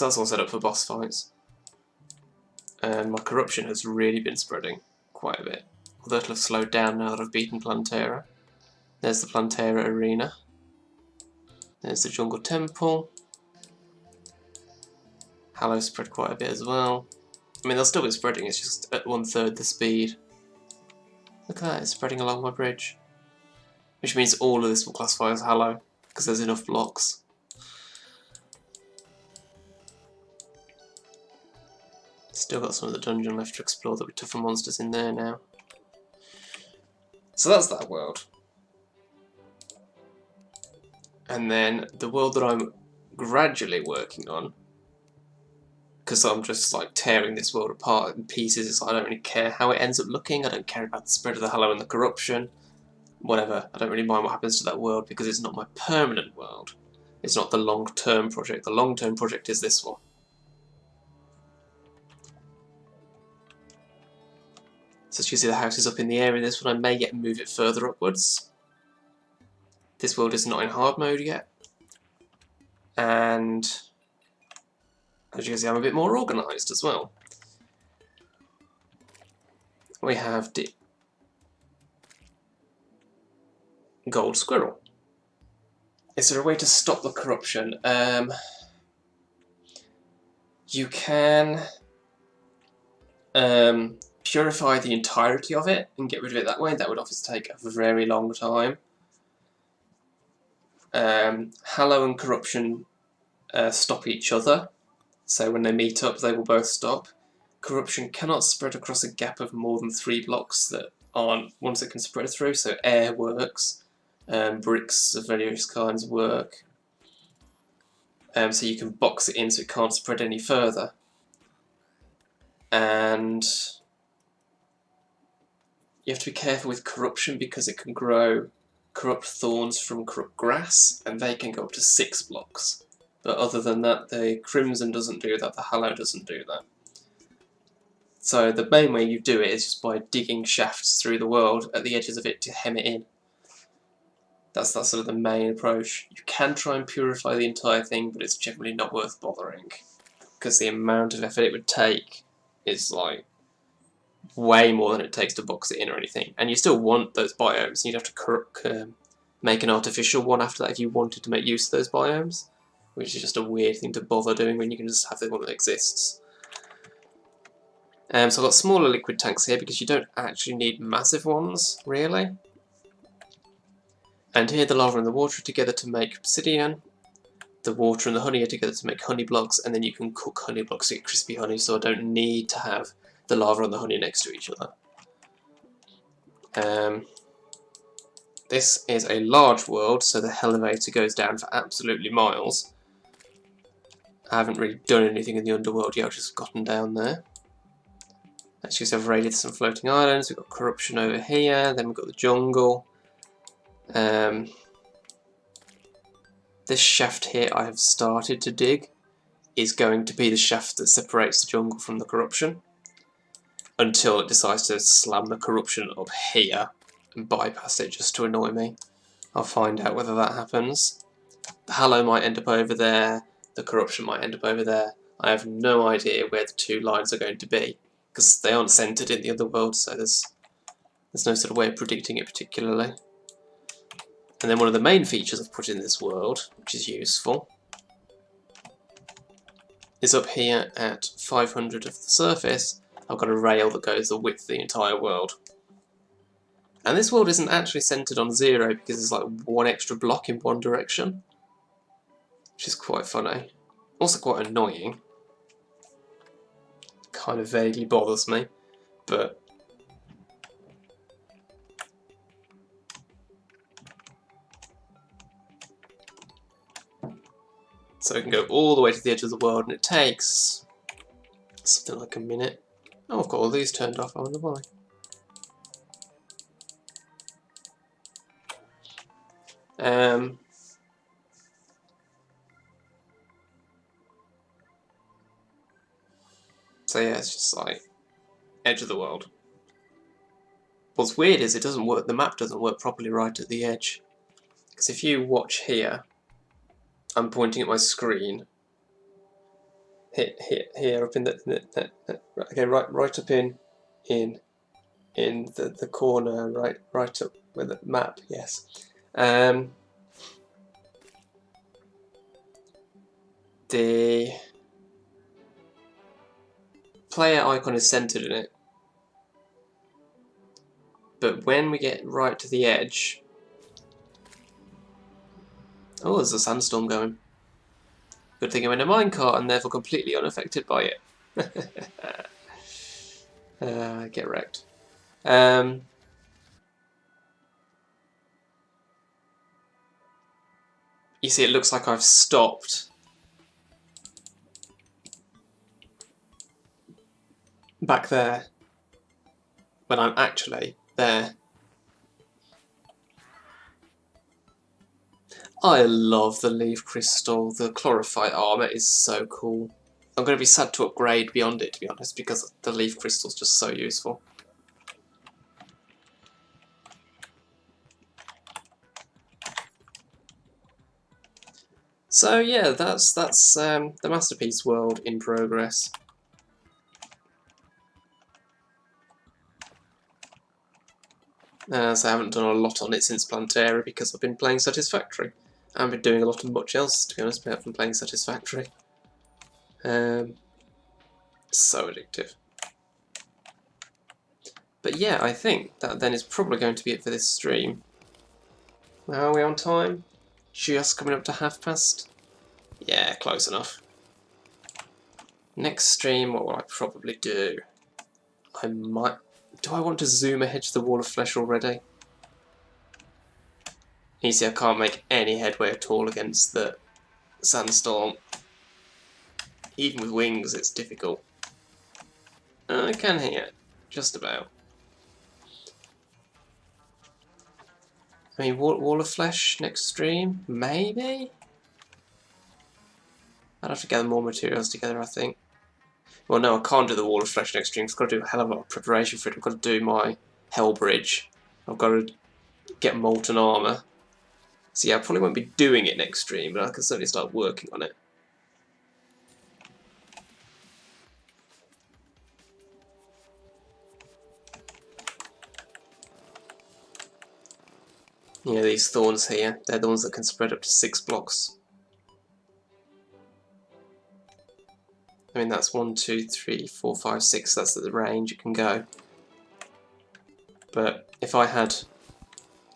all set up for boss fights. And my corruption has really been spreading quite a bit. Although it'll have slowed down now that I've beaten Plantera. There's the Plantera arena. There's the jungle temple. Hallow spread quite a bit as well. I mean, they'll still be spreading, it's just at 1/3 the speed. Look at that, it's spreading along my bridge. Which means all of this will classify as Hallow, because there's enough blocks. Still got some of the dungeon left to explore. There'll be tougher monsters in there now. So that's that world. And then the world that I'm gradually working on, because I'm just like tearing this world apart in pieces, I don't really care how it ends up looking, I don't care about the spread of the Hallow and the corruption, whatever, I don't really mind what happens to that world because it's not my permanent world. It's not the long-term project. The long-term project is this one. So as you see, the house is up in the air in this one. I may yet move it further upwards. This world is not in hard mode yet. And as you can see, I'm a bit more organised as well. We have the gold squirrel. Is there a way to stop the corruption? You can purify the entirety of it and get rid of it that way. That would obviously take a very long time. Hallow and corruption stop each other, so when they meet up they will both stop. Corruption cannot spread across a gap of more than 3 blocks that aren't ones that can spread through, so air works, bricks of various kinds work, so you can box it in so it can't spread any further. And you have to be careful with corruption because it can grow corrupt thorns from corrupt grass, and they can go up to 6 blocks. But other than that, the Crimson doesn't do that, the Hallow doesn't do that. So the main way you do it is just by digging shafts through the world at the edges of it to hem it in. That's sort of the main approach. You can try and purify the entire thing, but it's generally not worth bothering, because the amount of effort it would take is like way more than it takes to box it in or anything. And you still want those biomes. You'd have to make an artificial one after that if you wanted to make use of those biomes, which is just a weird thing to bother doing when you can just have the one that exists. So I've got smaller liquid tanks here because you don't actually need massive ones, really. And here the lava and the water are together to make obsidian. The water and the honey are together to make honey blocks, and then you can cook honey blocks to get crispy honey, so I don't need to have the lava and the honey next to each other. This is a large world, so the elevator goes down for absolutely miles. I haven't really done anything in the underworld yet, I've just gotten down there. As you see, I've raided some floating islands. We've got corruption over here, then we've got the jungle. This shaft here I have started to dig is going to be the shaft that separates the jungle from the corruption, until it decides to slam the corruption up here and bypass it just to annoy me. I'll find out whether that happens. The Hallow might end up over there, the corruption might end up over there. I have no idea where the 2 lines are going to be, because they aren't centred in the other world, so there's no sort of way of predicting it particularly. And then one of the main features I've put in this world, which is useful, is up here at 500 of the surface, I've got a rail that goes the width of the entire world. And this world isn't actually centred on 0 because there's like 1 extra block in one direction, which is quite funny. Also quite annoying. Kind of vaguely bothers me, but so we can go all the way to the edge of the world, and it takes something like a minute. Oh, I've got all these turned off, I wonder why. So yeah, it's just like edge of the world. What's weird is it doesn't work. The map doesn't work properly right at the edge. Because if you watch here, I'm pointing at my screen. Here up in the okay, right up in the corner, right up with the map. Yes. The player icon is centered in it, but when we get right to the edge, oh, there's a sandstorm going. Good thing I'm in a minecart and therefore completely unaffected by it. Get wrecked. You see, it looks like I've stopped back there when I'm actually there. I love the leaf crystal. The chlorophyte armor is so cool. I'm going to be sad to upgrade beyond it, to be honest, because the leaf crystal's just so useful. So yeah, that's the masterpiece world in progress. So I haven't done a lot on it since Terraria because I've been playing Satisfactory. I haven't been doing a lot of much else, to be honest, apart from playing Satisfactory. So addictive. But yeah, I think that then is probably going to be it for this stream. How are we on time? Just coming up to past? Yeah, close enough. Next stream, what will I probably do? I might... Do I want to zoom ahead to the wall of flesh already? You see, I can't make any headway at all against the sandstorm. Even with wings, it's difficult. I can hear it, just about. I mean, wall of flesh next stream? Maybe? I'd have to gather more materials together, I think. Well, no, I can't do the wall of flesh next stream. I've got to do a hell of a lot of preparation for it. I've got to do my hell bridge. I've got to get molten armour. So yeah, I probably won't be doing it next stream, but I can certainly start working on it. Yeah, these thorns here, they're the ones that can spread up to 6 blocks. I mean, that's 1, 2, 3, 4, 5, 6, that's the range it can go. But if I had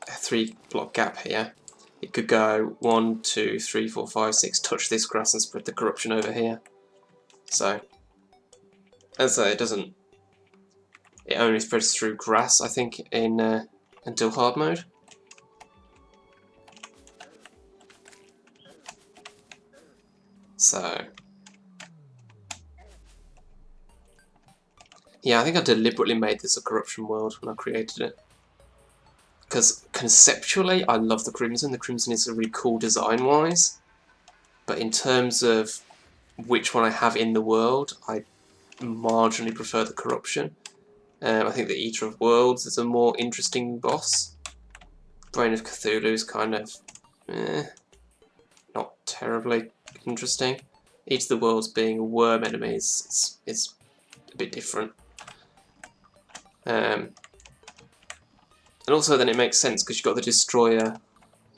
a 3-block gap here, it could go 1, 2, 3, 4, 5, 6, touch this grass and spread the corruption over here. So, as I say, it doesn't... It only spreads through grass, I think, in until hard mode. So... Yeah, I think I deliberately made this a corruption world when I created it. Because conceptually, I love the Crimson. The Crimson is really cool design-wise. But in terms of which one I have in the world, I marginally prefer the Corruption. I think the Eater of Worlds is a more interesting boss. Brain of Cthulhu is kind of not terribly interesting. Eater of the Worlds being a worm enemy is a bit different. And also then it makes sense because you've got the Destroyer.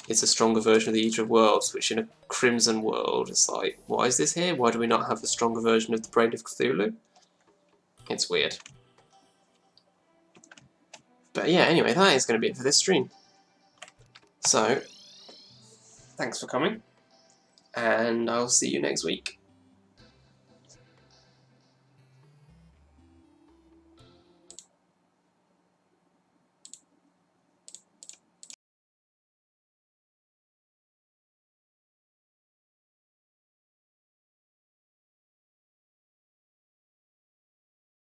It's a stronger version of the Eater of Worlds, which in a Crimson world is like, why is this here? Why do we not have a stronger version of the Brain of Cthulhu? It's weird. But yeah, anyway, that is going to be it for this stream. So, thanks for coming, and I'll see you next week.